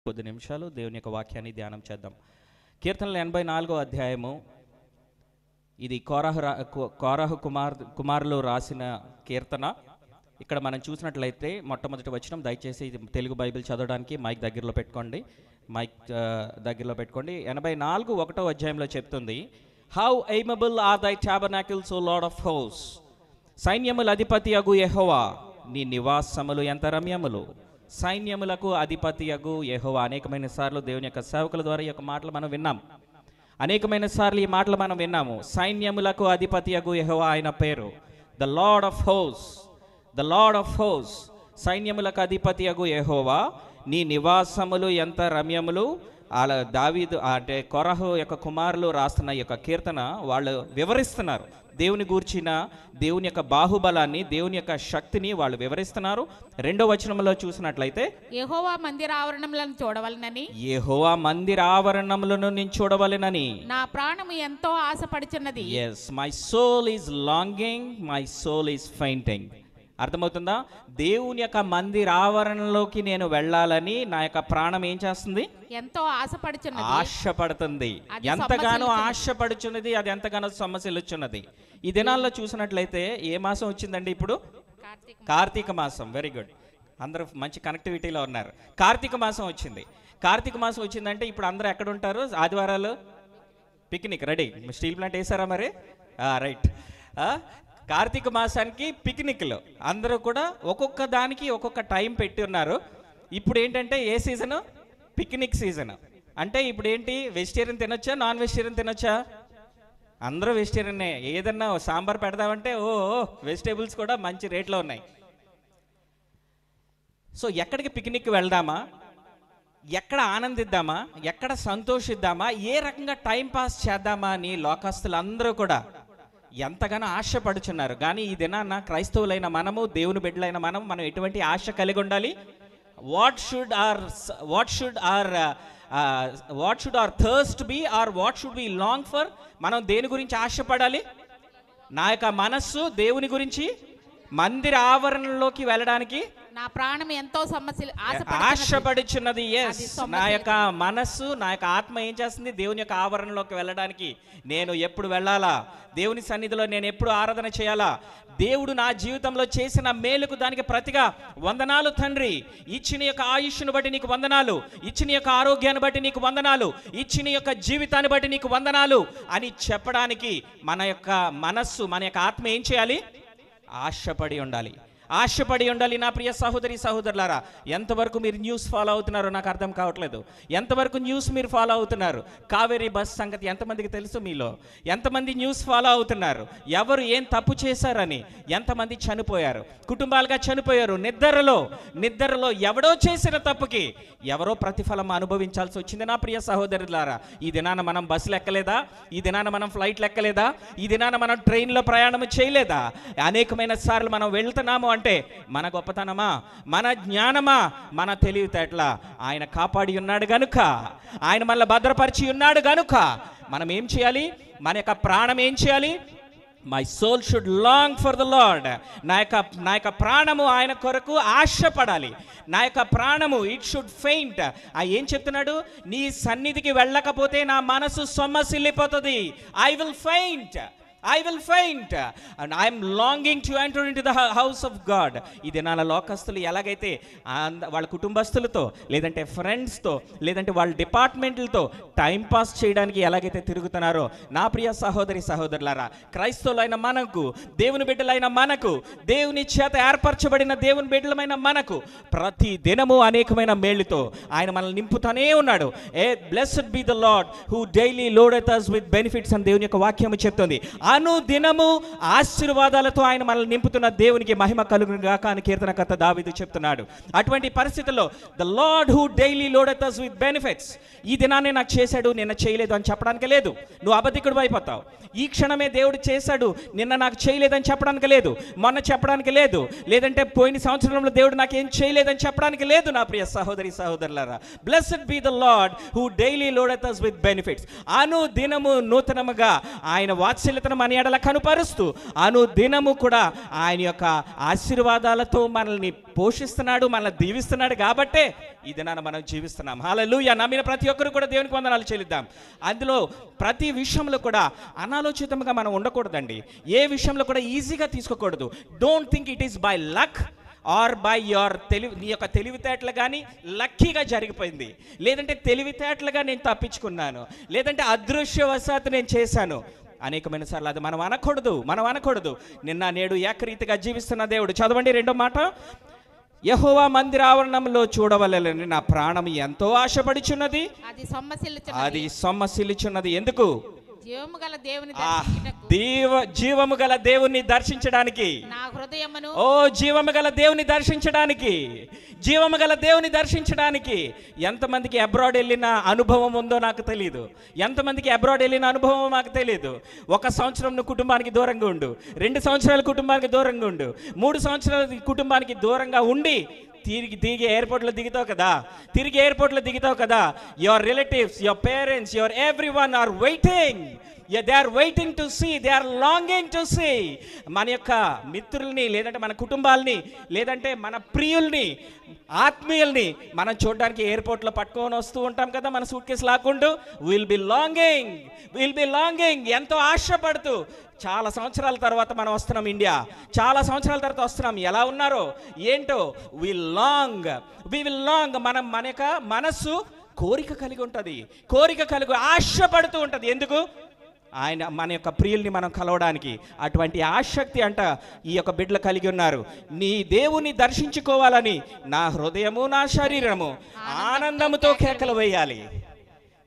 కొద్ది నిమిషాలు దేవుని యొక్క వాక్యాన్ని ధ్యానం చేద్దాం. కీర్తనలు 84వ అధ్యాయము. ఇది కోరాహు కుమారులు రాసిన కీర్తన. ఇక్కడ మనం చూసినట్లయితే మొట్టమొదటి వచనం, దయచేసి ఇది తెలుగు బైబిల్ చదవడానికి మైక్ దగ్గరలో పెట్టుకోండి. 84:1వ అధ్యాయంలో చెప్తుంది, హౌ ఎయిమబుల్ ఆర్ దై టాబర్నాకిల్స్ ఓ లార్డ్ ఆఫ్ హోస్ట్స్. సైన్యముల అధిపతి అగు యెహోవా, నీ నివాసములు ఎంత రమ్యములు. సైన్యములకు అధిపతి అగు యెహోవా. అనేకమైన సార్లు దేవుని యొక్క సేవకుల ద్వారా ఈ యొక్క మాటలు మనం విన్నాం. అనేకమైన సార్లు ఈ మాటలు మనం విన్నాము. సైన్యములకు అధిపతి అగు యెహోవా ఆయన పేరు. The lord of hosts, the lord of hosts. సైన్యములకు అధిపతి అగు యెహోవా, నీ నివాసములు ఎంత రమ్యములు. అలా దావీదు అంటే కోరహు యొక్క కుమారులు రాస్తున్న ఈ యొక్క కీర్తన వాళ్ళు వివరిస్తున్నారు. దేవుని గూర్చిన దేవుని యొక్క బాహుబలాన్ని, దేవుని యొక్క శక్తిని వాళ్ళు వివరిస్తున్నారు. 2వ వచనంలో చూసినట్లయితే, యెహోవా మందిర ఆవరణములను చూడవలెనని, యెహోవా మందిర ఆవరణములను నేను చూడవలెనని నా ప్రాణము ఎంతో ఆశపడుచున్నది. yes, my soul is longing, my soul is fainting. అర్థమవుతుందా? దేవుని యొక్క మందిర ఆవరణలోకి నేను వెళ్ళాలని నా యొక్క ప్రాణం ఏం చేస్తుంది? ఎంతో ఆశపడుచున్నది, ఆశపడుతుంది. ఎంతగానో ఆశపడుచున్నది, అది ఎంతగానో సమస్యలుచున్నది. ఈ దినాల్లో చూసినట్లయితే ఏ మాసం వచ్చిందండి ఇప్పుడు? కార్తీక మాసం. వెరీ గుడ్, అందరూ మంచి కనెక్టివిటీలో ఉన్నారు. కార్తీక మాసం వచ్చింది. కార్తీక మాసం వచ్చిందంటే ఇప్పుడు అందరూ ఎక్కడ ఉంటారు? ఆదివారాలు పిక్నిక్ రెడీ. స్టీల్ ప్లాంట్ వేసారా మరి? రైట్. కార్తీక మాసానికి పిక్నిక్లు అందరూ కూడా ఒక్కొక్క దానికి ఒక్కొక్క టైం పెట్టి ఉన్నారు. ఇప్పుడు ఏంటంటే ఏ సీజను? Picnic season. అంటే ఇప్పుడు ఏంటి, వెజిటేరియన్ తినొచ్చా, నాన్ వెజిటేరియన్ తినొచ్చా? అందరూ వెజిటేరియన్నే. ఏదన్నా సాంబార్ పెడదామంటే వెజిటేబుల్స్ కూడా మంచి రేట్లో ఉన్నాయి. సో ఎక్కడికి పిక్నిక్ వెళ్దామా, ఎక్కడ ఆనందిద్దామా, ఎక్కడ సంతోషిద్దామా, ఏ రకంగా టైం పాస్ చేద్దామా అని లోకస్తులు అందరూ కూడా ఎంతగానో ఆశపడుచున్నారు. కానీ ఈ దినాన్న క్రైస్తవులైన మనము, దేవుని బిడ్డలైన మనం ఎటువంటి ఆశ కలిగి ఉండాలి? What should our thirst be, or what should we long for? మనం దేని గురించి ఆశపడాలి? నా యొక్క మనస్సు దేవుని గురించి మందిర ఆవరణలోకి వెళ్ళడానికి నా ప్రాణం ఎంతో ఆశపడుచున్నది. ఎస్, నా యొక్క మనస్సు, నా యొక్క ఆత్మ ఏం చేస్తుంది? దేవుని యొక్క ఆవరణలోకి వెళ్ళడానికి నేను ఎప్పుడు వెళ్ళాలా? దేవుని సన్నిధిలో నేను ఎప్పుడు ఆరాధన చేయాలా? దేవుడు నా జీవితంలో చేసిన మేలుకు దానికి ప్రతిగా వందనాలు తండ్రి. ఇచ్చిన యొక్క ఆయుష్ను బట్టి నీకు వందనాలు, ఇచ్చిన యొక్క ఆరోగ్యాన్ని బట్టి నీకు వందనాలు, ఇచ్చిన యొక్క జీవితాన్ని బట్టి నీకు వందనాలు అని చెప్పడానికి మన యొక్క మనస్సు, మన యొక్క ఆత్మ ఏం చేయాలి? ఆశపడి ఉండాలి, ఆశపడి ఉండాలి. నా ప్రియ సహోదరి సహోదరులారా, ఎంతవరకు మీరు న్యూస్ ఫాలో అవుతున్నారో నాకు అర్థం కావట్లేదు. ఎంతవరకు న్యూస్ మీరు ఫాలో అవుతున్నారు? కావేరీ బస్ సంగతి ఎంతమందికి తెలుసు? మీలో ఎంతమంది న్యూస్ ఫాలో అవుతున్నారు? ఎవరు ఏం తప్పు చేశారని? ఎంతమంది చనిపోయారు, కుటుంబాలుగా చనిపోయారు. నిద్రలో ఎవడో చేసిన తప్పుకి ఎవరో ప్రతిఫలం అనుభవించాల్సి వచ్చింది. నా ప్రియ సహోదరులారా, ఈ దినాన మనం బస్సులు ఎక్కలేదా? ఈ దినాన మనం ఫ్లైట్లు ఎక్కలేదా? ఈ దినాన మనం ట్రైన్లో ప్రయాణం చేయలేదా? అనేకమైన సార్లు మనం వెళ్తున్నాము అంటే మన గొప్పతనమా, మన జ్ఞానమా, మన తెలివితేటల? ఆయన కాపాడి ఉన్నాడు గనుక, ఆయన మనల్ని భద్రపరిచి ఉన్నాడు గనుక మనం ఏం చేయాలి? మన యొక్క ప్రాణం ఏం చేయాలి? My soul should long for the Lord. నా యొక్క ప్రాణము ఆయన కొరకు ఆశపడాలి. నా యొక్క ప్రాణము ఇట్ షుడ్ ఫెయింట్. ఏం చెప్తున్నాడు? నీ సన్నిధికి వెళ్ళకపోతే నా మనసు సొమ్మసిల్లిపోతుంది. I will faint and I am longing to enter into the house of God. ఇది నా లోకస్తులు ఎలాగైతే వాళ్ళ కుటుంబస్తులతో, లేదంటే ఫ్రెండ్స్తో, లేదంటే వాళ్ళ డిపార్ట్మెంట్లతో టైం పాస్ చేయడానికి ఎలాగైతే తిరుగుతున్నారో, నా ప్రియ సహోదరి సహోదరులారా, క్రైస్తవులైన మనకు, దేవుని బిడ్డలైన మనకు, దేవుని చేత ఏర్పరచబడిన దేవుని బిడ్డలమైన మనకు ప్రతి దినము అనేకమైన మేళ్లతో ఆయన మనల్ని నింపుతానే ఉన్నాడు. Blessed be the Lord who daily loadeth us with benefits అని దేవుని యొక్క వాక్యము చెప్తుంది. అనుదినము ఆశీర్వాదాలతో ఆయన మనల్ని నింపుతున్న దేవునికి మహిమ కలుగును గాక అని కీర్తనకర్త దావీదు చెప్తున్నాడు. అటువంటి పరిస్థితుల్లో the Lord who daily loadeth us with benefits, ఈ దినాన్ని నాకు చేశాడు, నిన్న చేయలేదు అని చెప్పడానికి లేదు. నువ్వు అబద్ధికుడు అయిపోతావు. ఈ క్షణమే దేవుడు చేశాడు, నిన్న నాకు చేయలేదని చెప్పడానికి లేదు, మొన్న చెప్పడానికి లేదు, లేదంటే పోయిన సంవత్సరంలో దేవుడు నాకేం చేయలేదని చెప్పడానికి లేదు. నా ప్రియ సహోదరి సహోదరులారా, blessed be the Lord who daily loadeth us with benefits. అనుదినము నూతనముగా ఆయన వాత్సల్యతను మన ఎడల కనుపరుస్తూ అనుదినము కూడా ఆయన యొక్క ఆశీర్వాదాలతో మనల్ని పోషిస్తున్నాడు, మనల్ని దీవిస్తున్నాడు. కాబట్టే ఇది మనం జీవిస్తున్నాం. హల్లెలూయా. నమ్మిన ప్రతి ఒక్కరు కూడా దేవునికి వందనాలు చెల్లిద్దాం. అందులో ప్రతి విషయంలో కూడా అనాలోచితంగా మనం ఉండకూడదండి. ఏ విషయంలో కూడా ఈజీగా తీసుకోకూడదు. Don't think it is by luck or by your నీ యొక్క తెలివితేటలు కానీ లక్కీగా జరిగిపోయింది, లేదంటే తెలివితేటలుగా నేను తప్పించుకున్నాను, లేదంటే అదృశ్యవశాత్తు నేను చేశాను. అనేకమైన సార్లు అది మనం అనకూడదు. నిన్న నేడు ఏకరీతిగా జీవిస్తున్న దేవుడు. చదవండి 2వ మాట. యెహోవా మందిర ఆవరణంలో చూడవలెనని నా ప్రాణం ఎంతో ఆశపడుచున్నది, అది సొమ్మసిల్లుచున్నది. ఎందుకు? జీవము గల దేవుని జీవము గల దేవుని దర్శించడానికి. నా హృదయమును జీవము గల దేవుని దర్శించడానికి, జీవము గల దేవుని దర్శించడానికి. ఎంతమందికి అబ్రాడ్ వెళ్ళిన అనుభవం ఉందో నాకు తెలియదు. ఎంతమందికి అబ్రాడ్ వెళ్ళిన అనుభవం నాకు తెలియదు. 1 సంవత్సరం నువ్వు కుటుంబానికి దూరంగా ఉండు, 2 సంవత్సరాలు కుటుంబానికి దూరంగా ఉండు, 3 సంవత్సరాలు కుటుంబానికి దూరంగా ఉండి తిరిగి ఎయిర్పోర్ట్లో దిగుతావు కదా. Your relatives, your parents, your everyone are waiting. They are waiting to see, they are longing to see. మన యొక్క మిత్రుల్ని, లేదంటే మన కుటుంబాలని, లేదంటే మన ప్రియుల్ని, ఆత్మీయుల్ని మనం చూడడానికి ఎయిర్పోర్ట్లో పట్టుకొని వస్తూ ఉంటాం కదా, మన సూట్ కేసు లాక్కుంటూ. విల్ బి లాంగింగ్, ఎంతో ఆశపడుతూ. చాలా సంవత్సరాల తర్వాత మనం వస్తున్నాం ఇండియా, చాలా సంవత్సరాల తర్వాత వస్తున్నాం. ఎలా ఉన్నారో ఏంటో. We will long. మన యొక్క మనస్సు కోరిక కలిగి ఆశపడుతూ ఉంటుంది. ఎందుకు? ఆయన మన యొక్క ప్రియుల్ని మనం కలవడానికి. అటువంటి ఆసక్తి అంట ఈ యొక్క బిడ్డలు కలిగి ఉన్నారు. నీ దేవుని దర్శించుకోవాలని నా హృదయము, నా శరీరము ఆనందముతో కేకలు వేయాలి.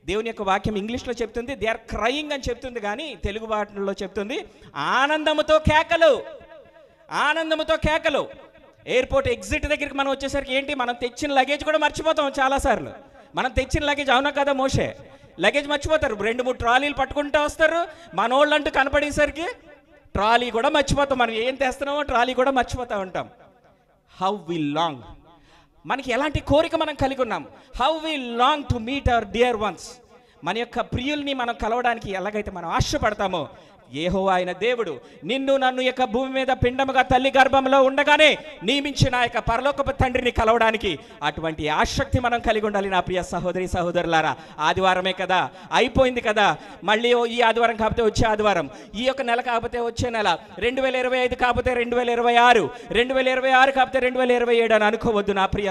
దేవుని యొక్క వాక్యం ఇంగ్లీష్లో చెప్తుంది దే ఆర్ క్రయింగ్ అని చెప్తుంది, కానీ తెలుగు భాషలో చెప్తుంది ఆనందముతో కేకలు. ఎయిర్పోర్ట్ ఎగ్జిట్ దగ్గరికి మనం వచ్చేసరికి ఏంటి, మనం తెచ్చిన లగేజ్ కూడా మర్చిపోతాం చాలాసార్లు. మనం తెచ్చిన లగేజ్, అవునా కదా మోషే? లగేజ్ మర్చిపోతారు. 2-3 ట్రాలీలు పట్టుకుంటూ వస్తారు. మనోళ్ళంటూ కనపడేసరికి ట్రాలీ కూడా మర్చిపోతాం. మనం ఏం తెస్తున్నామో ట్రాలీ కూడా మర్చిపోతూ ఉంటాం. How we long. మనకి ఎలాంటి కోరిక మనం కలిగి ఉన్నాం. How we long to meet our dear ones. మన యొక్క ప్రియుల్ని మనం కలవడానికి ఎలాగైతే మనం ఆశపడతామో, యెహోవా అయిన దేవుడు నిన్ను నన్ను యొక్క భూమి మీద పిండముగా తల్లి గర్భంలో ఉండగానే నియమించిన యొక్క పరలోకపు తండ్రిని కలవడానికి అటువంటి ఆసక్తి మనం కలిగి ఉండాలి. నా ప్రియ సహోదరులారా, ఆదివారమే కదా, అయిపోయింది కదా. మళ్ళీ ఈ ఆదివారం కాకపోతే వచ్చే ఆదివారం, ఈ యొక్క నెల కాకపోతే వచ్చే నెల, 2025 కాకపోతే 2026, 2026 కాకపోతే 2027 అని అనుకోవద్దు. నా ప్రియ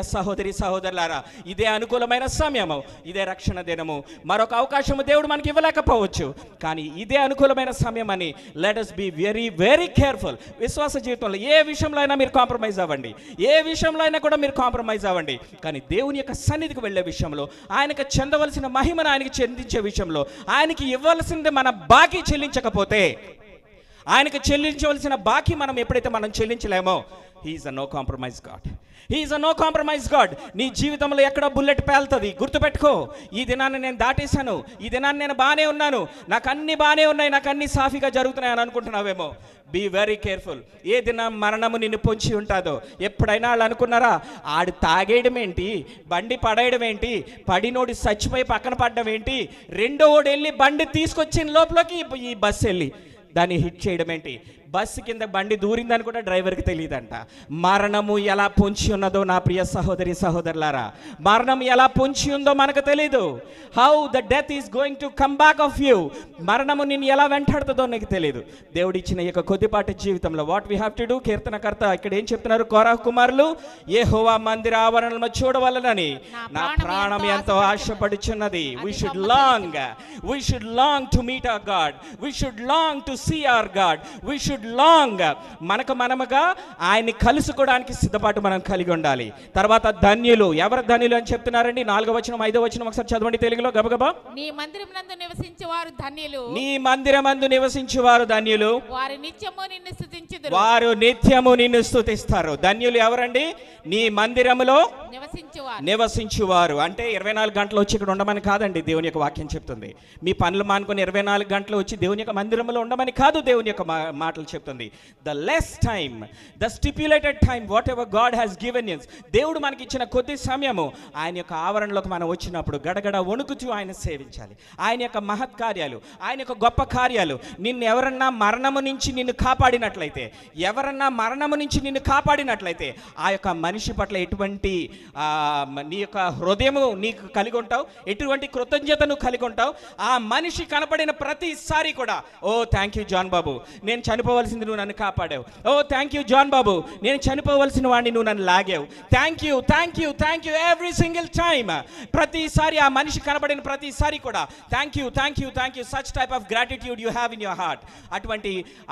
సహోదరులారా, ఇదే అనుకూలమైన సమయము, ఇదే రక్షణ దినము. మరొక అవకాశము దేవుడు మనకి ఇవ్వలేకపోవచ్చు, కానీ ఇదే అనుకూలమైన సమయం అని. Let us be very very careful. విశ్వాస జీవితంలో ఏ విషయంలో అయినా మీరు కాంప్రమైజ్ అవ్వండి, ఏ విషయంలో అయినా కూడా మీరు కాంప్రమైజ్ అవ్వండి. కానీ దేవుని యొక్క సన్నిధికి వెళ్ళే విషయంలో, ఆయనకు చెందవలసిన మహిమను ఆయనకి చెందించే విషయంలో, ఆయనకి ఇవ్వాల్సింది మన బాకీ చెల్లించకపోతే, ఆయనకు చెల్లించవలసిన బాకీ మనం ఎప్పుడైతే మనం చెల్లించలేమో, he is a no compromise God. He is a no compromise God. నీ జీవితంలో ఎక్కడ బుల్లెట్ పేలుతుంది గుర్తుపెట్టుకో. ఈ దినాన్ని నేను దాటేశాను, ఈ దినాన్ని నేను బాగానే ఉన్నాను, నాకు అన్ని బాగానే ఉన్నాయి, నాకు అన్ని సాఫీగా జరుగుతున్నాయి అని అనుకుంటున్నావేమో. Be very careful. ఏ దినం మరణము నిన్ను పొంచి ఉంటుందో. ఎప్పుడైనా వాళ్ళు అనుకున్నారా, ఆడు తాగేయడం ఏంటి, బండి పడేయడం ఏంటి, పడినోడి చచ్చిపోయి పక్కన పడడం ఏంటి, రెండో ఓడి వెళ్ళి బండి తీసుకొచ్చిన లోపలికి ఈ బస్సు వెళ్ళి దాన్ని హిట్ చేయడం ఏంటి, బస్సు కింద బండి దూరిందని కూడా డ్రైవర్కి తెలియదంట. మరణము ఎలా పొంచి ఉన్నదో నా ప్రియ సహోదరులారా, మరణం ఎలా పొంచి ఉందో మనకు తెలీదు. How the death is going to come back of you. మరణము నిన్ను ఎలా వెంటాడుతుందో నీకు తెలియదు. దేవుడు ఇచ్చిన ఈ యొక్క కొద్దిపాటి జీవితంలో what we have to do. కీర్తనకర్త ఇక్కడ ఏం చెప్తున్నారు, కోరహు కుమారులు, యెహోవా మందిర ఆవరణంలో చూడవలనని నా ప్రాణం ఎంతో ఆశపడుచున్నది. we should long to meet our God, we should long to see our God, we should long మనముగా ఆయన్ని కలుసుకోవడానికి సిద్ధపాటు మనం కలిగి ఉండాలి. తర్వాత ధన్యులు. ఎవరు ధన్యులు అని చెప్తున్నారండి? 4వ వచనం 5వ వచనం ఒకసారి చదవండి తెలుగులో గబగబా. నీ మందిరమునందు నివసించువారు ధన్యులు, నీ మందిరమందు నివసించువారు ధన్యులు, వారు నిత్యము నిన్ను స్తుతించుదురు, వారు నిత్యము నిన్ను స్తుతిస్తారు. ధన్యులు ఎవరండి? నీ మందిరములో నివసించువారు. అంటే 24 గంటలు వచ్చి ఇక్కడ ఉండమని కాదండి దేవుని యొక్క వాక్యం చెప్తుంది. మీ పనులు మానుకొని 24 గంటలు వచ్చి దేవుని యొక్క మందిరంలో ఉండమని కాదు దేవుని యొక్క మాటలు బైబిల్ చెప్తుంది. The less time, the stipulated time whatever God has given us, దేవుడు మనకి ఇచ్చిన కొద్ది సమయము ఆయన యొక్క ఆవరణలోకి మనం వచ్చినప్పుడు గడగడ వణుకుతూ ఆయన సేవించాలి. ఆయన యొక్క మహత్కార్యాలు, ఆయన యొక్క గొప్ప కార్యాలు, నిన్ను ఎవరన్నా మరణము నుంచి నిన్ను కాపాడినట్లయితే, ఎవరన్నా మరణము నుంచి నిన్ను కాపాడినట్లయితే ఆ యొక్క మనిషి పట్ల ఎటువంటి నీ యొక్క హృదయము నీకు కలిగి ఉంటావు, ఎటువంటి కృతజ్ఞతను కలిగి ఉంటావు. ఆ మనిషి కనపడిన ప్రతిసారి కూడా, ఓ థ్యాంక్ యూ జాన్ బాబు, నేను చనిపోవలసింది నువ్వు నన్ను కాపాడావు. ఓ థ్యాంక్ యూ జాన్ బాబు, నేను చనిపోవలసిన వాడిని నువ్వు నన్ను లాగావు. Thank you thank you thank you every single time. ప్రతిసారి ఆ మనిషి కనపడిన ప్రతిసారి కూడా thank you thank you thank you. Such type of gratitude you have in your heart.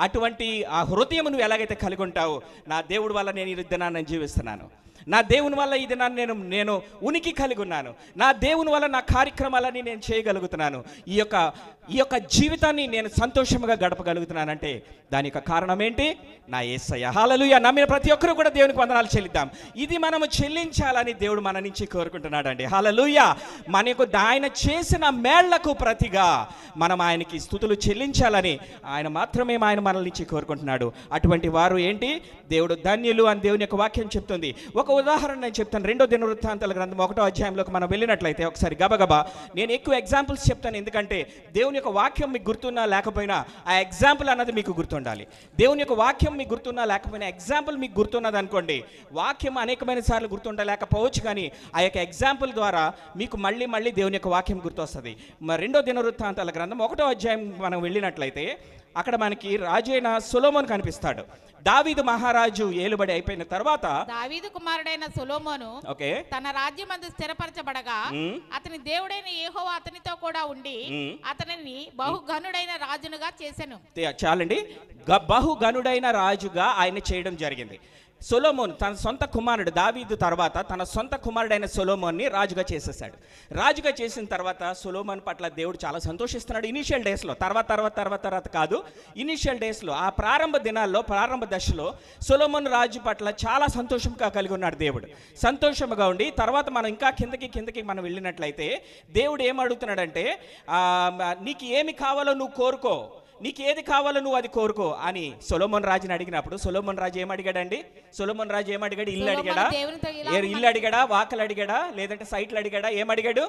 అటువంటి ఆ హృదయం నువ్వు ఎలాగైతే కలిగి ఉంటావో, నా దేవుడి వల్ల నేను ఈ దినాన్ని జీవిస్తున్నాను, నా దేవుని వల్ల ఈ దినాన్ని నేను ఉనికి కలిగి ఉన్నాను, నా దేవుని వల్ల నా కార్యక్రమాలని నేను చేయగలుగుతున్నాను, ఈ యొక్క జీవితాన్ని నేను సంతోషంగా గడపగలుగుతున్నానంటే దాని యొక్క కారణం ఏంటి? నా యేసయ్య. హల్లెలూయా. నమ్మిన ప్రతి ఒక్కరూ కూడా దేవునికి వందనాలు చెల్లిద్దాం. ఇది మనము చెల్లించాలని దేవుడు మన నుంచి కోరుకుంటున్నాడండి. హల్లెలూయా. మనకు ఆయన చేసిన మేళ్లకు ప్రతిగా మనం ఆయనకి స్తుతులు చెల్లించాలని ఆయన మాత్రమే ఆయన మనల నుంచి కోరుకుంటున్నాడు. అటువంటి వారు ఏంటి? దేవుడు ధన్యులు అని దేవుని యొక్క వాక్యం చెప్తుంది. ఒక ఉదాహరణ నేను చెప్తాను. 2వ దినవృత్తాంతాల గ్రంథం 1వ అధ్యాయంలోకి మనం వెళ్ళినట్లయితే ఒకసారి గబగబా నేను ఎక్కువ ఎగ్జాంపుల్స్ చెప్తాను, ఎందుకంటే దేవుని యొక్క వాక్యం మీకు గుర్తున్నా లేకపోయినా ఆ ఎగ్జాంపుల్ అన్నది మీకు గుర్తుండాలి. దేవుని యొక్క వాక్యం మీకు గుర్తున్నా లేకపోయినా ఎగ్జాంపుల్ మీకు గుర్తున్నది అనుకోండి, వాక్యం అనేకమైన సార్లు గుర్తుండలేకపోవచ్చు, కానీ ఆ యొక్క ఎగ్జాంపుల్ ద్వారా మీకు మళ్ళీ మళ్ళీ దేవుని యొక్క వాక్యం గుర్తొస్తుంది. 2వ దినవృత్తాంతాల గ్రంథం 1వ అధ్యాయం మనం వెళ్ళినట్లయితే అక్కడ మనకి రాజు అయిన సొలొమోను కనిపిస్తాడు. దావీదు మహారాజు ఏలుబడి అయిపోయిన తర్వాత దావీదు కుమారుడైన సొలొమోను ఓకే తన రాజ్యమందు స్థిరపరచబడగా అతని దేవుడైన యెహోవా అతనితో కూడా ఉండి అతనిని బహుఘనుడైన రాజునుగా చేసెను. చాలండి, బహుఘనుడైన రాజుగా ఆయన చేయడం జరిగింది. సొలొమోను తన సొంత కుమారుడు దావీదు తర్వాత తన సొంత కుమారుడైన సొలొమోన్ని రాజుగా చేసేసాడు. రాజుగా చేసిన తర్వాత సొలొమోను పట్ల దేవుడు చాలా సంతోషిస్తున్నాడు. ఇనిషియల్ డేస్లో, తర్వాత కాదు, ఇనిషియల్ డేస్లో, ఆ ప్రారంభ దినాల్లో, ప్రారంభ దశలో సొలొమోను రాజు పట్ల చాలా సంతోషంగా కలిగి ఉన్నాడు దేవుడు. సంతోషంగా ఉండి తర్వాత మనం ఇంకా కిందకి మనం వెళ్ళినట్లయితే దేవుడు ఏమడుగుతున్నాడంటే, నీకు ఏమి కావాలో నువ్వు కోరుకో, నీకు ఏది కావాలో నువ్వు అది కోరుకో అని సొలొమోను రాజుని అడిగినప్పుడు సొలొమోను రాజు ఏమడిగాడండి? సొలొమోను రాజు ఏమడిగాడు? ఇల్లు అడిగాడా? ఇల్లు అడిగాడా? వాకలు అడిగాడా? లేదంటే సైట్లు అడిగాడా? ఏమడిగాడు?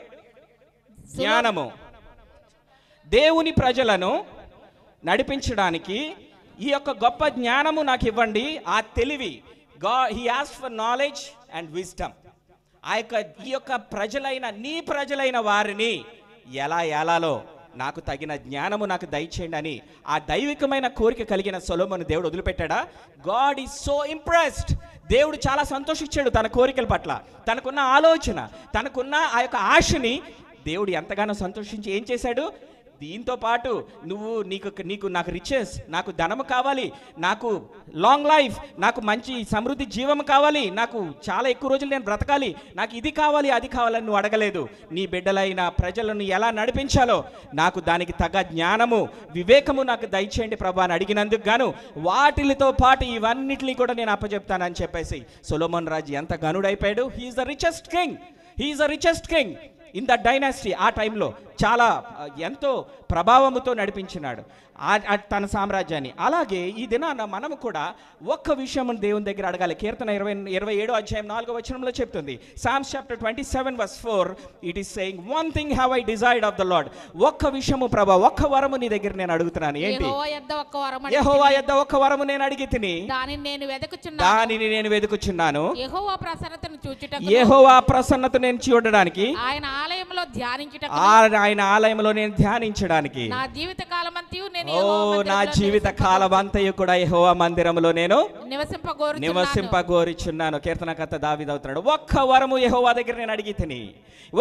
జ్ఞానము. దేవుని ప్రజలను నడిపించడానికి ఈ యొక్క గొప్ప జ్ఞానము నాకు ఇవ్వండి, ఆ తెలివి. He asked for knowledge and wisdom. ఈ యొక్క ప్రజలైన నీ ప్రజలైన వారిని ఎలా ఏలాలో నాకు తగిన జ్ఞానము నాకు దయచేయండి అని ఆ దైవికమైన కోరిక కలిగిన సొలొమోను దేవుడు వదిలిపెట్టాడా? God is so impressed. దేవుడు చాలా సంతోషించాడు తన కోరికల పట్ల, తనకున్న ఆలోచన, తనకున్న ఆ యొక్క ఆశని దేవుడు ఎంతగానో సంతోషించి ఏం చేశాడు? దీంతో పాటు నాకు రిచెస్, నాకు ధనము కావాలి, నాకు లాంగ్ లైఫ్, నాకు మంచి సమృద్ధి జీవం కావాలి, నాకు చాలా ఎక్కువ రోజులు నేను బ్రతకాలి, నాకు ఇది కావాలి అది కావాలని నువ్వు అడగలేదు. నీ బిడ్డలైన ప్రజలను ఎలా నడిపించాలో నాకు దానికి తగ్గ జ్ఞానము, వివేకము నాకు దయచేయండి ప్రభా అని అడిగినందుకు గాను వాటితో పాటు ఇవన్నిటిని కూడా నేను అప్పచెప్తానని చెప్పేసి సొలొమోను రాజు ఎంత గనుడైపోయాడు. He's the richest king. He's the richest king in the dynasty. ఆ టైంలో చాలా ఎంతో ప్రభావముతో నడిపించినాడు తన సామ్రాజ్యాన్ని. అలాగే ఈ దినాన మనము కూడా ఒక్క విషయం దేవుని దగ్గర అడగాలి. కీర్తన 27వ అధ్యాయం 4వ వచనంలో చెప్తుంది, Psalms chapter 27 verse 4, it is saying, one thing have I desired of the Lord. ఒక్క విషయము ప్రభా, ఒక్క వరము నీ దగ్గర నేను అడుగుతున్నాను. ఏంటి? యెహోవా యొద్ద ఒక్క వరము నేను అడిగి తిని దానిని నేను వెతుకుచున్నాను. యెహోవా ప్రసన్నత నేను చూడడానికి, ఆయన ఆలయంలో నేను ధ్యానించడానికి, నా జీవిత కాలం అంతయు కూడా యెహోవా మందిరములో నేను నివసింపగోరుచున్నాను. కీర్తనకర్త దావీదు అవుతున్నాడు. ఒక్క వరము యెహోవా దగ్గర నేను అడిగి తిని,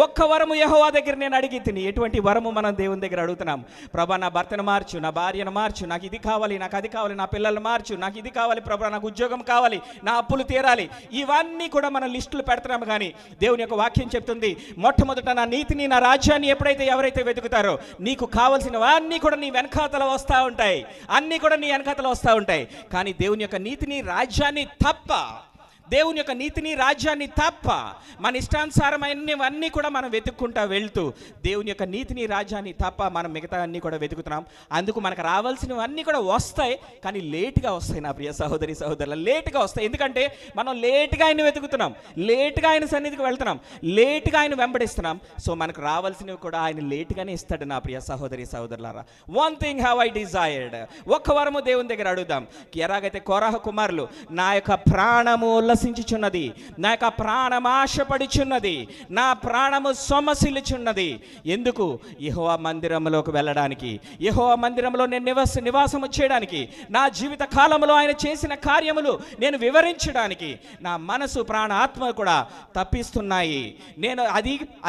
ఒక్క వరము యెహోవా దగ్గర నేను అడిగి తిని. ఎటువంటి వరము మనం దేవుని దగ్గర అడుగుతున్నాం? ప్రభా నా భర్తను మార్చు, నా భార్యను మార్చు, నాకు ఇది కావాలి, నాకు అది కావాలి, నా పిల్లలు మార్చు, నాకు ఇది కావాలి ప్రభా, నాకు ఉద్యోగం కావాలి, నా అప్పులు తీరాలి. ఇవన్నీ కూడా మనం లిస్టులు పెడుతున్నాము. కానీ దేవుని యొక్క వాక్యం చెప్తుంది, మొట్టమొదట నా నీతిని, నా రాజ్యాన్ని ఎవరైతే వెతుకుతారో నీకు కావలసినవన్నీ కూడా నీ వెనకాతల వస్తూ ఉంటాయి, అన్నీ కూడా నీ వెనకాతల వస్తూ ఉంటాయి. కానీ దేవుని యొక్క నీతిని, రాజ్యాన్ని తప్ప, దేవుని యొక్క నీతిని రాజ్యాన్ని తప్ప మన ఇష్టానుసారమైనవన్నీ కూడా మనం వెతుక్కుంటా వెళ్తూ దేవుని యొక్క నీతిని రాజ్యాన్ని తప్ప మనం మిగతా అన్నీ కూడా వెతుకుతున్నాం. అందుకు మనకు రావాల్సినవన్నీ కూడా వస్తాయి, కానీ లేట్గా వస్తాయి నా ప్రియ సహోదరి సహోదరులు, లేట్గా వస్తాయి. ఎందుకంటే మనం లేట్గా ఆయన వెతుకుతున్నాం, లేట్గా ఆయన సన్నిధికి వెళ్తున్నాం, లేట్గా ఆయన వెంబడిస్తున్నాం. సో మనకు రావాల్సినవి కూడా ఆయన లేట్గానే ఇస్తాడు నా ప్రియ సహోదరి సహోదరులారా. One thing have I desired, ఒక్క వరము దేవుని దగ్గర అడుగుదాం. ఎలాగైతే కోరహ కుమారులు, నా యొక్క ప్రాణము ఉల్లసించుచున్నది, నా యొక్క ప్రాణం ఆశపడుచున్నది, నా ప్రాణము సొమ్మసిల్లుచున్నది. ఎందుకు? యెహోవా మందిరంలోకి వెళ్ళడానికి, యెహోవా మందిరంలో నేను నివాసము చేయడానికి, నా జీవిత కాలంలో ఆయన చేసిన కార్యములు నేను వివరించడానికి నా మనసు ప్రాణ ఆత్మ కూడా తప్పిస్తున్నాయి. నేను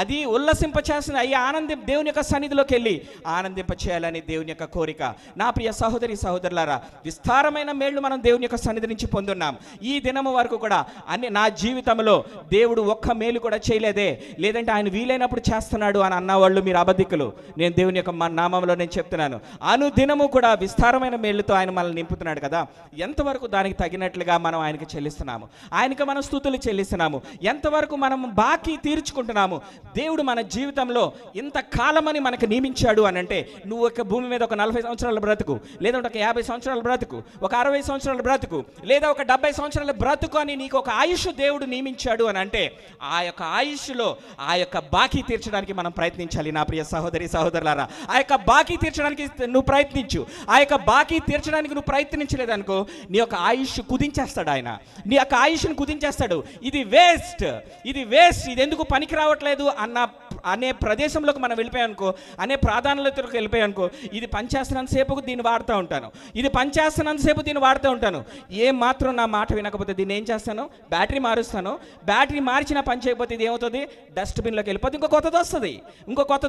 అది ఉల్లసింపచేసిన ఈ ఆనందం దేవుని యొక్క సన్నిధిలోకి వెళ్ళి ఆనందింప చేయాలని దేవుని యొక్క కోరిక. నా ప్రియ సహోదరి సహోదరులారా, విస్తారమైన మేళ్లు మనం దేవుని యొక్క సన్నిధి నుంచి పొందున్నాం. ఈ దినము వరకు కూడా నా జీవితంలో దేవుడు ఒక్క మేలు కూడా చేయలేదే, లేదంటే ఆయన వీలైనప్పుడు చేస్తున్నాడు అని అన్నవాళ్ళు మీరు అబద్ధికులు. నేను దేవుని యొక్క నామంలో నేను చెప్తున్నాను, అనుదినము కూడా విస్తారమైన మేళ్లతో ఆయన మనల్ని నింపుతున్నాడు కదా. ఎంతవరకు దానికి తగినట్లుగా మనం ఆయనకి చెల్లిస్తున్నాము, ఆయనకి మనం స్తుతులు చెల్లిస్తున్నాము, ఎంతవరకు మనం బాకీ తీర్చుకుంటున్నాము. దేవుడు మన జీవితంలో ఇంత కాలమని మనకు నియమించాడు అని అంటే, నువ్వు ఒక భూమి మీద ఒక 40 సంవత్సరాల బ్రతుకు, లేదంటే ఒక 50 సంవత్సరాల బ్రతుకు, ఒక 60 సంవత్సరాల బ్రతుకు, లేదా ఒక 70 సంవత్సరాల బ్రతుకు అని నీకు ఒక ఆయుష్ దేవుడు నియమించాడు అని అంటే, ఆ యొక్క ఆయుష్లో ఆ యొక్క బాకీ తీర్చడానికి మనం ప్రయత్నించాలి నా ప్రియ సహోదరి సహోదరులారా. ఆ యొక్క బాకీ తీర్చడానికి నువ్వు ప్రయత్నించు. ఆ యొక్క బాకీ తీర్చడానికి నువ్వు ప్రయత్నించలేదనుకో, నీ యొక్క ఆయుష్ కుదించేస్తాడు ఆయన, నీ యొక్క ఆయుష్ను కుదించేస్తాడు. ఇది వేస్ట్, ఇది ఎందుకు పనికి రావట్లేదు అనే ప్రదేశంలోకి మనం వెళ్ళిపోయానుకో, అనే ప్రాధాన్యతలకు వెళ్ళిపోయానుకో, ఇది పనిచేస్తున్నంతసేపు దీన్ని వాడుతూ ఉంటాను, ఇది పనిచేస్తున్నంతసేపు దీన్ని వాడుతూ ఉంటాను. ఏం మాత్రం నా మాట వినకపోతే దీన్ని ఏం చేస్తాను? బ్యాటరీ మారుస్తాను. బ్యాటరీ మార్చినా పని చేయకపోతే ఇది ఏమవుతుంది? డస్ట్బిన్లోకి వెళ్ళిపోతే ఇంకో కొత్తది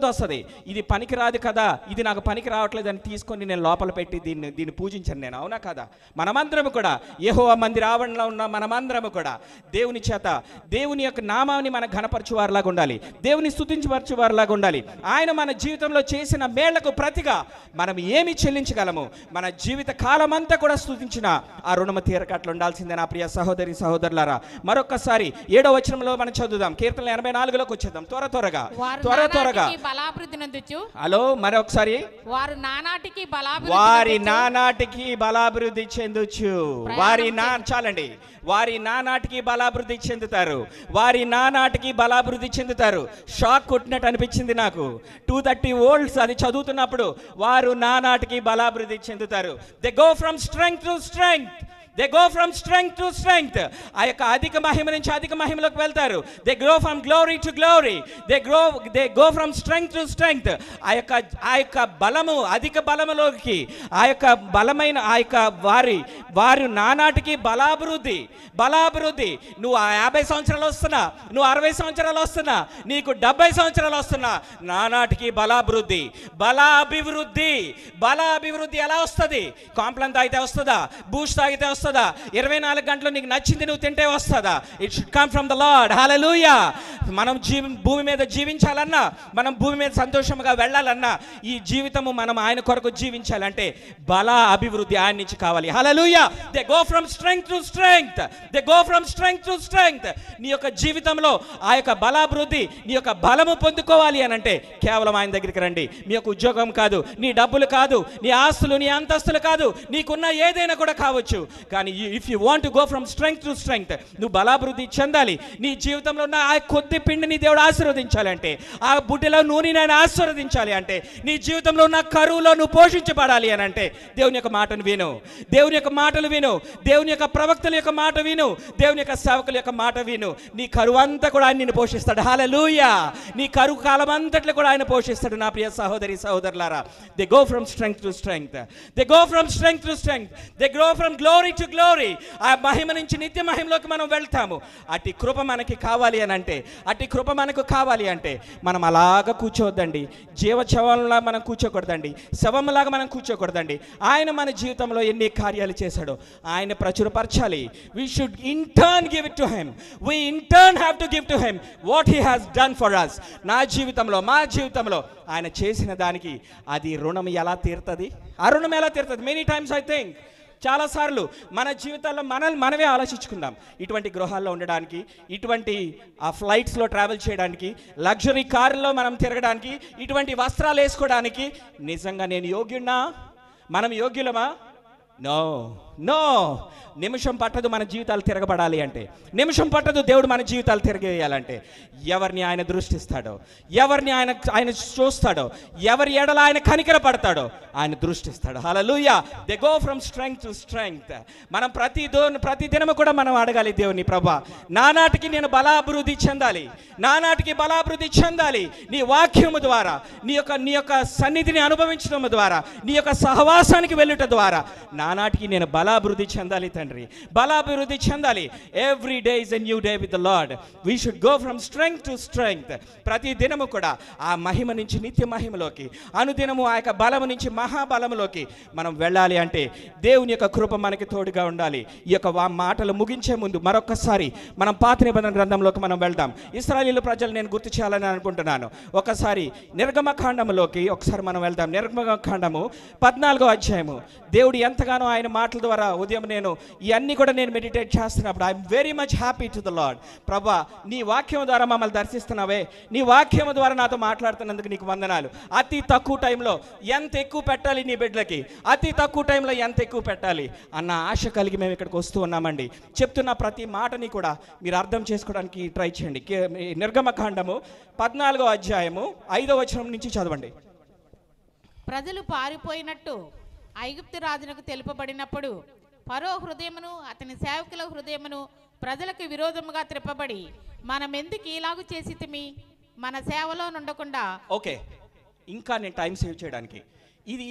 వస్తుంది. ఇది పనికి రాదు కదా, ఇది నాకు పనికి రావట్లేదు అని తీసుకొని నేను లోపల పెట్టి దీన్ని పూజించాను నేను, అవునా కదా? మనమందరము కూడా యెహోవా మందిర ఆవరణలో ఉన్న మనమందరము కూడా దేవుని చేత దేవుని యొక్క నామాన్ని మనం ఘనపరచువారిలాగా ఉండాలి, దేవుని స్తుతించపరచువారిలాగా ఉండాలి. ఆయన మన జీవితంలో చేసిన మేళ్లకు ప్రతిగా మనం ఏమి చెల్లించగలము? మన జీవిత కాలం అంతా కూడా స్తుతించిన ఆ రుణము తీరకట్లు ఉండాల్సిందే నా ప్రియ సహోదరి సహోదరులారా. మరొకసారి 7వ వచనంలో మనం చదువుదాం. కీర్తనలు 84లోకి వచ్చేద్దాం త్వరగా. హలో, మరొకసారి, వారి నానాటికి బలాభివృద్ధి చెందుచు, చాలండి, వారి నానాటికి బలాభివృద్ధి చెందుతారు. షాక్ కొట్టినట్టు అనిపించింది నాకు. 230 volts అది చదువుతున్నప్పుడు, వారు నానాటికి బలాభివృద్ధి చెందుతారు. They go from strength to strength, they go from strength to strength. ఆ యొక్క అధిక మహిమ నుంచి అధిక మహిమలోకి వెళ్తారు. They grow from glory to glory, they go from strength to strength. ఆ యొక్క బలము, అధిక బలములోకి, ఆ యొక్క బలమైన ఆ యొక్క వారి నానాటికి బలాభివృద్ధి. నువ్వు 50 సంవత్సరాలు వస్తున్నా, నువ్వు 60 సంవత్సరాలు వస్తున్నా, నీకు 70 సంవత్సరాలు వస్తున్నా, నానాటికి బలాభివృద్ధి ఎలా వస్తుంది? కాంప్లెన్ తాగితే వస్తుందా? బూస్ట్ తాగితే వస్తుందా? 24 గంటలు నీకు నచ్చింది నువ్వు తింటే వస్తుందా? It should come from the Lord. Hallelujah. మనం భూమి మీద జీవించాలన్నా, మనం భూమి మీద సంతోషంగా వెళ్ళాలన్నా, ఈ జీవితము మనం ఆయన కొరకు జీవించాలంటే అభివృద్ధి ఆయన నుంచి కావాలి. Hallelujah. They go from strength to strength. నీ యొక్క జీవితంలో ఆ యొక్క బలాభివృద్ధి, నీ యొక్క బలము పొందుకోవాలి అని అంటే కేవలం ఆయన దగ్గరికి రండి. నీ యొక్క ఉద్యోగం కాదు, నీ డబ్బులు కాదు, నీ ఆస్తులు, నీ అంతస్తులు కాదు, నీకున్న ఏదైనా కూడా కావచ్చు. కానీ if you want to go from strength to strength, నువ్వు బలాభివృద్ధి చెందాలి. నీ జీవితంలో ఉన్న ఆ కొద్ది పిండిని దేవుడు ఆశీర్వదించాలంటే, ఆ బుడ్డిలో నూనె నేను ఆశీర్వదించాలి అంటే, నీ జీవితంలో ఉన్న కరువులో నువ్వు పోషించబడాలి అని అంటే దేవుని యొక్క మాటను విను, దేవుని యొక్క మాటలు విను, దేవుని యొక్క ప్రవక్తల యొక్క మాట విను, దేవుని యొక్క సేవకుల యొక్క మాట విను. నీ కరువు అంతా కూడా ఆయన నిన్ను పోషిస్తాడు. హల్లెలూయా. నీ కరువు కాలం అంతట్లో కూడా ఆయన పోషిస్తాడు నా ప్రియ సహోదరి సహోదరులారా. They go from strength to strength, they grow from glory to glory. ఆ మహిమ నుంచి నిత్య మహిమలోకి మనం వెళ్తాము. అట్టి కృప మనకి కావాలి అని అంటే, అట్టి కృప మనకు కావాలి అంటే మనం అలాగా కూర్చోవద్దండి, జీవశవంలా మనం కూర్చోకూడదండి, శవంలాగా మనం కూర్చోకూడదండి. ఆయన మన జీవితంలో ఎన్ని కార్యాలు చేశాడో ఆయన ప్రచురపరచాలి. We should in turn give it to him. We in turn have to give to him what he has done for us. నా జీవితంలో, మా జీవితంలో ఆయన చేసిన దానికి అది రుణం ఎలా తీరుతుంది? ఆ రుణం ఎలా తీరుతుంది? Many times I think చాలాసార్లు మన జీవితాల్లో మనమే ఆలోచించుకుందాం. ఇటువంటి గృహాల్లో ఉండడానికి, ఇటువంటి ఫ్లైట్స్లో ట్రావెల్ చేయడానికి, లగ్జరీ కారులో మనం తిరగడానికి, ఇటువంటి వస్త్రాలు వేసుకోవడానికి నిజంగా నేను యోగ్యున్నా? మనం యోగ్యులమా? No no. నిమిషం పట్టదు మన జీవితాలు తిరగబడాలి అంటే, నిమిషం పట్టదు దేవుడు మన జీవితాలు తిరగేయాలంటే. ఎవరిని ఆయన దృష్టిస్తాడో, ఎవరిని ఆయన చూస్తాడో, ఎవరి ఎడల ఆయన కనికర పడతాడో ఆయన దృష్టిస్తాడు. Hallelujah. They go from strength to strength. మనం ప్రతి దినము కూడా మనం అడగాలి దేవుని, ప్రభా నానాటికి నేను బలాభివృద్ధి చెందాలి, నానాటికి బలాభివృద్ధి చెందాలి. నీ వాక్యము ద్వారా, నీ యొక్క సన్నిధిని అనుభవించడం ద్వారా, నీ యొక్క సహవాసానికి వెళ్ళుట ద్వారా నానాటికి నేను బలాభివృద్ధి చెందాలి తండ్రి, బలాభివృద్ధి చెందాలి. Every day is a new day with the lord. We should go from strength to strength. ప్రతి దినము కూడా ఆ మహిమ నుంచి నిత్య మహిమలోకి, అనుదినము ఆ యొక్క బలము నుంచి మహాబలములోకి మనం వెళ్ళాలి అంటే దేవుని యొక్క కృప మనకి తోడుగా ఉండాలి. ఈ యొక్క మాటలు ముగించే ముందు మరొకసారి మనం పాత నిబంధన గ్రంథంలోకి మనం వెళ్దాం. ఇశ్రాయేలు ప్రజలు నేను గుర్తు చేయాలని అనుకుంటున్నాను. ఒకసారి నిర్గమకాండములోకి ఒకసారి మనం వెళ్దాం. నిర్గమకాండము 14వ అధ్యాయము. దేవుడు ఎంతగానో ఆయన మాటల ద్వారా ఉదయం నేను ఇవన్నీ కూడా నేను మెడిటేట్ చేస్తున్నప్పుడు I'm very much happy to the lord. ప్రభా నీ వాక్యం ద్వారా మమ్మల్ని దర్శిస్తున్నావే, నీ వాక్యం ద్వారా నాతో మాట్లాడుతున్నందుకు నీకు వందనాలు. అతి తక్కువ టైంలో ఎంత ఎక్కువ పెట్టాలి నీ బిడ్డలకి, అతి తక్కువ టైంలో ఎంత ఎక్కువ పెట్టాలి అన్న ఆశ కలిగి మేము ఇక్కడికి వస్తూ ఉన్నామండి. చెప్తున్న ప్రతి మాటని కూడా మీరు అర్థం చేసుకోవడానికి ట్రై చేయండి. నిర్గమకాండము 14వ అధ్యాయము 5వ వచనం నుంచి చదవండి. ప్రజలు పారిపోయినట్టు ఐగుప్తు రాజునకు తెలుపబడినప్పుడు ఫరో హృదయమును అతని సేవకుల హృదయమును ప్రజలకు విరోధముగా త్రిప్పబడి, మనం ఎందుకు ఇలాగు చేసితిమి, మన సేవలో నుండకుండా. ఓకే, ఇంకా నేను టైం సేవ్ చేయడానికి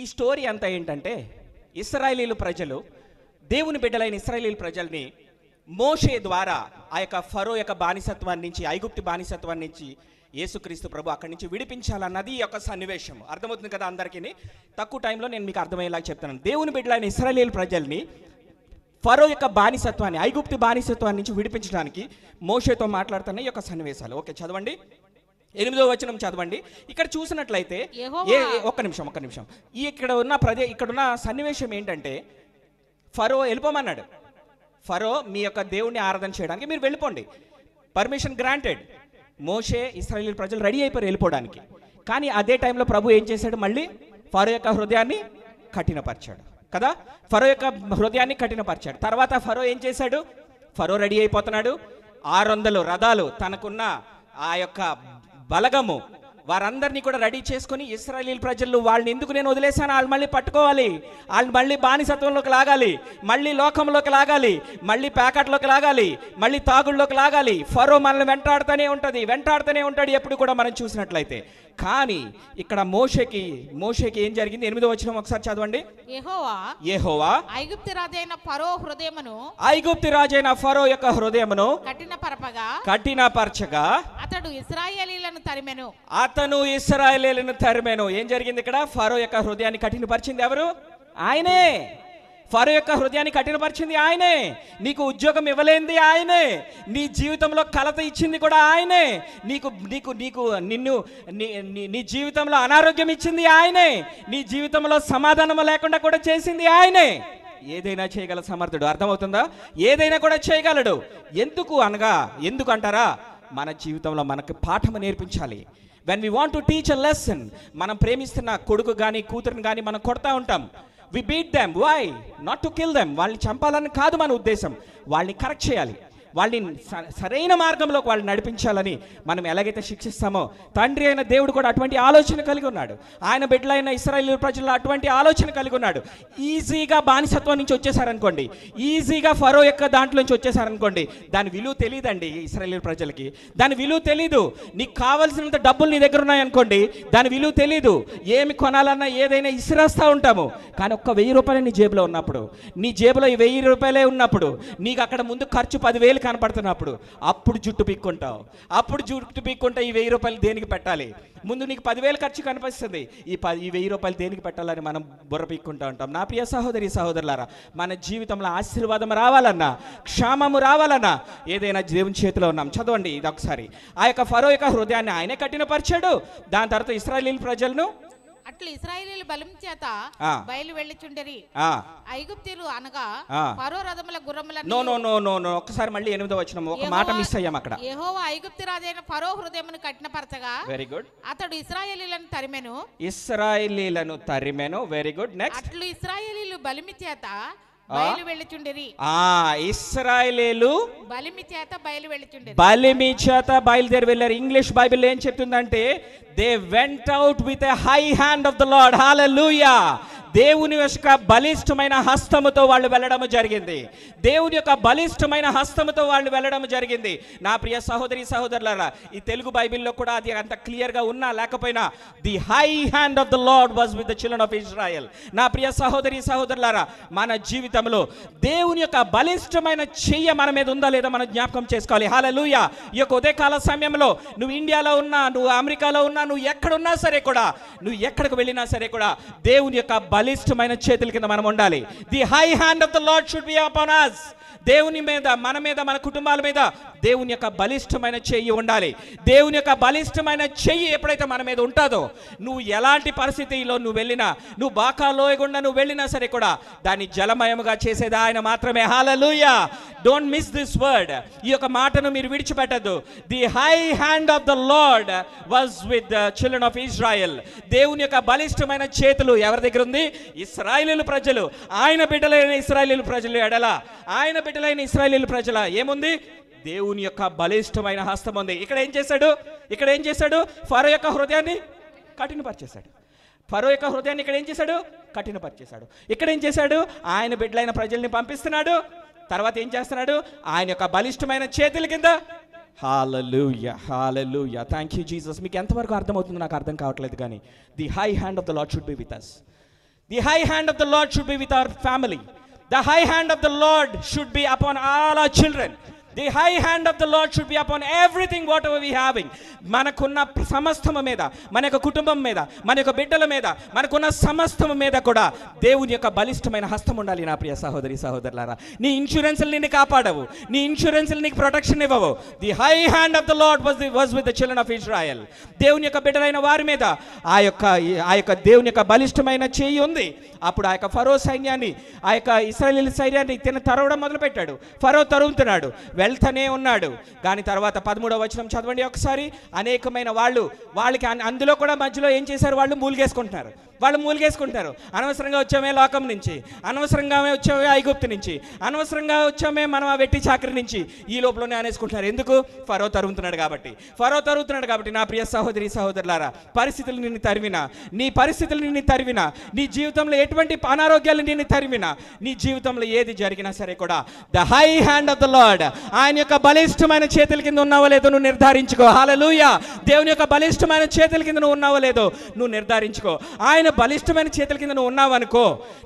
ఈ స్టోరీ అంతా ఏంటంటే, ఇశ్రాయేలీలు ప్రజలు, దేవుని బిడ్డలైన ఇశ్రాయేలీలు ప్రజల్ని మోషే ద్వారా ఆ యొక్క ఫరో యొక్క బానిసత్వాన్ని నుంచి, ఐగుప్తు బానిసత్వాన్ని నుంచి యేసుక్రీస్తు ప్రభు అక్కడి నుంచి విడిపించాలన్నది ఈ యొక్క సన్నివేశం. అర్థమవుతుంది కదా అందరికీ? తక్కువ టైంలో నేను మీకు అర్థమయ్యేలాగా చెప్తాను. దేవుని బిడ్డలైన ఇశ్రాయేలీలు ప్రజల్ని ఫరో యొక్క బానిసత్వాన్ని, ఐగుప్తు బానిసత్వాన్ని నుంచి విడిపించడానికి మోషేతో మాట్లాడుతున్న ఈ యొక్క సన్నివేశాలు. ఓకే, చదవండి. 8వ వచనం చదవండి. ఇక్కడ చూసినట్లయితే ఒక్క నిమిషం ఇక్కడున్న సన్నివేశం ఏంటంటే, ఫరో వెళ్ళిపోమన్నాడు. ఫరో మీ యొక్క దేవుణ్ణి ఆరాధన చేయడానికి మీరు వెళ్ళిపోండి, పర్మిషన్ గ్రాంటెడ్. మోషే ఇశ్రాయేలు ప్రజలు రెడీ అయిపోయారు వెళ్ళిపోవడానికి. కానీ అదే టైంలో ప్రభు ఏం చేశాడు? మళ్ళీ ఫరో యొక్క హృదయాన్ని కఠినపరిచాడు కదా. ఫరో యొక్క హృదయాన్ని కఠినపరిచాడు. తర్వాత ఫరో ఏం చేశాడు? ఫరో రెడీ అయిపోతున్నాడు. 600 రథాలు, తనకున్న ఆ యొక్క బలగము, వారందరినీ కూడా రెడీ చేసుకొని ఇశ్రాయేలు ప్రజలు వాళ్ళని ఎందుకు నేను వదిలేశాను, వాళ్ళు మళ్ళీ పట్టుకోవాలి, వాళ్ళు మళ్ళీ బానిసత్వంలోకి లాగాలి, మళ్ళీ లోకంలోకి లాగాలి, మళ్ళీ ప్యాకెట్లోకి లాగాలి, మళ్ళీ తాగుళ్ళలోకి లాగాలి. ఫరో మనల్ని వెంటాడుతూనే ఉంటాడు ఎప్పుడు కూడా మనం చూసినట్లయితే. కానీ ఇక్కడ మోషేకి ఏం జరిగింది? 8వ వచనం ఒకసారి చదవండి. యెహోవా ఐగుప్తు రాజైన ఫరో హృదయమును, ఐగుప్తు రాజైన ఫరో యొక్క హృదయమును కఠినపరచగా అతడు ఇశ్రాయేలీయులను తరిమెను. ఏం జరిగింది ఇక్కడ? ఫరో యొక్క హృదయాన్ని కఠినపరిచింది ఎవరు? ఆయనే. ఫరో యొక్క హృదయాన్ని కఠినపరిచింది ఆయనే. నీకు ఉద్యోగం ఇవ్వలేంది ఆయనే. నీ జీవితంలో కలత ఇచ్చింది కూడా ఆయనే. నీ జీవితంలో అనారోగ్యం ఇచ్చింది ఆయనే. నీ జీవితంలో సమాధానం లేకుండా కూడా చేసింది ఆయనే. ఏదైనా చేయగల సమర్థుడు. అర్థమవుతుందా? ఏదైనా కూడా చేయగలడు. ఎందుకు అంటారా? మన జీవితంలో మనకు పాఠము నేర్పించాలి. When we want to teach a lesson, మనం ప్రేమిస్తున్న కొడుకు కానీ కూతురుని కానీ మనం కొడతా ఉంటాం. We beat them. Why? Not to kill them. వాళ్ళని చంపాలని కాదు మన ఉద్దేశం. వాళ్ళని కరెక్ట్ చేయాలి, వాళ్ళని సరైన మార్గంలోకి వాళ్ళు నడిపించాలని మనం ఎలాగైతే శిక్షిస్తామో, తండ్రి అయిన దేవుడు కూడా అటువంటి ఆలోచన కలిగి ఉన్నాడు. ఆయన బిడ్డలైన ఇశ్రాయేలు ప్రజలు అటువంటి ఆలోచన కలిగి ఉన్నాడు. ఈజీగా బానిసత్వం నుంచి వచ్చేసారనుకోండి, ఈజీగా ఫరో యొక్క దాంట్లో నుంచి వచ్చేసారనుకోండి, దాని విలువ తెలియదండి ఇశ్రాయేలు ప్రజలకి. దాని విలువ తెలీదు. నీకు కావాల్సినంత డబ్బులు నీ దగ్గర ఉన్నాయనుకోండి, దాని విలువ తెలీదు. ఏమి కొనాలన్నా ఏదైనా ఇసిరేస్తూ ఉంటాము. కానీ ఒక్క 1000 రూపాయలు నీ జేబులో ఉన్నప్పుడు, నీ జేబులో 1000 రూపాయలే ఉన్నప్పుడు, నీకు అక్కడ ముందు ఖర్చు 10,000 కనపడుతున్నప్పుడు అప్పుడు జుట్టు పీక్కుంటావు. ఈ 1000 రూపాయలు దేనికి పెట్టాలి? ముందు నీకు 10,000 ఖర్చు కనిపిస్తుంది, ఈ 1000 రూపాయలు దేనికి పెట్టాలని మనం బుర్ర పీక్కుంటూ ఉంటాం. నా ప్రియ సహోదరులారా, మన జీవితంలో ఆశీర్వాదం రావాలన్నా, క్షేమము రావాలన్నా ఏదైనా దేవుని చేతిలో ఉన్నాం. చదవండి ఇది ఒకసారి. ఆ యొక్క ఫరో యొక్క హృదయాన్ని ఆయనే కఠినపరిచాడు. దాని తర్వాత ఇశ్రాయేలు ప్రజలను అట్లు ఇశ్రాయేలీయులు బలం చేత బయలు వెళ్ళుచుండిరి. ఐగుప్తీయులు అనగా ఫరో రథముల గుర్రములను. No no no no no ఒక్కసారి మళ్ళీ 8వ వచనం ఒక మాట మిస్ అయ్యాం అక్కడ. యెహోవా ఐగుప్తు రాజైన ఫరో హృదయమును కఠినపరచగా వెరీ గుడ్ అతడు ఇశ్రాయేలీయులను తరిమెను. ఇశ్రాయేలీయులను తరిమెను. Very good. నెక్స్ట్. అట్లు ఇశ్రాయేలీయులు బలిమి చేత బయలు వెళ్ళుచుండిరి. ఇశ్రాయేలీయులు బలిమి చేత బయలు వెళ్ళుచుండిరి. బలిమి చేత బయలుదేరి వెళ్ళారు. ఇంగ్లీష్ బైబిల్ ఏం చెప్తుందంటే they went out with a high hand of the Lord. Hallelujah. దేవుని యొక్క బలిష్టమైన హస్తముతో వాళ్ళు వెళ్ళడం జరిగింది. దేవుని యొక్క బలిష్టమైన హస్తముతో వాళ్ళు వెళ్ళడం జరిగింది. నా ప్రియ సహోదరి సహోదరులారా, ఈ తెలుగు బైబిల్లో కూడా అది అంత క్లియర్గా ఉన్నా లేకపోయినా the high hand of the Lord was with the children of Israel. నా ప్రియ సహోదరి సహోదరులారా, మన జీవితంలో దేవుని యొక్క బలిష్టమైన చెయ్య మన మీద ఉందా లేదా మనం జ్ఞాపకం చేసుకోవాలి. హల్లెలూయా. ఈ యొక్క ఉదయకాల సమయంలో నువ్వు ఇండియాలో ఉన్నా, నువ్వు అమెరికాలో ఉన్నా, నువ్వు ఎక్కడున్నా సరే కూడా, నువ్వు ఎక్కడికి వెళ్ళినా సరే కూడా దేవుని యొక్క బలిష్టమైన చేతుల కింద మనం ఉండాలి. The high hand of the Lord should B upon us. దేవుని మీద, మన మీద, మన కుటుంబాల మీద దేవుని యొక్క బలిష్టమైన చెయ్యి ఉండాలి. దేవుని యొక్క బలిష్టమైన చెయ్యి ఎప్పుడైతే మన మీద ఉంటుందో, నువ్వు ఎలాంటి పరిస్థితిలో నువ్వు వెళ్ళినా, నువ్వు బాకా లోయగుండా నువ్వు వెళ్ళినా సరే కూడా దాన్ని జలమయముగా చేసేది ఆయన మాత్రమే. Hallelujah. Don't miss this word. ఈ యొక్క మాటను మీరు విడిచిపెట్టద్దు. The high hand of the Lord was with the children of Israel. దేవుని యొక్క బలిష్టమైన చేతులు ఎవరి దగ్గర ఉంది? ఇశ్రాయేలు ప్రజలు. ఆయన బిడ్డలైన ఇశ్రాయేలు ప్రజలు ఎడల, ఆయన బిడ్డలైన ఇశ్రాయేలు ప్రజల ఏముంది? దేవుని యొక్క బలిష్టమైన హస్తం ఉంది. ఇక్కడ ఏం చేశాడు? ఫరో యొక్క హృదయాన్ని కఠినపరిచేశాడు. ఇక్కడ ఏం చేశాడు? కఠినపరిచేశాడు. ఇక్కడ ఏం చేశాడు? ఆయన బిడ్డలైన ప్రజల్ని పంపిస్తున్నాడు. తర్వాత ఏం చేస్తున్నాడు? ఆయన యొక్క బలిష్టమైన చేతుల కింద. Hallelujah, hallelujah. Thank you Jesus. మీకు ఎంతవరకు అర్థమవుతుందో నాకు అర్థం కావట్లేదు, కానీ the high hand of the Lord should be with us. The high hand of the Lord should be with our family. The high hand of the Lord should be upon all our children. The high hand of the Lord should be upon everything whatever we having. మనకున్న సమస్తము మీద, మన యొక్క కుటుంబం మీద, మన యొక్క బిడ్డల మీద, మనకున్న సమస్తము మీద కూడా దేవుని యొక్క బలిష్టమైన హస్తం ఉండాలి. నా ప్రియ సహోదరి సహోదరులారా, నీ ఇన్సూరెన్స్లు నిన్ను కాపాడవు, నీ ఇన్సూరెన్స్లు నీకు ప్రొటెక్షన్ ఇవ్వవు. The high hand of the Lord was with the children of Israel. దేవుని యొక్క బిడ్డలైన వారి మీద ఆ యొక్క దేవుని యొక్క బలిష్టమైన చేయి ఉంది. అప్పుడు ఆ యొక్క ఫరో సైన్యాన్ని, ఆ యొక్క ఇశ్రాయేలు సైన్యాన్ని తరవడం మొదలుపెట్టాడు. ఫరో తరుగుతున్నాడు, వెళ్తూనే ఉన్నాడు. కానీ తర్వాత 13వ వచనం చదవండి ఒకసారి. అనేకమైన వాళ్ళకి అందులో కూడా మధ్యలో ఏం చేశారు? వాళ్ళు మూలిగేసుకుంటారు. అనవసరంగా వచ్చామే లోకం నుంచి, అనవసరంగా వచ్చామే ఐగుప్తు నుంచి, అనవసరంగా వచ్చామే మనం ఆ వెట్టి చాకరి నుంచి. ఈ లోపలనే అనేసుకుంటున్నారు. ఎందుకు? ఫరో తరుగుతున్నాడు కాబట్టి. నా ప్రియ సహోదరి సహోదరులారా, పరిస్థితులు నిన్ను తరివినా, నీ జీవితంలో ఎటువంటి అనారోగ్యాలు నిన్ను తరివినా, నీ జీవితంలో ఏది జరిగినా సరే కూడా the high hand of the lord, ఆయన యొక్క బలిష్టమైన చేతుల కింద ఉన్నావో లేదో నువ్వు నిర్ధారించుకో. హల్లెలూయా. దేవుని యొక్క బలిష్టమైన చేతుల కింద నువ్వు ఉన్నావో లేదో నువ్వు నిర్ధారించుకో. ఆయన బలిష్టమైన చేతుల కింద నువ్వు ఉన్నావు అనుకో,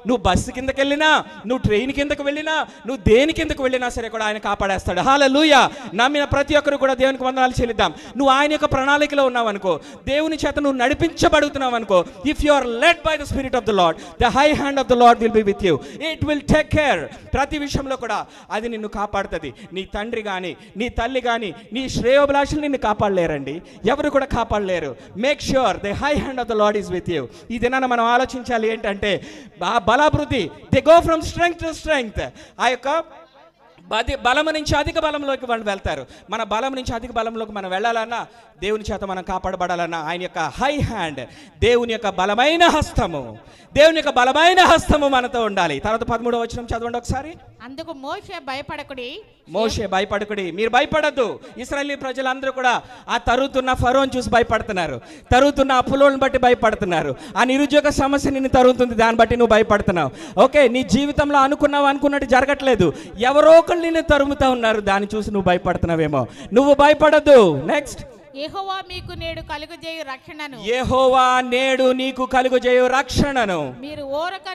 నువ్వు బస్సు కిందకి వెళ్ళినా, నువ్వు ట్రైన్ కిందకు వెళ్ళినా, నువ్వు దేని కిందకు వెళ్ళినా సరే కూడా ఆయన కాపాడేస్తాడు. హల్లెలూయా. నమ్మిన ప్రతి ఒక్కరు కూడా దేవునికి వందనాలు చెల్లిద్దాం. నువ్వు ఆయన యొక్క ప్రణాళికలో ఉన్నావు అనుకో, దేవుని చేత నువ్వు నడిపించబడుతున్నావు అనుకో, if you are led by the spirit of the Lord, the high hand of the Lord will be with you. It will take care. ప్రతి విషయంలో కూడా అది నిన్ను కాపాడుతుంది. నీ తండ్రి కానీ, నీ తల్లి కానీ, నీ శ్రేయోభిలాషులు నిన్ను కాపాడలేరండి. ఎవరు కూడా కాపాడలేరు. Make sure the high hand of the Lord is with you. ఈ దినాన మనం ఆలోచించాలి ఏంటంటే, బలాభివృద్ధి, they go from strength to strength. ఆ యొక్క బలము నుంచి అధిక బలంలోకి వాళ్ళు వెళ్తారు. మన బలం నుంచి అధిక బలంలోకి మనం వెళ్ళాలన్నా, దేవుని చేత మనం కాపాడబడాలన్నా ఆయన యొక్క హై హ్యాండ్, దేవుని యొక్క బలమైన హస్తము మనతో ఉండాలి. తర్వాత 13వ వచనం చదవండి ఒకసారి. అందుకు మోషే భయపడకుడి. మీరు భయపడద్దు. ఇశ్రాయేలు ప్రజలందరూ కూడా ఆ తరుగుతున్న ఫరోని చూసి భయపడుతున్నారు, తరుగుతున్న అప్పులోని బట్టి భయపడుతున్నారు. ఆ నిరుద్యోగ సమస్య నిన్ను తరుగుతుంది, దాన్ని బట్టి నువ్వు భయపడుతున్నావు. ఓకే, నీ జీవితంలో అనుకున్నట్టు జరగట్లేదు, ఎవరో ఒకళ్ళు నిన్ను తరుముతా ఉన్నారు, దాన్ని చూసి నువ్వు భయపడుతున్నావేమో. నువ్వు భయపడద్దు. నెక్స్ట్. యెహోవా మీకు నేడు కలుగజేయు రక్షణను. యెహోవా నేడు నీకు కలుగజేయు రక్షణను. మీరు ఓరక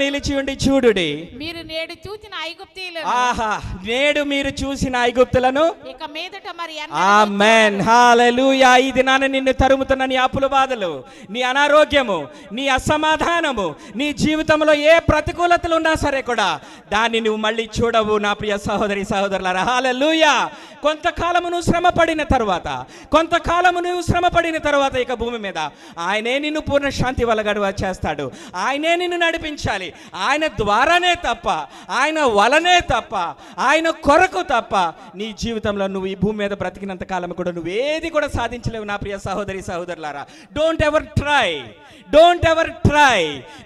నిలిచి ఉండి చూడుడి. మీరు నేడు చూసిన ఐగుప్తీయులను. ఆహా, నేడు మీరు చూసిన ఐగుప్తులను ఇక మీదట మరి ఆమేన్. హల్లెలూయా. ఈ దినాన నిన్ను తరుముతున్న నీ అప్పుల బాధలు, నీ అనారోగ్యము, నీ అసమాధానము, నీ జీవితంలో ఏ ప్రతికూలతలు ఉన్నా సరే కూడా దాన్ని నువ్వు మళ్ళీ చూడవు. నా ప్రియ సహోదరి సహోదరులారా, హల్లెలూయా. కొంతకాలము నువ్వు శ్రమపడి పడిన తర్వాత, కొంతకాలము నువ్వు శ్రమ పడిన తర్వాత ఇక భూమి మీద ఆయనే నిన్ను పూర్ణ శాంతి వలగడువ చేస్తాడు. ఆయనే నిన్ను నడిపించాలి. ఆయన ద్వారానే తప్ప, ఆయన వలనే తప్ప, ఆయన కొరకు తప్ప నీ జీవితంలో నువ్వు ఈ భూమి మీద బ్రతికినంత కాలం కూడా నువ్వేది కూడా సాధించలేవు నా ప్రియ సహోదరి సహోదరులారా. Don't ever try.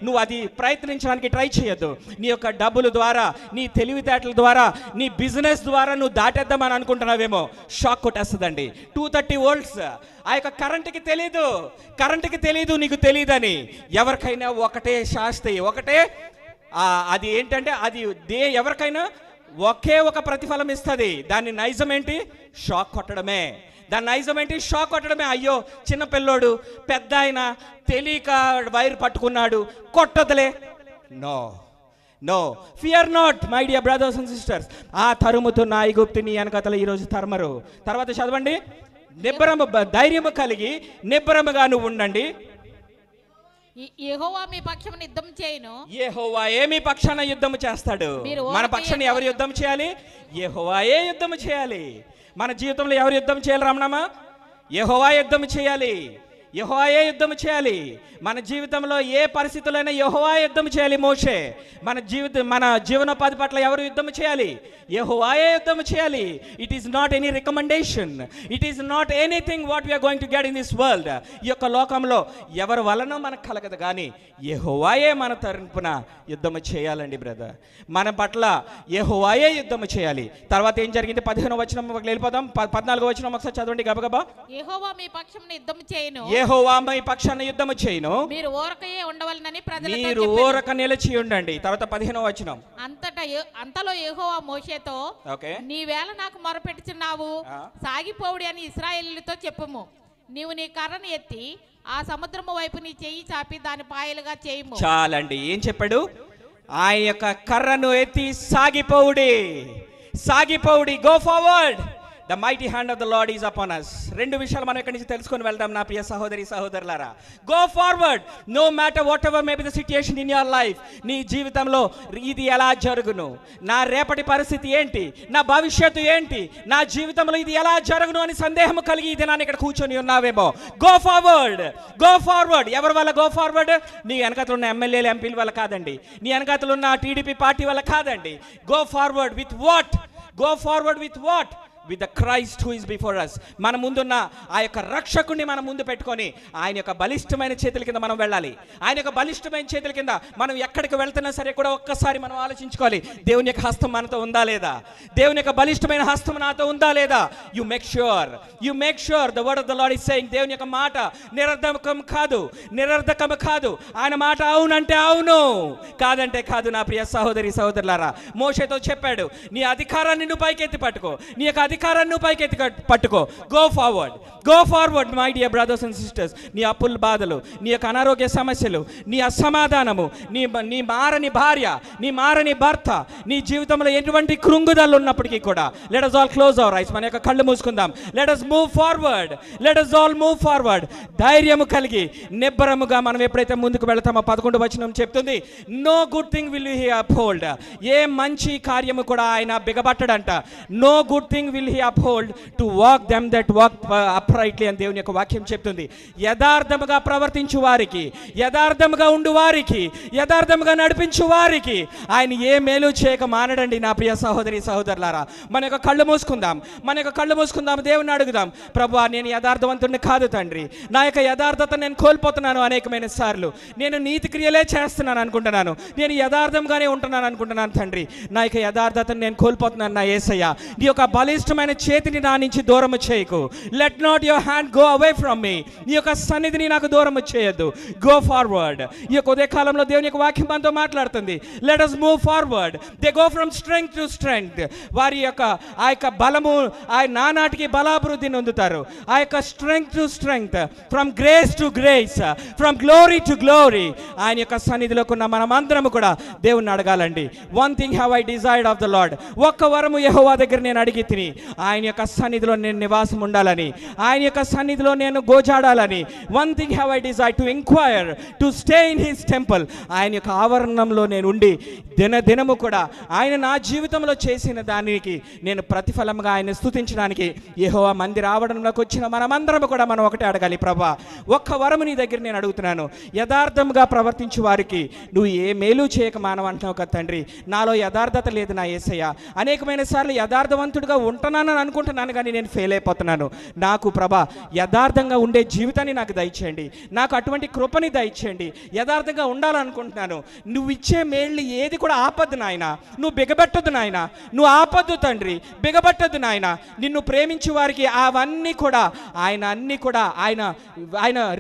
నువ్వు అది ప్రయత్నించడానికి ట్రై చేయొద్దు. నీ యొక్క డబ్బుల ద్వారా, నీ తెలివితేటల ద్వారా, నీ బిజినెస్ ద్వారా నువ్వు దాటేద్దామని అనుకుంటున్నావేమో, షాక్ కొట్టేస్తుందండి. 230 వోల్ట్స్ ఆ యొక్క కరెంటుకి తెలీదు నీకు తెలియదని. ఎవరికైనా ఒకటే శాస్తి, ఒకటే అది ఏంటంటే అది ఎవరికైనా ఒకే ఒక ప్రతిఫలం ఇస్తుంది. దాని నైజం ఏంటి? షాక్ కొట్టడమే. అయ్యో చిన్న పిల్లోడు, పెద్ద ఆయన తెలియక వైర్ పట్టుకున్నాడు, కొట్టదులే. No fear not my dear brothers and sisters. ఆ తరుముతున్న ఐగుప్తుని వెనకతల ఈరోజు తరమరు. తర్వాత చదవండి, ధైర్యము కలిగి నిబ్బరముగా నువ్వు ఉండండి. యెహోవా మీ పక్షమున యుద్ధం చేయును. యెహోవాయే మీ పక్షాన యుద్ధము చేస్తాడు. మన పక్షాన ఎవరు యుద్ధం చేయాలి? యెహోవాయే యుద్ధం చేయాలి. మన జీవితంలో ఎవరు యుద్ధం చేయాలి రామనామా? యెహోవా యుద్ధం చేయాలి. మన జీవితంలో ఏ పరిస్థితులైనా యెహోవా యుద్ధం చేయాలి. మోషే మన జీవనోపాధి పట్ల ఎవరు యుద్ధం చేయాలి? యెహోవాయే యుద్ధం చేయాలి. It is not any recommendation, it is not anything what we are going to get in this world. ఈ యొక్క లోకంలో ఎవరి వలన మనకు కలగదు, కానీ యెహోవాయే మన తరపున యుద్ధం చేయాలండి బ్రదర్. మన పట్ల యెహోవాయే యుద్ధం చేయాలి. తర్వాత ఏం జరిగింది? 15వ వచనం వెళ్ళిపోదాం. 14వ వచనం ఒకసారి చదవండి గబగబా. యెహోవా మీ పక్షమున యుద్ధం చేయును. యెహోవా మీ పక్షాన యుద్ధము చేయును. మీరు ఊరకయే ఉండవలెనని ప్రజలతో మీరు ఊరక నిలిచి ఉండండి. తర్వాత 15వ వచనం. అంతలో యెహోవా మోషేతో, ఓకే, నీవేళ నాకు మొరపెట్టుచున్నావు, సాగిపోవుడి అని ఇశ్రాయేలీయులతో చెప్పుము. నీవు నీ కర్రను ఎత్తి ఆ సముద్రము వైపు నీ చెయ్యి చాపి దాని పాయలుగా చేయుము. చాలండి. ఏం చెప్పాడు? ఆయన యొక్క కర్రను ఎత్తి సాగిపోవుడి, go forward. The mighty hand of the Lord is upon us. రెండు విషయాలు మనం ఇక్కడి నుంచి తెలుసుకొని వెళ్దాం నా ప్రియ సహోదరి సహోదరులారా. Go forward, no matter whatever may be the situation in your life. నీ జీవితంలో ఇది ఎలా జరుగును, నా రేపటి పరిస్థితి ఏంటి, నా భవిష్యత్తు ఏంటి, నా జీవితంలో ఇది ఎలా జరుగును అని సందేహం కలిగి ఈ దినాన్ని ఇక్కడ కూర్చొని ఉన్నావేమో, గో ఫార్వర్డ్. ఎవరి వల్ల గో ఫార్వర్డ్? నీ వెనకతలు ఉన్న ఎమ్మెల్యేలు, ఎంపీల వల్ల కాదండి. నీ వెనకతలు ఉన్న టీడీపీ పార్టీ వల్ల కాదండి. Go forward with what? with the Christ who is before us. మన ముందున్న ఆ యొక్క రక్షకుని మనం ముందు పెట్టుకొని ఆయన యొక్క బలిష్టమైన చేతుల కింద మనం వెళ్ళాలి. ఆయన యొక్క బలిష్టమైన చేతుల కింద మనం ఎక్కడికి వెళ్తున్నా సరే కూడా ఒక్కసారి మనం ఆలోచించుకోవాలి, దేవుని యొక్క హస్తం మనతో ఉందా లేదా, దేవుని యొక్క బలిష్టమైన హస్తం నాతో ఉందా లేదా. You make sure the word of the lord is saying, దేవుని యొక్క మాట నిరర్ధకం కాదు. ఆయన మాట అవునంటే అవును, కాదంటే కాదు. నా ప్రియ సహోదరి సహోదరులారా, మోషేతో చెప్పాడు, నీ అధికారాన్ని నువ్వు పైకెత్తి పట్టుకో, నీ యొక్క అధికారాన్ని నువ్వు పైకెత్తి పట్టుకో. Go forward my dear brothers and sisters. నీ అప్పుల బాధలు, నీ యొక్క అనారోగ్య సమస్యలు, నీ అసమాధానము, నీ మారని భార్య, నీ మారని భర్త, నీ జీవితంలో ఎటువంటి కృంగుదలు ఉన్నప్పటికీ కూడా let us all close our eyes. మన యొక్క కళ్ళు మూసుకుందాం. Let us all move forward. ధైర్యము కలిగి నిబ్బరముగా మనం ఎప్పుడైతే ముందుకు వెళ్తామో 11వ వచనం చెప్తుంది, no good thing will he uphold. ఏ మంచి కార్యము కూడా ఆయన బిగబట్టడంట. No good thing will he uphold to walk them that walk uprightly అని దేవుని యొక్క వాక్యం చెప్తుంది. యథార్థముగా ప్రవర్తించు వారికి, యథార్థముగా ఉండు వారికి, యథార్థముగా నడిపించు వారికి ఆయన ఏ మేలు చేయక మానడండి. నా ప్రియ సహోదరి సహోదరులారా, మన యొక్క కళ్ళు మూసుకుందాం, దేవుని అడుగుదాం, ప్రభువా నేను యథార్థవంతుడిని కాదు తండ్రి, నా యొక్క యథార్థత నేను కోల్పోతున్నాను అనేకమైన సార్లు. నేను నీతి క్రియలే చేస్తున్నాను అనుకుంటున్నాను, నేను యథార్థంగానే ఉంటున్నాను అనుకుంటున్నాను తండ్రి. నా యొక్క యథార్థతను నేను కోల్పోతున్నాను నా యేసయ్య. నీ యొక్క బలిష్టమైన చేతిని నా నుంచి దూరం చేయకు. Let not your hand go away from మీ. నీ యొక్క సన్నిధిని నాకు దూరం చేయొద్దు. Go forward. ఈ యొక్క ఉదయ కాలంలో దేవుని యొక్క వాక్యం మనతో మాట్లాడుతుంది. Let us move forward. They go from strength to strength. వారి యొక్క ఆ యొక్క బలము నానాటికి బలాభివృద్ధి నొందుతారు. ఆ యొక్క strength to strength, from grace to grace, from glory to glory. ఆయన యొక్క సన్నిధిలోకి ఉన్న మనమందరము కూడా దేవుణ్ణి అడగాలండి. One thing have I desired of the Lord. ఒక్క వరము యెహోవా దగ్గర నేను అడిగి తిని, ఆయన యొక్క సన్నిధిలో నేను నివాసం ఉండాలని, ఆయన యొక్క సన్నిధిలో నేను గోజాడాలని. One thing have I desire to enquire to stay in his temple. ఆయన యొక్క ఆవరణంలో నేను ఉండి దినదినము కూడా ఆయన నా జీవితంలో చేసిన దానికి నేను ప్రతిఫలంగా ఆయన స్తుతించడానికి యెహోవా మందిర ఆవరణంలోకి వచ్చిన మనమందరం కూడా మనం ఒకటే అడగాలి, ప్రభా ఒక్క వరము నీ దగ్గర నేను అడుగుతున్నాను, యథార్థంగా ప్రవర్తించు వారికి నువ్వు ఏ మేలు చేయక మానవంటున్నావు కదా తండ్రి. నాలో యథార్థత లేదు నా యేసయ్య. అనేకమైన సార్లు యథార్థవంతుడిగా ఉంటున్నానని అనుకుంటున్నాను, కానీ నేను ఫెయిల్ అయిపోతున్నాను. నాకు ప్రభా యథార్థంగా ఉండే జీవితాన్ని నాకు దయచేయండి, నాకు అటువంటి కృపని దయచేయండి. యథార్థంగా ఉండాలనుకుంటున్నాను. నువ్వు ఇచ్చే మేళ్ళు ఏది కూడా ఆపద్దు నాయన, నువ్వు బిగబెట్టద్దు నాయన, నువ్వు ఆపద్దు తండ్రి, బిగబట్టద్దు నాయన. నిన్ను ప్రేమించే వారికి అవన్నీ కూడా ఆయన అన్నీ కూడా ఆయన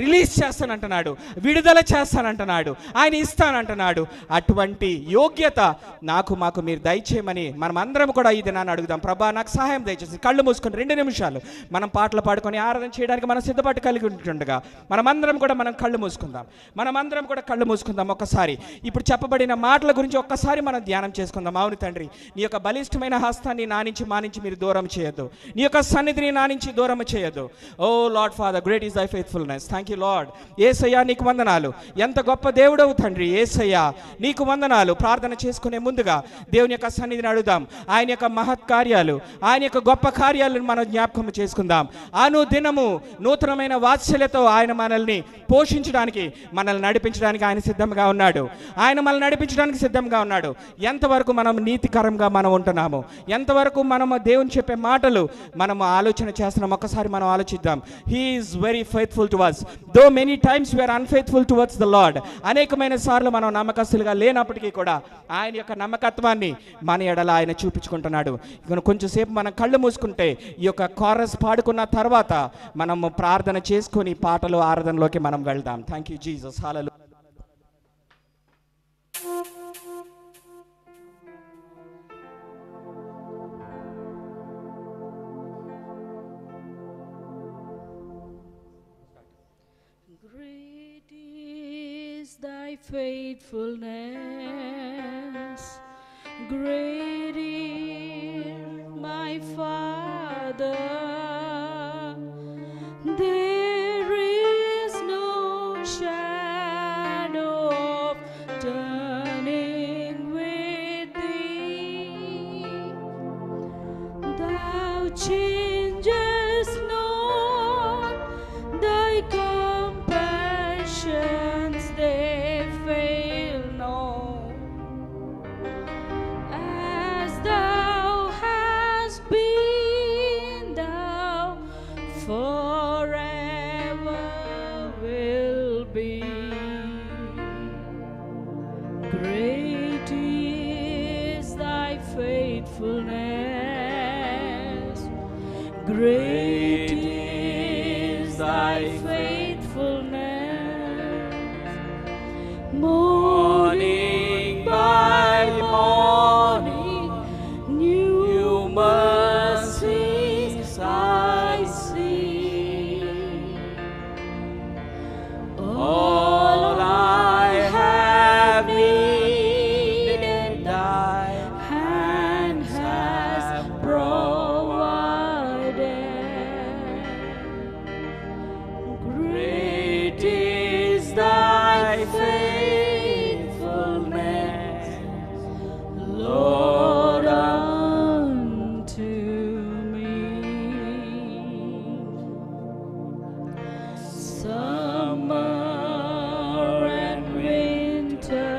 రిలీజ్ చేస్తానంటున్నాడు, విడుదల చేస్తానంటున్నాడు, ఆయన ఇస్తానంటున్నాడు. అటువంటి యోగ్యత మాకు మీరు దయచేయమని మనం అందరం కూడా ఈ దినాన్ని అడుగుదాం. ప్రభా నాకు సహాయం దయచేసి కళ్ళు మూసుకొని 2 నిమిషాలు మనం పాటలు పాడుకొని ఆరాధన చేయడానికి మనం సిద్ధపాటు కలిగి ఉంటుండగా మనమందరం కూడా కళ్ళు మూసుకుందాం. ఒక్కసారి ఇప్పుడు చెప్పబడిన మాటల గురించి ఒక్కసారి మనం ధ్యానం చేసుకుందాం. అవును తండ్రి, నీ యొక్క బలిష్టమైన హస్తాన్ని నా నుంచి మా నుంచి మీరు దూరం చేయొద్దు, నీ యొక్క సన్నిధిని నా నుంచి దూరం చేయొద్దు. O Lord Father, great is thy faithfulness. Thank you Lord. యేసయ్యా నీకు వందనాలు, ఎంత గొప్ప దేవుడవు తండ్రి. యేసయ్యా నీకు వందనాలు. ప్రార్థన చేసుకునే ముందుగా దేవుని యొక్క సన్నిధిని అడుగుదాం. ఆయన యొక్క మహత్ కార్యాలు, ఆయన యొక్క గొప్ప కార్యాలను మనం జ్ఞాపకం చేసుకుందాం. అనుదినము నూతనమైన వాత్సల్యతో ఆయన మనల్ని పోషించడానికి, మనల్ని నడిపించడానికి ఆయన సిద్ధంగా ఉన్నాడు. ఆయన మనల్ని నడిపించడానికి సిద్ధంగా ఉన్నాడు. ఎంతవరకు మనం నీతికరంగా మనం ఉంటున్నాము, ఎంతవరకు మనము దేవుని చెప్పే మాటలు మనము ఆలోచన చేస్తున్నాం, ఒక్కసారి మనం ఆలోచిద్దాం. He is very faithful to us though many times we are unfaithful towards the Lord. అనేకమైన సార్లు మనం నమ్మకస్తులుగా లేనప్పటికీ కూడా ఆయన యొక్క నమ్మకత్వాన్ని మన ఎడల ఆయన చూపించుకుంటున్నాడు. కొంచెంసేపు మనం కళ్ళు మూసుకుంటే ఈ యొక్క కోరస్ పాడుకున్న తర్వాత మనము ప్రార్థన చేసుకొని పాటలు ఆరాధనలోకి మనం వెళ్దాం. Thank you Jesus. Hallelujah. Great is thy faithfulness, great is my Father. There is no shadow of turning with thee. Thou changest not, thy compassions they fail not. As thou hast been, thou forever will be. Great is thy faithfulness, great is thy faithfulness. Morning by morning, new mercies I see. All I have needed, thy hand has provided. Great is thy faithfulness, Lord, unto me. Summer and winter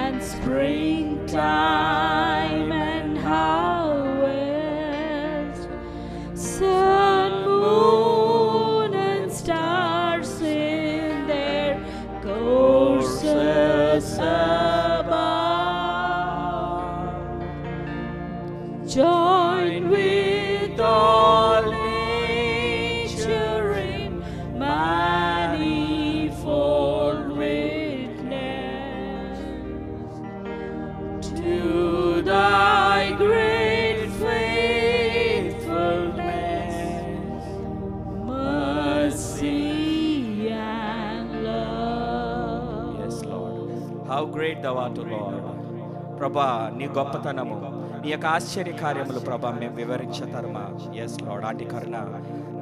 and springtime and harvest, sun, moon, and stars in their courses above, join with all nature in manifold witness to thy great faithfulness, mercy and love. Yes, Lord. How great thou art, O Lord. ప్రభా నీ గొప్పతనము, నీ యొక్క ఆశ్చర్య కార్యములు ప్రభా మేము వివరించతరమా. Yes lord, aunty కరుణ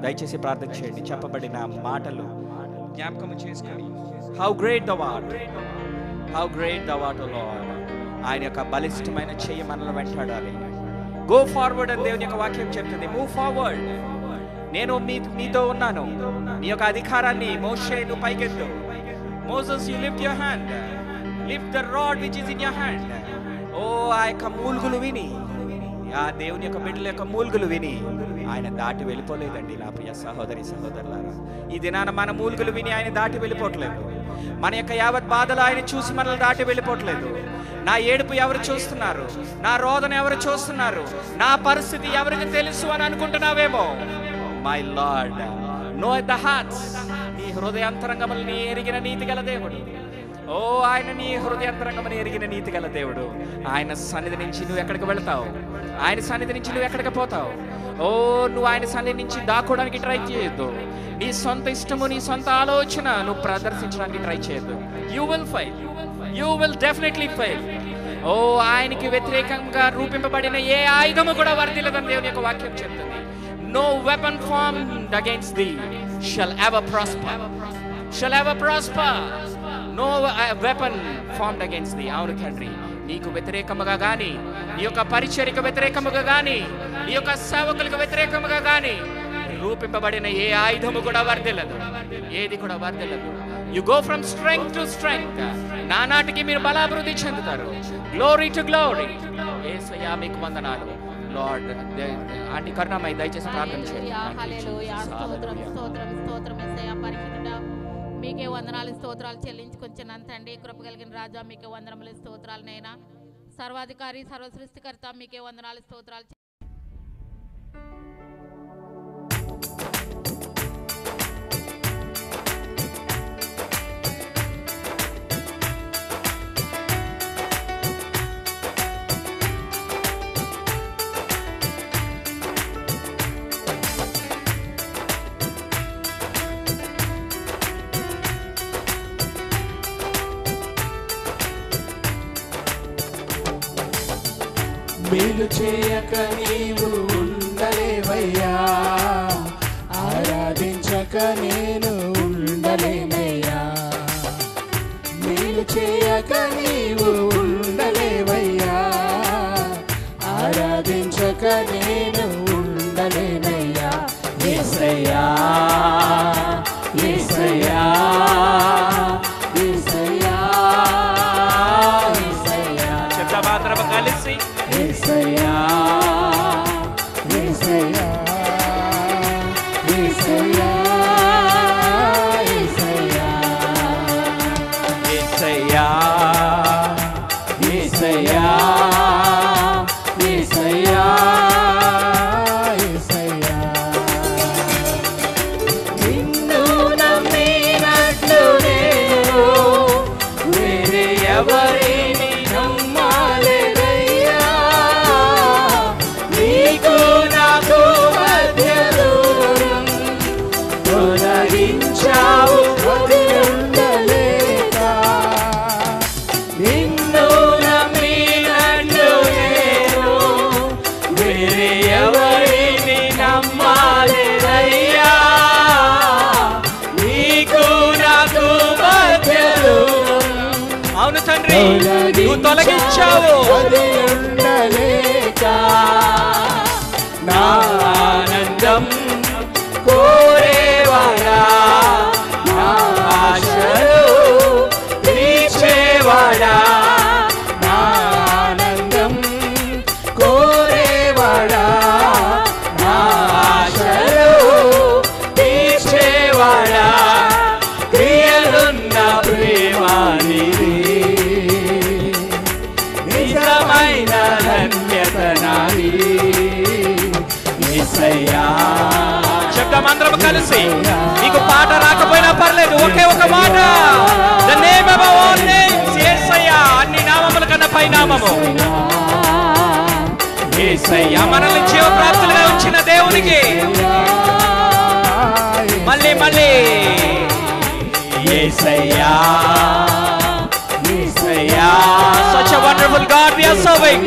దయచేసి ప్రార్థన చేయండి. చెప్పబడిన మాటలు జ్ఞాపకం చేసుకొని how great the what, how great the what lord. ఆయన యొక్క బలిష్టమైన చెయ్యి మనల్ని వెంటాడాలి. గో ఫార్వర్డ్ అని దేవుని యొక్క వాక్యం చెప్తుంది. Move forward. నేను మీతో ఉన్నాను. నీ యొక్క అధికారాన్ని మోషే నువ్వు పైకెత్తు. Moses you lift your hand, lift the rod which is in your hand. ఓ ఆ యొక్క మూలుగులు విని, ఆ దేవుని యొక్క బిడ్డల యొక్క మూలుగులు విని ఆయన దాటి వెళ్ళిపోలేదండి. నా ప్రియ సహోదరి సహోదరులారా, ఈ దినాన మన మూలుగులు విని ఆయన దాటి వెళ్ళిపోవట్లేదు. మన యొక్క యావత్ బాధలు ఆయన చూసి మనల్ని దాటి వెళ్ళిపోవట్లేదు. నా ఏడుపు ఎవరు చూస్తున్నారు, నా రోదన ఎవరు చూస్తున్నారు, నా పరిస్థితి ఎవరికి తెలుసు అని అనుకుంటున్నావేమో. My Lord know the hearts. నీ హృదయాంతరంగములను ఎరిగిన నీతి గల దేవుడు. ఓ ఆయన నీ హృదయాంతరంగమును ఎరిగిన నీతి గల దేవుడు. ఆయన సన్నిధి నుంచి నువ్వు ఎక్కడికి వెళ్తావు, ఆయన సన్నిధి నుంచి నువ్వు ఎక్కడికి పోతావు. ఓ నువ్వు ఆయన సన్నిధి నుంచి దాక్కోవడానికి ట్రై చేయొద్దు. నీ సొంత ఇష్టము, నీ సొంత ఆలోచన నువ్వు ప్రదర్శించడానికి ట్రై చేయొద్దు. You will fail, you will definitely fail. ఓ ఆయనకి వ్యతిరేకంగా రూపింపబడిన ఏ ఆయుధము కూడా వర్ధిల్లదని దేవుని యొక్క వాక్యం చెప్తుంది. No weapon formed against thee shall ever prosper, shall ever prosper. No weapon formed against thee. అవును తండ్రి, నీకు వ్యతిరేకముగా కానీ, నీ యొక్క పరిచర్యకు వ్యతిరేకముగా కానీ, నీ యొక్క సేవకులకు వ్యతిరేకముగా కానీ రూపింపబడిన ఏ ఆయుధము కూడా వర్ధిల్లదు, ఏది కూడా వర్ధిల్లదు. You go from strength to strength. నానాటికి మీరు బలాభివృద్ధి చెందుతారు. Glory to glory. యేసయ్యా మీకు వందనాలు. లార్డ్ ఆంటీ కరుణామయ్య దయచేసి ప్రార్థన చేయండి. హల్లెలూయా. స్తోత్రం స్తోత్రం స్తోత్రం యేసయ్యా పరిశుద్ధుడా, మీకే వందనాలు స్తోత్రాలు చెల్లించుకొంచున్నాను తండ్రి. కృప కలిగిన రాజా మీకే వందనములు స్తోత్రాలు నైనా. సర్వాధికారి సర్వ సృష్టికర్త మీకే వందనాలు స్తోత్రాలు. మేలు చేయక నీవు ఉండలేవయ్యా, ఆరాధించక నేను ఉండలేనయ్యా. మేలు చేయక నీవు ఉండలేవయ్యా, ఆరాధించక నేను ఉండలేనయ్యా. యేసయ్యా యేసయ్యా యేసయ్యా యేసయ్యా. శబ్దమాత్రము కలిసి యేసయ్యా యేసయ్యా యేసయ్యా యేసయ్యా యేసయ్యా యేసయ్యా యేసయ్యా యేసయ్యా. నిన్ను నమ్మినట్లు నేను వేరే ఎవరిని నమ్మాలేదయ్యా. నీకు నాకు మధ్య దూరం తొలగించావు వదిలుండలేక. నిన్ను నమ్మినట్లు నేను వేరే ఎవరిని నమ్మాలేదయ్యా. నీకు నాకు మధ్య దూరం. అవును తండ్రి, నువ్వు తొలగించావు. వదిలుండలేక నా ఆనందం కోరేవాడా, నా ఆశలు తీర్చేవాడా. నా ఆనందం కోరేవాడా, నా ఆశలు తీర్చేవాడా. క్రియలున్న ప్రేమానిది, నిజమైన ధన్యత నాది. యేసయ్యా. శబ్దమందరం కలిసి, నీకు పాట రాకపోయినా పర్లేదు, ఒకే ఒక మాట. The name above all names, యేసయ్యా. అన్ని నామముల కన్నా పై నామము యేసయ్యా. మనల్ని జీవప్రాప్తులుగా ఉంచిన దేవునికి మళ్ళీ మళ్ళీ యేసయ్యా యేసయ్యా. Such a wonderful God we are serving.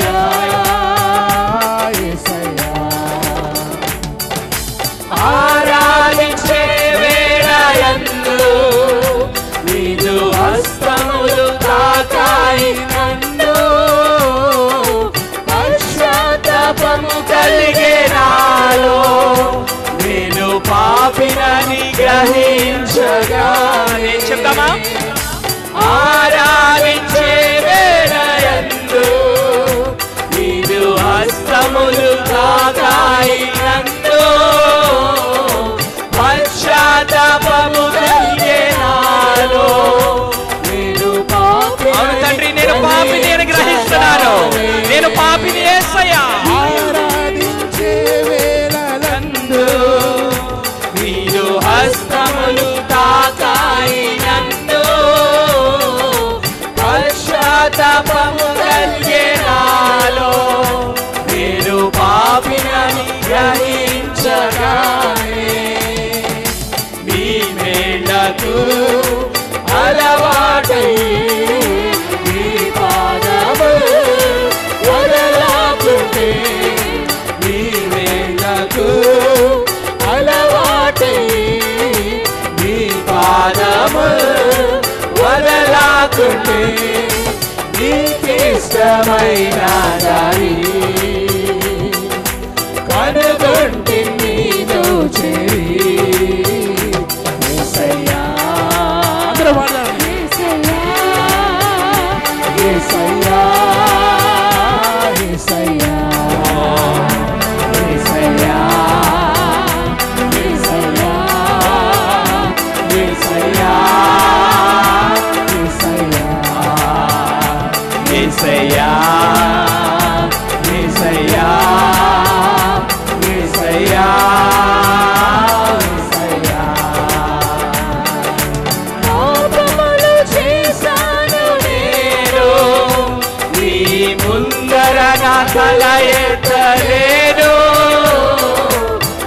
చెప్తామా? ఆరాధించే వేళయందు నీదు హస్తములు తాకాయి నన్ను, పశ్చాత్తాపము కలిగే నాలో నేను పాపిని. అవును తండ్రి, నేను పాపిని అని గ్రహిస్తున్నాను. నేను పాపిని యేసయ్యా. ఆరాధించే వేళలందు నీదు హస్తములు తాకాయి నన్ను, పశ్చాత్తాపము కలిగే నాలో నేను పాపినని గ్రహించగానే నీ మేళ్ళకు అలవాటై నీ పాదము వదలకుంటే, నీ మేళ్ళకు అలవాటై నీ పాదము వదలకుంటే, నీకిష్టమైన దారి కనుగొంటి నీలో చేరి. యేసయ్యా, అందరూ పాడదాం. యేసయ్యా, యేసయ్యా, యేసయ్యా, యేసయ్యా, యేసయ్యా, యేసయ్యా, యేసయ్యా, యేసయ్యా, యేసయ్యా. పాపములు చేశాను నేను, నీ ముందర నా తల ఎత్తలేను,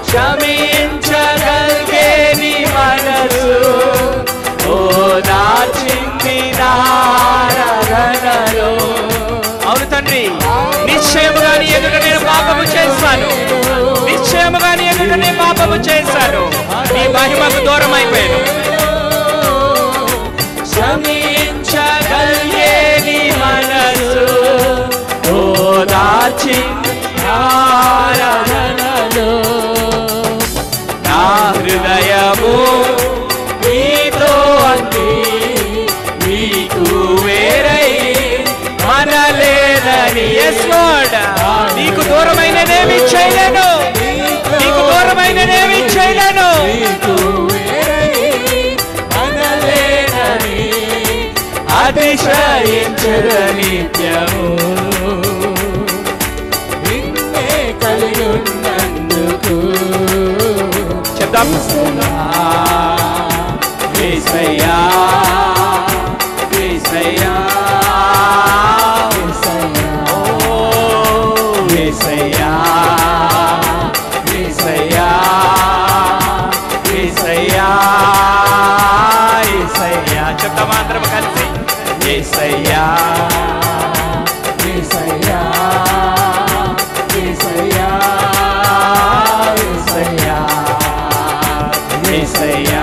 క్షమించగలిగే నీ మనసు ఓదార్చింది నారగనలో. అవును తండ్రి, నిశ్చయముగా నీ ఎదుట నేను పాపము చేశాను. నిశ్చయముగా నీ ఎదుట నేను పాపము చేశాను. నీ మహిమకు దూరం అయిపోయాను. క్షమించగలిగే నీ మనసు ఓదార్చింది నారగనలో. నా హృదయము నీతో అంది, నీకు వేరై మనలేదని. ఎస్ లార్డ్, నీకు దూరమైనదేమి చేయలేను. నీకు దూరమైనదేమి చేయలేను. నీకు వేరై మనలేదని అతిశయించద నిత్యము. నిన్నే కలిగి ఉన్నందుకు చెప్తాం. యేసయ్యా, యేసయ్యా, యేసయ్యా, ఓ యేసయ్యా, యేసయ్యా, యేసయ్యా, యేసయ్యా. చెప్తామా అందరం కలిసి? యేసయ్యా, యేసయ్యా, యేసయ్యా, యేసయ్యా, యేసయ్యా.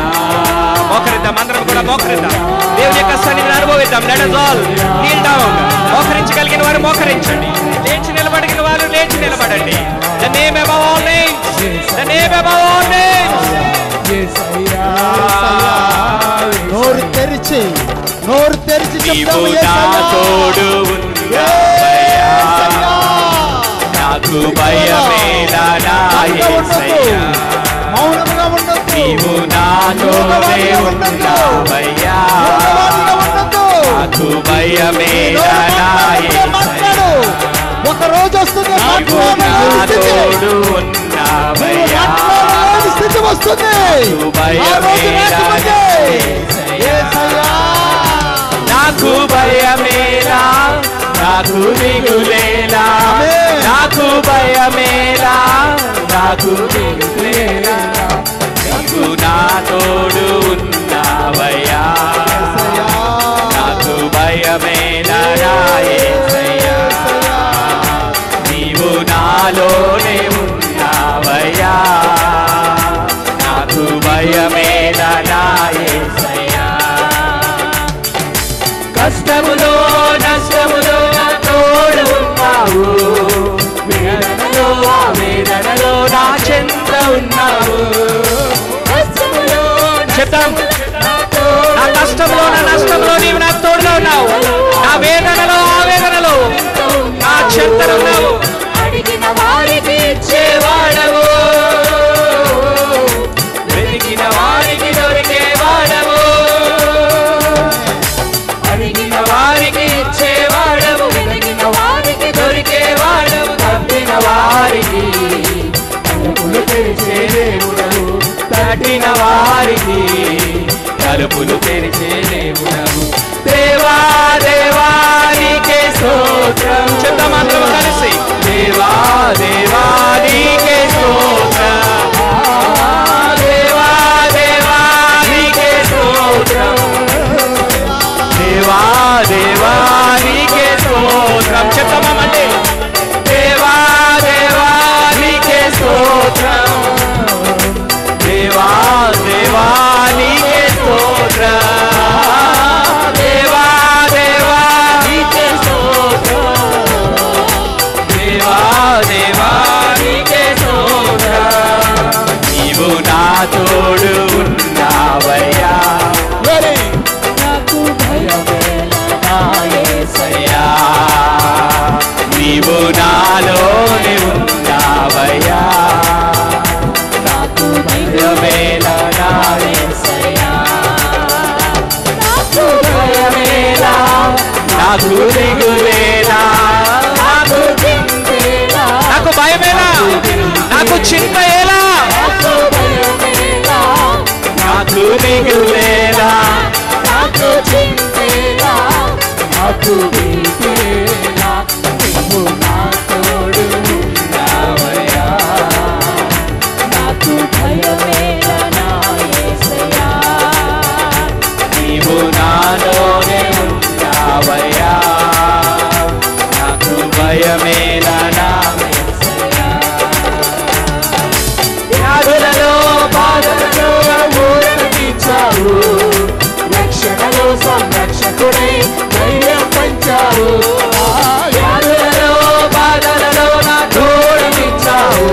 మోకరిద్దాం, అందరం కూడా మోకరిద్దాం. దేవుని యొక్క సన్నిధిని అనుభవిద్దాం. Let us all kneel down. మోకరించగలిగిన వారు మోకరించండి. లేచి నిలబడిన వారు లేచి నిలబడండి. The name above all names. The name above all names. యేసయ్యా, నోరు తెరిచి నీవు చెప్తాము నా తోడు ఉన్నావయ్యా, నాకు భయమేలా నా యేసయ్యా. మౌనంగా ఉండొద్దు. నీవు నాతోనే ఉన్నావయ్యా, నాకు భయమేలా నా యేసయ్యా. ఒక రోజు వస్తుంది నీవు నా తోడు ఉన్నావయ్యా, స్థితి వస్తుంది. నాకు భయమేలా నా యేసయ్యా. నాకు భయమేలా, నాకు దిగులేలా, నాకు భయమేలా, నాకు దిగులేలా. నీవు నా తోడు ఉన్నావయ్యా, నాకు భయమేలా నా యేసయ్యా. నీవు నాలోనే ఉన్నావయ్యా, నాకు భయమేలా నా యేసయ్యా. కష్టములో నష్టములో నా తోడు ఉన్నావు, వేదనలో వేదనలో నా చెంత ఉన్నావు. కష్టములో చెప్తాం. నా తోడు కష్టంలో నా నష్టంలో నీవు నాకు తోడుగా ఉన్నావు. నా వేదనలో ఆవేదనలో నా చెంతన ఉన్నావు. అడిగిన వారికి ఇచ్చేవాడవు, వెతికిన వారికి దొరికేవాడవు. అడిగిన వారికి ఇచ్చేవాడవు, వెతికిన వారికి దొరికేవాడవు. తప్పిన వారికి తలుపులు తెరిచే దేవుడవు, తట్టిన వారికి తలుపులు తెరిచే దేవుడవు. దేవా దేవా నీకే స్తోత్రం. చెప్తాం అందరం కలిసి. దేవా దేవా నీకే స్తోత్రం. దేవా దేవా నీకే స్తోత్రం. దేవా దేవా నీకే స్తోత్రం. చెప్తామా మళ్ళీ. దేవా దేవా నీకే స్తోత్రం. దేవా దేవా నీకే స్తోత్రం. దేవా దేవా నీకే స్తోత్రం. దేవా దేవా నీకే స్తోత్రం. నీవు నా తోడు ఉన్నావయ్యా, నాకు భయమేలా యేసయ్యా. నీవు నాలోనే ఉన్నావయ్యా, నాకు భయమేలా యేసయ్యా. నాకు భయమేలా, నాకు దిగులేలా, నాకు చింతేలా, నాకు భయమేలా, నాకు చింత ఎలా, నాకు భయమేలా, నాకు దిగులేలా, నాకు చింతేలా, నాకు దిగులేలా. నీవు నా తోడు ఉన్నావయ్యా, నాకు భయమేలా నా యేసయ్యా. నీవు నాలోనే ఉన్నావయ్యా, నాకు భయమేలా నా యేసయ్యా. వ్యాధులలో బాధలలో ఊరడించావు, రక్షణలో సంరక్షకుడై ధైర్యం పంచావు. వ్యాధులలో బాధలలో నా తోడునిచ్చావు,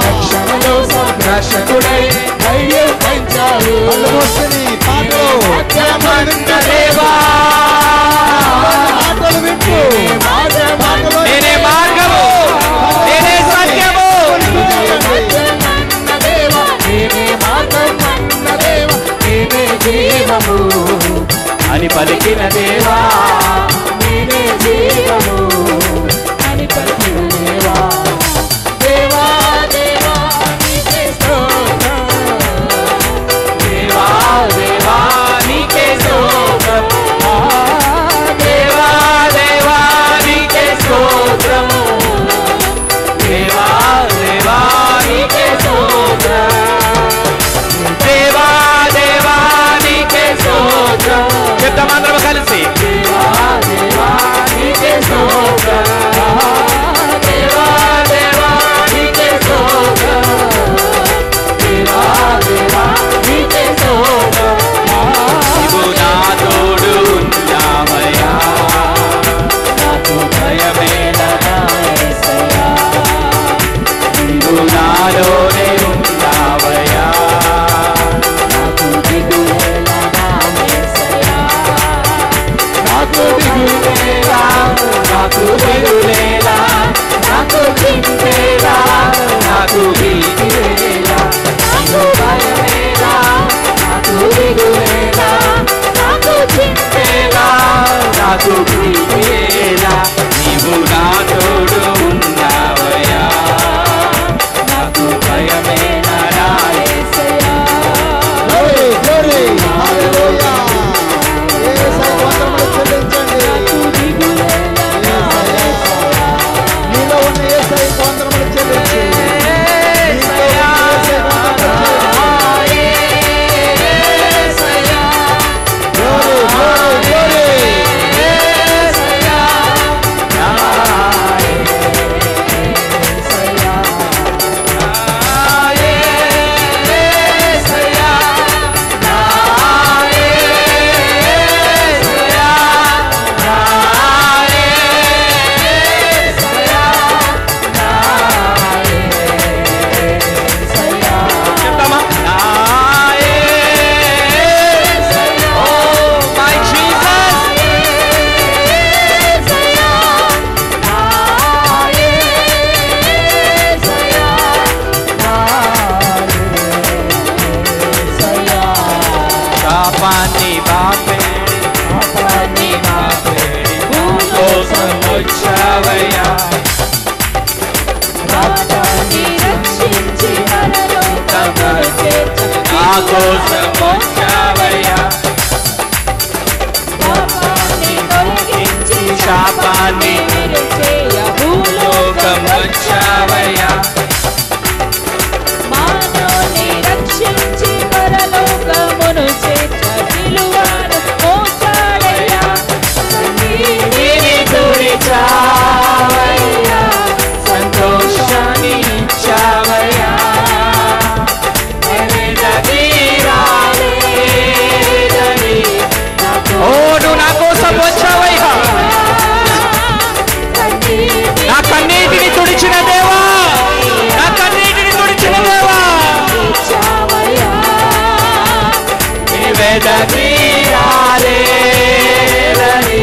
రక్షణలో సంరక్షకుడై ధైర్యం పంచావు. భాగ్యమన్న దేవా, నేనే మార్గము, నేనే సత్యము. భాగ్యమన్న దేవా, నేనే మార్గమన్న దేవా, నేనే జీవము అని పలికిన దేవా, నేనే జీవము అని పలికిన దేవా. దేవా దేవా నీకే స్తోత్రం. దేవా దేవా నీకే స్తోత్రం. దేవా దేవా నీకే స్తోత్రం. దేవా దేవా నీకే స్తోత్రం. దేవా దేవా నీకే స్తోత్రం. చెప్తాం అందరం కలిసి. దేవా దేవా నీకే స్తోత్రం. పాపాన్ని బాపేడి నా కోసం వచ్చావయ్యా పాపాన్ని రక్షించి పరలోకమును చేర్చు నా కోసం వచ్చావయ్యా పాపాన్ని తొలగించి శాపాన్ని విరిచేయ భూలోకం వచ్చావయ్యా మానవుని రక్షించి పరలోకమును చేర్చ విలువను మోసాడయ్యా నీని తుడిచావయ్యా సంతోషాన్ని ఇచ్చావయ్యా ఓ నువ్వు నా కోసం వచ్చావయ్యా నా కన్నీటిని తుడిచిన దేవా నా కన్నీటిని తుడిచిన దేవా వెదకీరాలేదని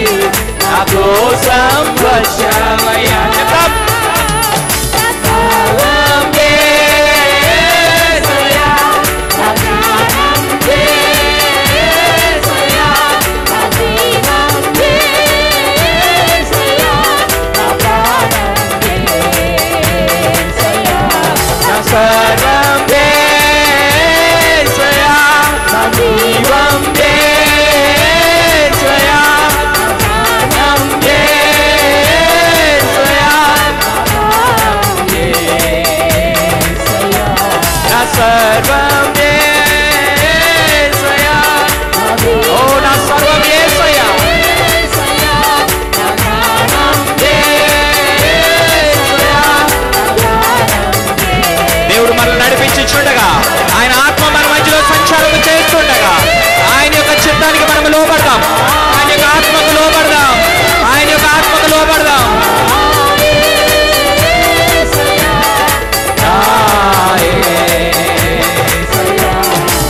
నా కోసం వచ్చావయ్యా చెప్తాం సర్వం దేశయా జీవం దేశయా నం దేశయా నా సర్వం దేశయా ఓ నా సర్వం దేశయా దేవుడు మనల్ని నడిపించుండగా ఆయన ఆత్మ మన మధ్యలో సంచారం చేస్తుండగా ఆయన యొక్క చిత్తానికి మనం లోబడదాం ఆయన యొక్క ఆత్మకు లోబడదాం ఆయన యొక్క ఆత్మకు లోబడదాం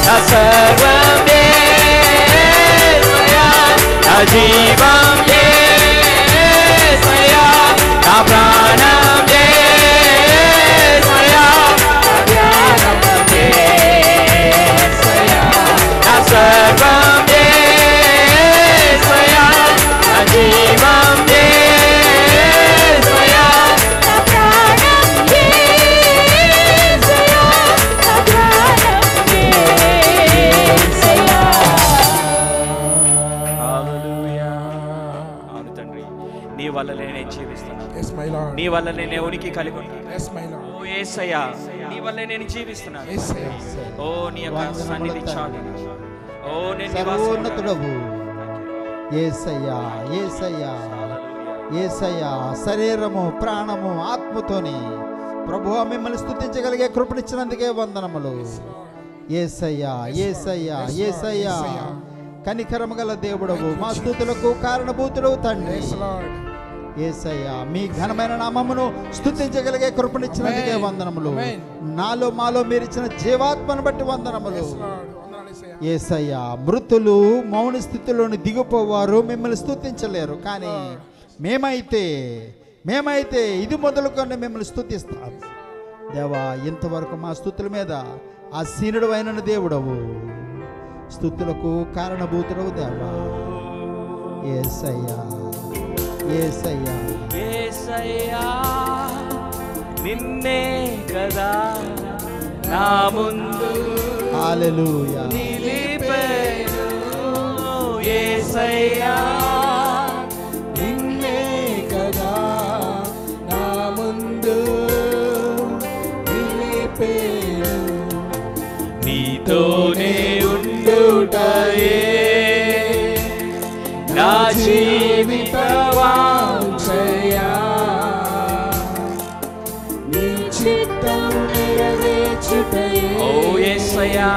నా సర్వం దేశయా నా జీవం దేశయా నా ప్రాణం దేశయా నా సర్వం దేశయా నా జీవం దేశయా నా ప్రాణం యేసయ్యా నా ప్రాణం యేసయ్యా హల్లెలూయా. అవును తండ్రి నీ వల్లనే నేను జీవిస్తున్నాను Yes, my Lord. నీ వల్లనే నేను ఉనికి కలిగి ఉన్నాను Yes, my Lord. ఓ యేసయ్యా నీ వల్లే నేను జీవిస్తున్నాను Yes, sir. ఓ నీ యొక్క సన్నిధి చాలు ఓ నేను సర్వోన్నతుడవు యేసయ్యా యేసయ్యా యేసయ్యా శరీరము ప్రాణము ఆత్మతోని ప్రభువా మిమ్మల్ని స్తుతించగలిగే కృపనిచ్చినందుకే వందనములు యేసయ్యా యేసయ్యా యేసయ్యా కనికరము గల దేవుడవు మా స్తుతులకు కారణభూతుడవు తండ్రి యేసయ్యా మీ ఘనమైన నామమును స్తుతించగలిగే కృపనిచ్చినందుకే వందనములు నాలో మాలో మీరిచ్చిన జీవాత్మను బట్టి వందనములు యేసయ్యా మృతులు మౌన స్థితిలోని దిగిపోవారు మిమ్మల్ని స్తుతించలేరు కానీ మేమైతే ఇది మొదలుకొని మిమ్మల్ని స్తుతిస్తాం దేవా ఇంతవరకు మా స్తుతుల మీద ఆసీనుడు అయిన దేవుడవు స్తుతులకు కారణభూతుడవు దేవా యేసయ్యా యేసయ్యా యేసయ్యా నిన్నే కదా నా ముందు హల్లెలూయా నిలిపెను యేసయ్యా నిన్నే కదా నా ముందు నిలిపేను నీతోనే ఉండుటయే నా జీవిత వాంఛయా నీ చిత్తం నెరవేర్చుటయే ఓ యేసయ్యా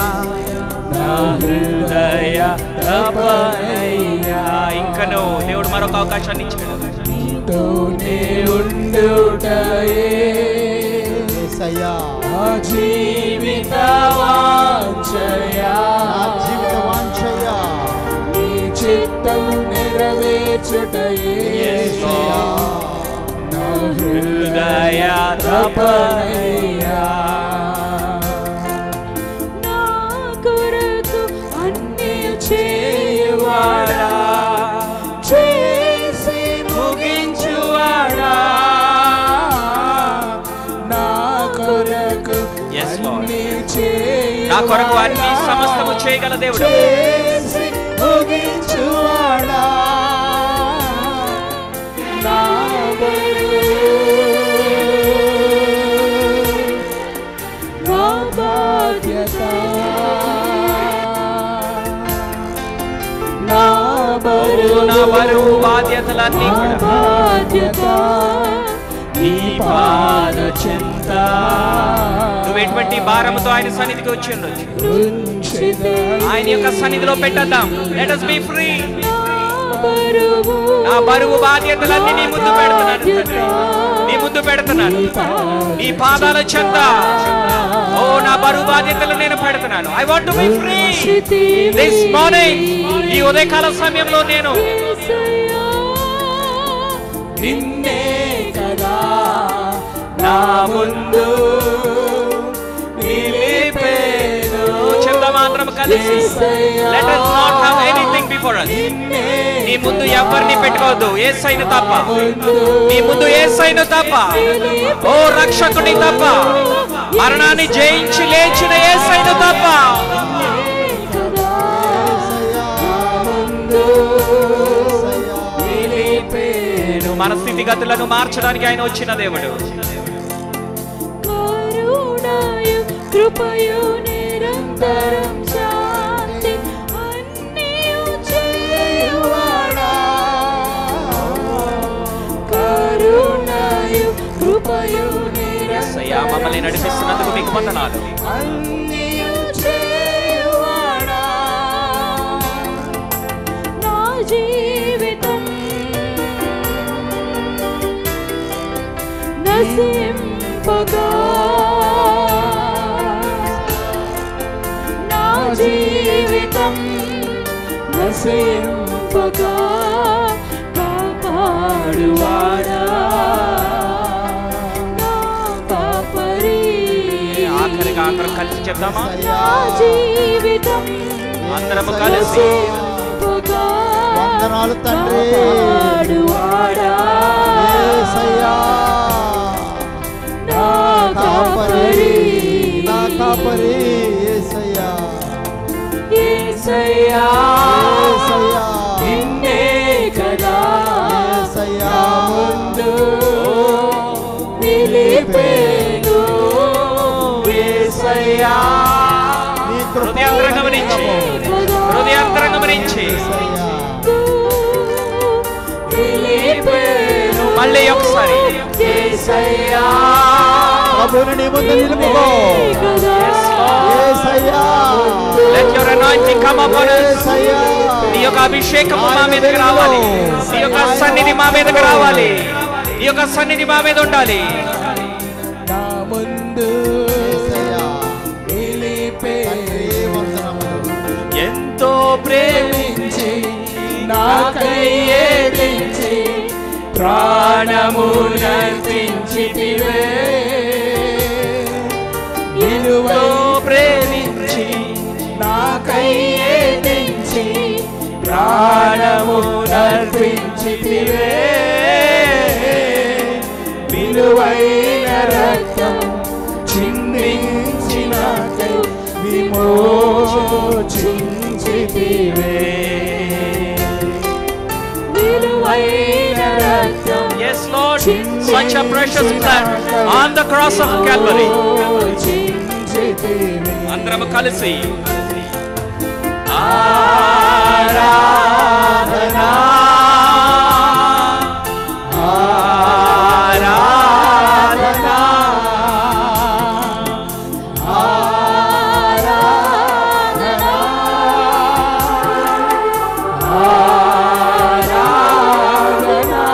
నా హృదయ తపనయ్యా ఇంకను దేవుడు మరొక అవకాశాన్ని ఇచ్చాడు నీతోనే ఉండుటయే యేసయ్యా నా జీవిత వాంఛయా నా జీవిత వాంఛయా నీ చిత్తం నెరవేర్చుటయే యేసయ్యా నా హృదయ తపనయ్యా నా కొరకు అన్నీ అన్ని సమస్తము చేయగల దేవుడు. చేసి ముగించువాడా నా బాధ్యత నా బరువు బాధ్యతలన్నీ కూడా నీ పాద చెంత. నువ్వు ఎటువంటి భారముతో ఆయన సన్నిధికి వచ్చి ఉండొచ్చు, ఆయన యొక్క సన్నిధిలో పెట్టద్దాం. Let us be free. నా బరువు బాధ్యతలన్నీ నీ ముందు పెడుతున్నాను తండ్రి, నీ ముందు పెడుతున్నాను. నీ పాదాల చెంత ఓ నా బరువు బాధ్యతలు నేను పెడుతున్నాను. I want to be free this morning. ఈ ఉదయకాల సమయంలో నేను నిన్నే కదా నా ముందు నిలిపేను. చెంత మాత్రం కలిసి let us not have anything before us. నీ ముందు ఎవరిని పెట్టుకోవద్దు, యేసయ్యను తప్ప. నీ ముందు యేసయ్యను తప్ప, ఓ రక్షకుని తప్ప, మరణాన్ని జయించి లేచిన యేసయ్యను తప్ప. మన స్థితిగతులను మార్చడానికి ఆయన వచ్చిన దేవుడు. కరుణాయు కృపయు నిరంతరం శాంతి అన్నియు చేయువాడా. కరుణాయు కృపయు యేసయ్యా మమ్మల్ని నడిపిస్తున్నందుకు మీకు వందనాలు. అన్నియు చేయువాడా. నా జీవితం నసింపగా, నా జీవితం నసింపగా కాపాడువాడా. నా కాపరి. ఆఖరిగా అందరం కలిసి చెప్దామా? నా జీవితం అందరము కలిసి నసింపగా వందనాలు తండ్రి. కాపాడువాడా. యేసయ్యా నా కాపరి. నా కాపరి యేసయ్యా. యేసయ్యా యేసయ్యా నిన్నే కదా యేసయ్యా ముందు నిలిపేను. యేసయ్యా నీ కృప హృదయాంతరంగం నుంచి యేసయ్యా. నిలిపేను. మళ్ళీ ఒకసారి యేసయ్యా ప్రభువుని నీ ముందు నిలుపుకో యేసయ్యా. let your anointing come upon us. యేసయ్యా నీ యొక్క అభిషేకము మా మీదకి రావాలి, నీ యొక్క సన్నిధి మా మీదకి రావాలి, నీ యొక్క సన్నిధి మా మీద ఉండాలి. నా ముందు యేసయ్యా నిలిపేను. వందనములు. ఎంతో ప్రేమించి నాకై ఏదించి ప్రాణము నర్పించితివే. ఎంతో ప్రేమించి నాకై ఏదించి ప్రాణము నర్పించితివే. విలువైన రక్తం చిందించి నాకై విమోచించితివే. విలువైన రక్తం yes Lord, such a precious blood on the cross of Calvary. అందరం కలిసి ఆరాధనా ఆరాధనా ఆరాధనా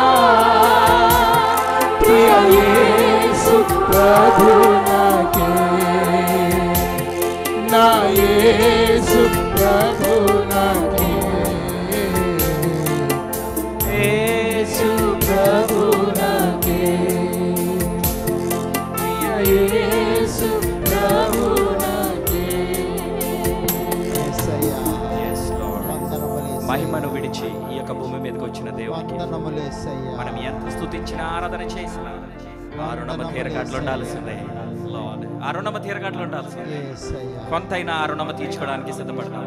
ప్రియ యేసు ప్రభునాకే. నా యేసు ప్రభునాకే. యేసు ప్రభునాకే. ప్రియ యేసు ప్రభునాకే. యేసయ్యా. yes Lord. వందనములు యేసయ్యా. మహిమను విడిచి ఈ యొక్క భూమి మీదకి వచ్చిన దేవునికి వందనములు యేసయ్యా. మనం ఎంత స్తుతించిన ఆరాధన చేసినా వారు నమ్మ తీరకట్లు ఉండాల్సిందే. Lord, ఆ రుణము తీరగట్లు ఉండాల్సింది. యేసయ్యా. కొంతైనా ఆ రుణము తీర్చుకోవడానికి సిద్ధపడతాం.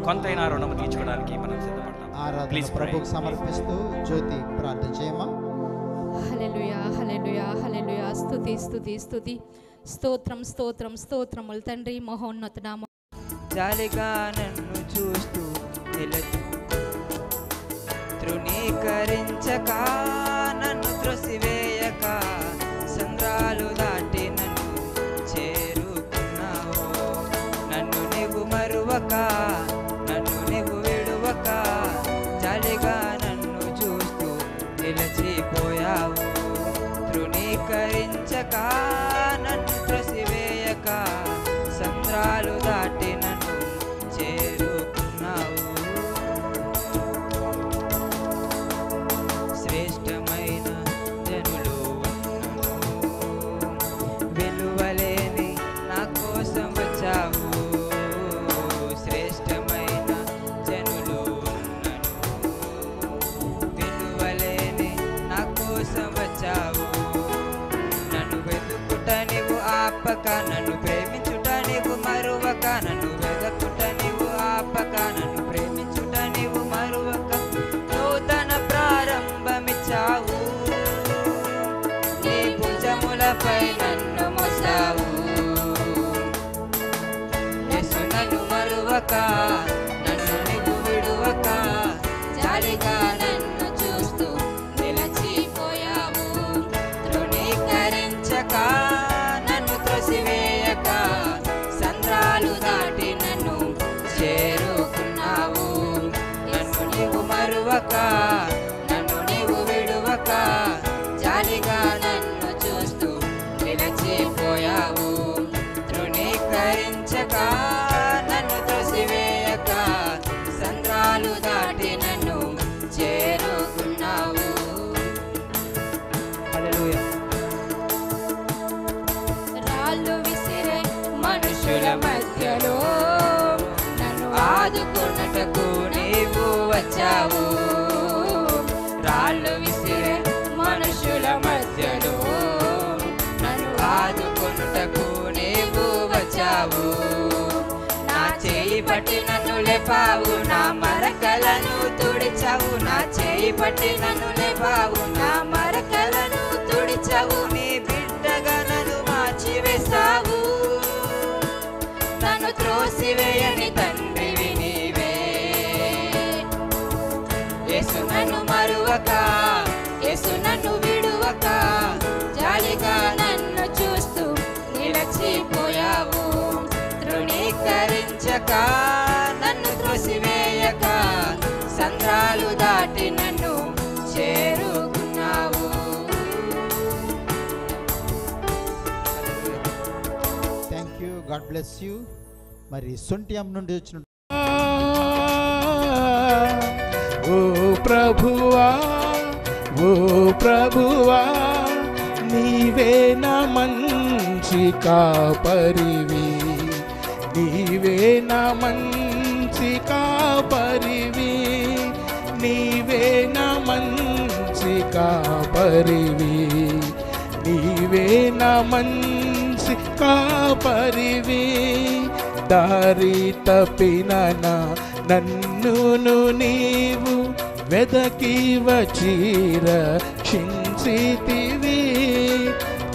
కొంతైనా ఆ రుణము తీర్చుకోవడానికి మనం సిద్ధపడతాం. ఆరాధన Please pray. ప్రభువుకు సమర్పిస్తూ జ్యోతి ప్రార్థన చేయమా. హల్లెలూయా హల్లెలూయా హల్లెలూయా. స్తుతి స్తుతి స్తుతి. స్తోత్రం స్తోత్రం స్తోత్రములు తండ్రి మహోన్నత నామం. జాలిగా నన్ను చూస్తూ తృణీకరించక నన్ను త్రొసివేయక సంద్రాలు దాటి నన్ను చేరుకున్నావు. నన్ను నీవు మరువక నన్ను నీవు విడువక జాలిగా నన్ను చూస్తూ నిలిచిపోయావు. తృణీకరించక నన్ను త్రొసివేయక సంద్రాలు దాటి నన్ను చేరుకున్నావు. శ్రేష్టమైన జనులు ఉన్నను, వెలువలేని నా కోసం వచ్చావు. శ్రేష్టమైన జనులు ఉన్నను, వెలువలేని నా కోసం వచ్చావు. నన్ను వెతుకుట నీవు ఆపక నన్ను ప్రేమించుట నీవు మరువక. నన్ను వెతుకుట నీవు ఆపక నన్ను ప్రేమించుట నీవు మరువక. నూతన ప్రారంభమిచ్చావు, నీ భుజములపై నన్ను మోసావు. యేసు నన్ను మరువక నన్ను నీవు విడువక జాలిగా నన్ను చూస్తూ నిలిచిపోయావు. తృణీకరించక నన్ను త్రొసివేయక సంద్రాలు దాటి నన్ను చేరుకున్నావు. నన్ను నీవు మరువక నన్ను నీవు విడువక జాలిగా నన్ను చూస్తూ నిలిచిపోయావు. తృణీకరించక నన్ను త్రొసివేయక సంద్రాలు దాటి నన్ను చేరుకున్నావు. హల్లెలూయా. రాళ్ళు విసిరే మనుషుల మధ్యలో నన్ను ఆదుకున్నటకు నీవు వచ్చావు. రాళ్ళు విసిరే మనుషుల మధ్యలో నన్ను ఆదుకున్నటకు నీవు వచ్చావు. నా చేయి పట్టి నన్ను లేపావు, నా మరకలను తుడిచావు. నా చేయి పట్టి నన్ను లేపావు, నా మరకలను తుడిచావు. నీ బిడ్డగా నన్ను మార్చివేశావు. నన్ను త్రోసివేయని తండ్రివి నీవే. యేసు నన్ను మరువక యేసు నన్ను విడువక జాలిగా నన్ను చూస్తూ నిలిచిపోయావు. తృణీకరించక నన్ను త్రోసివేయక సంద్రాలు దాటి నన్ను చేరుకున్నావు. Thank you, God bless you. మరి సొంటియం నుండి వచ్చిన ఓ ప్రభువా, ఓ ప్రభువా, నీవే నా మంచి కాపరివి, నీవే నా మంచి కాపరివి, నీవే నా మంచి కాపరివి, నీవే నా మంచి కాపరివి. దారి తప్పిన నన్నును నీవు వెదకి వచ్చి రక్షించితివి.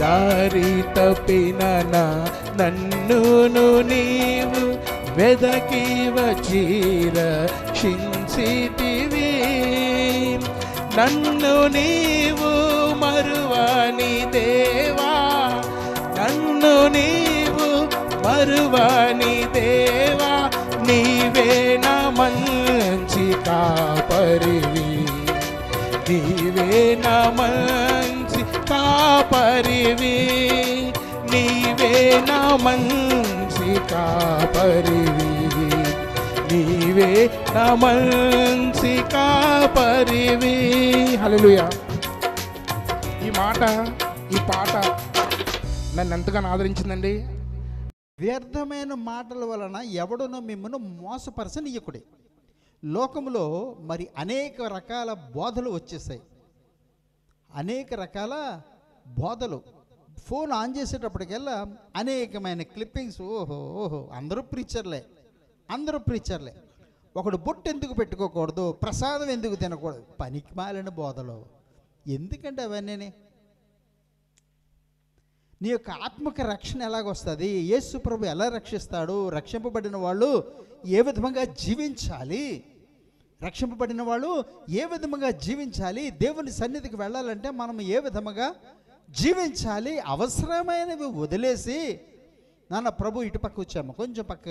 దారి తప్పిన నన్నును నీవు వెదకి వచ్చి రక్షించితివి. నన్ను నీవు మరువని దేవా, నన్ను నీవు మరువని దేవా, నీవే నా మంచి కాపరివి, నీవే నా మంచి కాపరివి, నీవే నా మంచి కాపరివి, నీవే నా మంచి కాపరివి. హల్లెలూయా. ఈ మాట, ఈ పాట నన్ను ఎంతగానో ఆదరించిందండి. వ్యర్థమైన మాటల వలన ఎవడునో మిమ్మల్ని మోసపరచనీయకుడే. లోకములో మరి అనేక రకాల బోధలు వచ్చేసాయి, అనేక రకాల బోధలు, ఫోన్ ఆన్ చేసేటప్పటికల్లా అనేకమైన క్లిప్పింగ్స్. ఓహో అందరూ ప్రీచర్లే. ఒకడు బొట్టు ఎందుకు పెట్టుకోకూడదు, ప్రసాదం ఎందుకు తినకూడదు, పనికి మాలిన బోధలు. ఎందుకంటే అవన్నీ నీ యొక్క ఆత్మక రక్షణ ఎలాగొస్తుంది, యేసు ప్రభు ఎలా రక్షిస్తాడు, రక్షింపబడిన వాళ్ళు ఏ విధంగా జీవించాలి, రక్షింపబడిన వాళ్ళు ఏ విధముగా జీవించాలి, దేవుని సన్నిధికి వెళ్ళాలంటే మనం ఏ విధముగా జీవించాలి, అవసరమైనవి వదిలేసి నాన్న ప్రభు ఇటు పక్క వచ్చాము కొంచెం పక్క,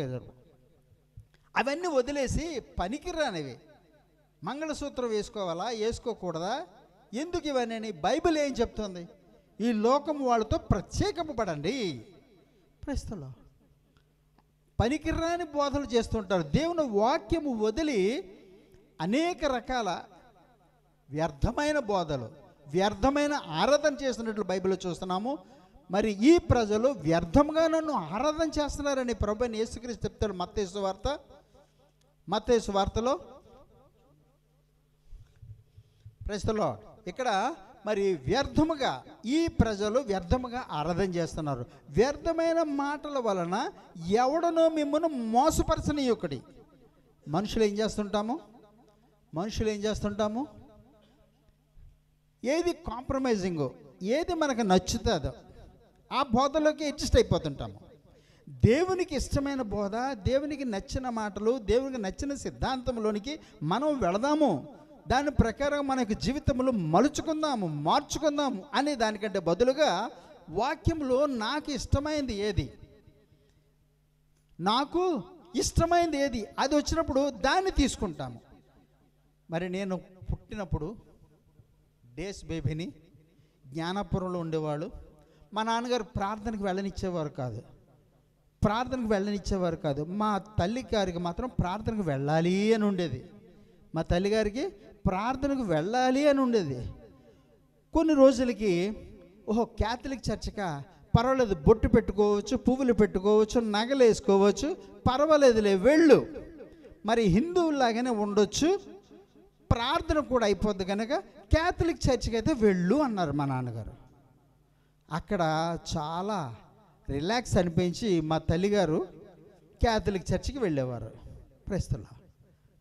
అవన్నీ వదిలేసి పనికిరానివి మంగళసూత్రం వేసుకోవాలా వేసుకోకూడదా, ఎందుకు ఇవన్నీ? బైబిల్ ఏం చెప్తుంది? ఈ లోకం వాళ్ళతో ప్రత్యేకపడండి. ప్రస్తుతం పనికిరాని బోధలు చేస్తుంటారు. దేవుని వాక్యము వదిలి అనేక రకాల వ్యర్థమైన బోధలు, వ్యర్థమైన ఆరాధన చేస్తున్నట్లు బైబిల్లో చూస్తున్నాము. మరి ఈ ప్రజలు వ్యర్థంగా నన్ను ఆరాధన చేస్తున్నారని ప్రభువైన యేసుక్రీస్తు చెప్తాడు మత్తయి వార్తలో. ప్రస్తుతం ఇక్కడ మరి వ్యర్థముగా ఈ ప్రజలు వ్యర్థముగా ఆరాధన చేస్తున్నారు. వ్యర్థమైన మాటల వలన ఎవడనో మిమ్మల్ని మోసపరచనీయొకటి. మనుషులు ఏం చేస్తుంటాము, ఏది కాంప్రమైజింగో, ఏది మనకు నచ్చుతుందో ఆ బోధలోకి అడ్జస్ట్ అయిపోతుంటాము. దేవునికి ఇష్టమైన బోధ, దేవునికి నచ్చిన మాటలు, దేవునికి నచ్చిన సిద్ధాంతంలోనికి మనం వెళదాము, దాని ప్రకారం మనకు జీవితంలో మార్చుకుందాము అనే దానికంటే బదులుగా వాక్యంలో నాకు ఇష్టమైంది ఏది అది వచ్చినప్పుడు దాన్ని తీసుకుంటాము. మరి నేను పుట్టినప్పుడు డేస్ బేబీని జ్ఞానపురంలో ఉండేవాళ్ళు. మా నాన్నగారు ప్రార్థనకు వెళ్ళనిచ్చేవారు కాదు. మా తల్లి గారికి మాత్రం ప్రార్థనకు వెళ్ళాలి అని ఉండేది. కొన్ని రోజులకి క్యాథలిక్ చర్చిక పర్వాలేదు, బొట్టు పెట్టుకోవచ్చు, పువ్వులు పెట్టుకోవచ్చు, నగలు వేసుకోవచ్చు, పర్వాలేదులే వెళ్ళు, మరి హిందువులాగానే ఉండొచ్చు, ప్రార్థన కూడా అయిపోద్ది కనుక క్యాథలిక్ చర్చికి అయితే వెళ్ళు అన్నారు మా నాన్నగారు. అక్కడ చాలా రిలాక్స్ అనిపించి మా తల్లిగారు క్యాథలిక్ చర్చికి వెళ్ళేవారు. ప్రస్తుతం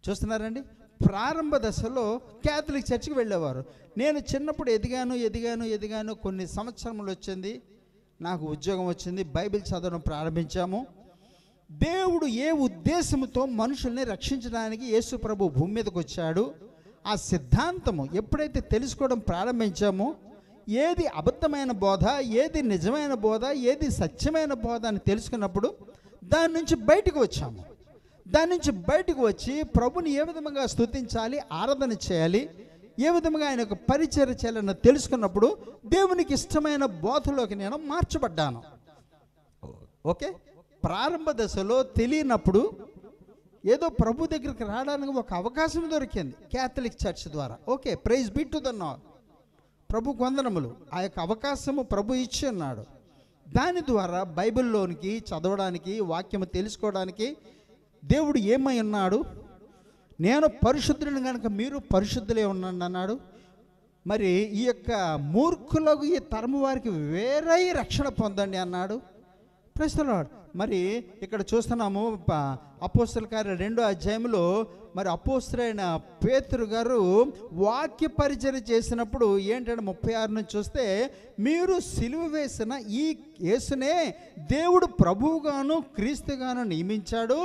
చూస్తున్నారండి, ప్రారంభ దశలో క్యాథలిక్ చర్చికి వెళ్ళేవారు. నేను చిన్నప్పుడు ఎదిగాను. కొన్ని సంవత్సరములు వచ్చింది, నాకు ఉద్యోగం వచ్చింది, బైబిల్ చదవడం ప్రారంభించాము. దేవుడు ఏ ఉద్దేశంతో మనుషుల్ని రక్షించడానికి యేసు ప్రభు భూమి మీదకి వచ్చాడు, ఆ సిద్ధాంతము ఎప్పుడైతే తెలుసుకోవడం ప్రారంభించామో, ఏది అబద్ధమైన బోధ, ఏది నిజమైన బోధ, ఏది సత్యమైన బోధ అని తెలుసుకున్నప్పుడు దాని నుంచి బయటకు వచ్చి ప్రభుని ఏ విధంగా స్తుతించాలి, ఆరాధన చేయాలి, ఏ విధంగా ఆయన యొక్క పరిచర్య చేయాలని తెలుసుకున్నప్పుడు దేవునికి ఇష్టమైన బోధలోకి నేను మార్చబడ్డాను. ఓకే, ప్రారంభ దశలో తెలియనప్పుడు ఏదో ప్రభు దగ్గరికి రావడానికి ఒక అవకాశం దొరికింది క్యాథలిక్ చర్చ్ ద్వారా. Okay, praise be to the Lord, ప్రభుకు వందనములు. ఆ యొక్క అవకాశము ప్రభు ఇచ్చి ఉన్నాడు. దాని ద్వారా బైబిల్లోనికి చదవడానికి, వాక్యము తెలుసుకోవడానికి దేవుడు ఏమై ఉన్నాడు, నేను పరిశుద్ధులను కనుక మీరు పరిశుద్ధులే ఉండండి అన్నాడు. మరి ఈ యొక్క మూర్ఖులకు, ఈ తరము వారికి వేరే రక్షణ పొందండి అన్నాడు. Praise the Lord. మరి ఇక్కడ చూస్తున్నాము అపోస్తల కార్యాలు 2వ అధ్యాయంలో మరి అపోస్తలుడైన పేతురు గారు వాక్య పరిచర్య చేసినప్పుడు ఏంటంటే 36 నుంచి చూస్తే, మీరు సిలువ వేసిన ఈ యేసునే దేవుడు ప్రభువుగాను క్రీస్తుగాను నియమించాడు,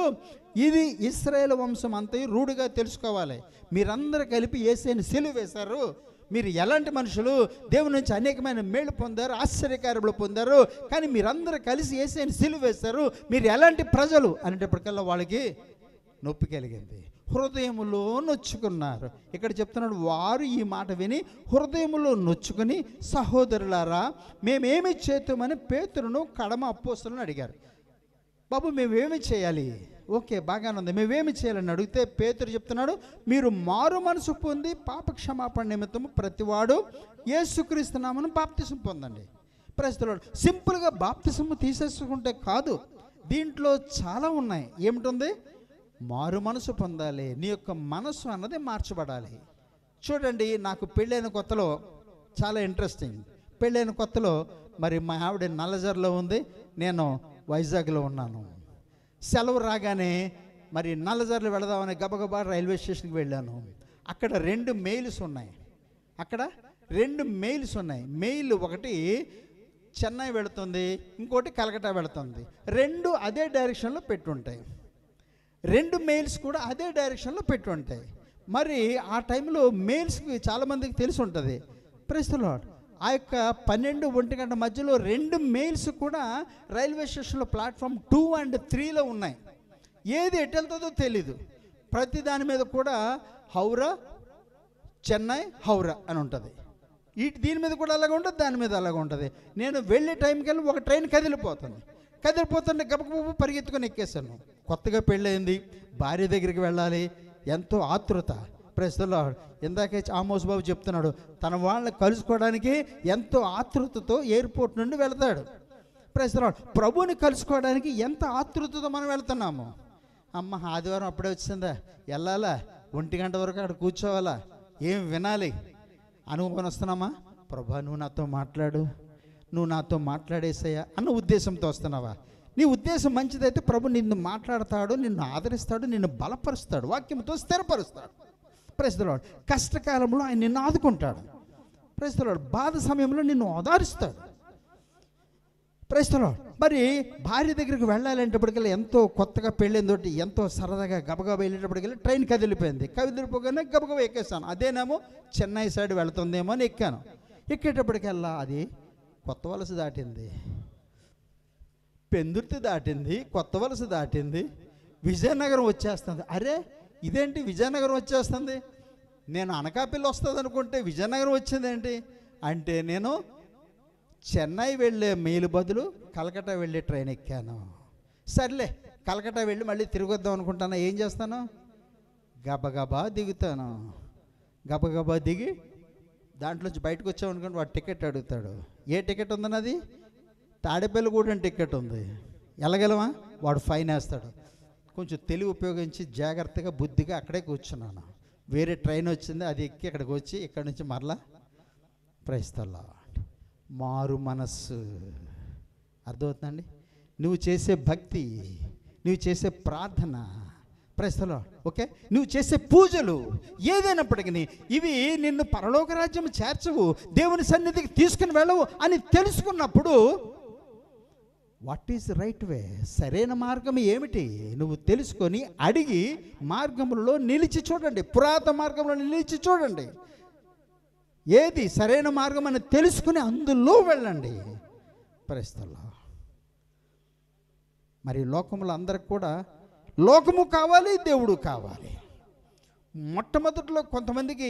ఇది ఇశ్రాయేలు వంశం అంతయు రూఢిగా తెలుసుకోవాలి. మీరందరూ కలిపి యేసుని సిలువ వేశారు, మీరు ఎలాంటి మనుషులు, దేవుని నుంచి అనేకమైన మేలు పొందారు, ఆశ్చర్యకార్యములు పొందారు, కానీ మీరందరూ కలిసి యేసుని సిలువ వేశారు, మీరు ఎలాంటి ప్రజలు అనేటప్పటికల్లా వాళ్ళకి నొప్పి కలిగింది, హృదయములో నొచ్చుకున్నారు. ఇక్కడ చెప్తున్నాడు, వారు ఈ మాట విని హృదయములో నొచ్చుకుని, సహోదరులారా మేమేమి చేద్దామని పేతురును కడమ అపోస్తలులను అడిగారు. బాబు మేమేమి చేయాలి? ఓకే, బాగానే ఉంది, మేమేమి చేయాలని అడిగితే పేతురు చెప్తున్నాడు, మీరు మారు మనసు పొంది పాప క్షమాపణ నిమిత్తము ప్రతివాడు యేసుక్రీస్తు నామమున బాప్తిసం పొందండి. ప్రస్తుతం సింపుల్గా బాప్తిసము తీసేసుకుంటే కాదు, దీంట్లో చాలా ఉన్నాయి. ఏమిటి? మారు మనసు పొందాలి, నీ యొక్క మనసు అన్నది మార్చబడాలి. చూడండి, నాకు పెళ్ళైన కొత్తలో చాలా ఇంట్రెస్టింగ్. పెళ్ళైన కొత్తలో మరి మా ఆవిడ నల్లజర్లో ఉంది, నేను వైజాగ్లో ఉన్నాను. సెలవు రాగానే మరి నల్లజర్లు వెళదామని గబగబా రైల్వే స్టేషన్కి వెళ్ళాను. అక్కడ 2 మెయిల్స్ ఉన్నాయి. అక్కడ 2 మెయిల్స్ ఉన్నాయి. మెయిల్ ఒకటి చెన్నై వెళుతుంది, ఇంకోటి కలకట్టా వెళుతుంది. 2 అదే డైరెక్షన్లో పెట్టుంటాయి. 2 మెయిల్స్ కూడా అదే డైరెక్షన్లో పెట్టుంటాయి. మరి ఆ టైంలో మెయిల్స్కి చాలామందికి తెలిసి ఉంటుంది. Praise the Lord. ఆ యొక్క 12-1 గంట మధ్యలో 2 మెయిల్స్ కూడా రైల్వే స్టేషన్లో ప్లాట్ఫామ్ 2 and 3లో ఉన్నాయి. ఏది ఎటు వెళ్తుందో తెలీదు. ప్రతి దాని మీద కూడా హౌరా, చెన్నై, హౌరా అని ఉంటుంది. దీని మీద కూడా అలాగ ఉంటుంది, దాని మీద అలాగ ఉంటుంది. నేను వెళ్ళే టైంకి వెళ్ళి ఒక ట్రైన్ కదిలిపోతుంటే గబగబ పరిగెత్తుకొని ఎక్కేసాను. కొత్తగా పెళ్ళయింది, భార్య దగ్గరికి వెళ్ళాలి, ఎంతో ఆతృత. Praise the Lord. ఇందాకే ఆమోస్ బాబు చెప్తున్నాడు, తన వాళ్ళని కలుసుకోవడానికి ఎంతో ఆతృతతో ఎయిర్పోర్ట్ నుండి వెళతాడు. Praise the Lord. ప్రభువుని కలుసుకోవడానికి ఎంత ఆతృతతో మనం వెళ్తున్నాము. అమ్మ ఆదివారం అప్పుడే వచ్చిందా, వెళ్ళాలా, 1 గంట వరకు అక్కడ కూర్చోవాలా, ఏం వినాలి అనుకొని వస్తున్నామా? ప్రభా నువ్వు నాతో మాట్లాడు, నువ్వు నాతో మాట్లాడేసాయా అన్న ఉద్దేశంతో వస్తున్నావా? నీ ఉద్దేశం మంచిదైతే ప్రభు నిన్ను మాట్లాడతాడు, నిన్ను ఆదరిస్తాడు, నిన్ను బలపరుస్తాడు, వాక్యంతో స్థిరపరుస్తాడు. Praise the lord. కష్టకాలంలో ఆయన నిన్ను ఆదుకుంటాడు. Praise the lord. బాధ సమయంలో నిన్ను ఓదారుస్తాడు. Praise the Lord. మరి భార్య దగ్గరికి వెళ్ళాలంటప్పటికల్లా ఎంతో కొత్తగా పెళ్ళైందోటి ఎంతో సరదాగా గబగబా వెళ్ళేటప్పటికల్లా ట్రైన్ కదిలిపోగానే గబగబా ఎక్కేసాను. అదేనేమో చెన్నై సైడ్ వెళుతుందేమో అని ఎక్కాను. ఎక్కేటప్పటికల్లా అది కొత్త వలస దాటింది, పెందుర్తి దాటింది, కొత్త వలస దాటింది, విజయనగరం వచ్చేస్తుంది. అరే ఇదేంటి విజయనగరం వచ్చేస్తుంది, నేను అనకాపల్లి వస్తుంది అనుకుంటే విజయనగరం వచ్చిందేంటి అంటే, నేను చెన్నై వెళ్ళే మెయిల్ బదులు కలకట్టా వెళ్ళే ట్రైన్ ఎక్కాను. సర్లే కలకట్టా వెళ్ళి మళ్ళీ తిరిగొద్దాం అనుకుంటాను. ఏం చేస్తాను, గబగబా దిగుతాను. గబగబా దిగి దాంట్లోంచి బయటకు వచ్చామనుకోండి, వాడు టికెట్ అడుగుతాడు. ఏ టికెట్ ఉందన్నది, తాడేపల్లిగూడెం టికెట్ ఉంది, వెళ్ళగలవా? వాడు ఫైన్ వేస్తాడు. కొంచెం తెలివి ఉపయోగించి జాగ్రత్తగా బుద్ధిగా అక్కడే కూర్చున్నాను. వేరే ట్రైన్ వచ్చింది, అది ఎక్కి ఇక్కడికి వచ్చి ఇక్కడి నుంచి మరలా ప్రైజ్ ది లార్డ్. మారు మనస్సు. అర్థమవుతుందండి? నువ్వు చేసే భక్తి, నువ్వు చేసే ప్రార్థన, ప్రైజ్ ది లార్డ్, ఓకే, నువ్వు చేసే పూజలు ఏదైనప్పటికీ ఇవి నిన్ను పరలోక రాజ్యం చేర్చవు, దేవుని సన్నిధికి తీసుకుని వెళ్ళవు అని తెలుసుకున్నప్పుడు వాట్ ఈజ్ రైట్ వే, సరైన మార్గం ఏమిటి నువ్వు తెలుసుకొని అడిగి మార్గంలో నిలిచి చూడండి, పురాతన మార్గంలో నిలిచి చూడండి. ఏది సరైన మార్గం అని తెలుసుకుని అందులో వెళ్ళండి. Praise the Lord. మరి లోకంలో అందరికి కూడా లోకము కావాలి, దేవుడు కావాలి. మొట్టమొదటిలో కొంతమందికి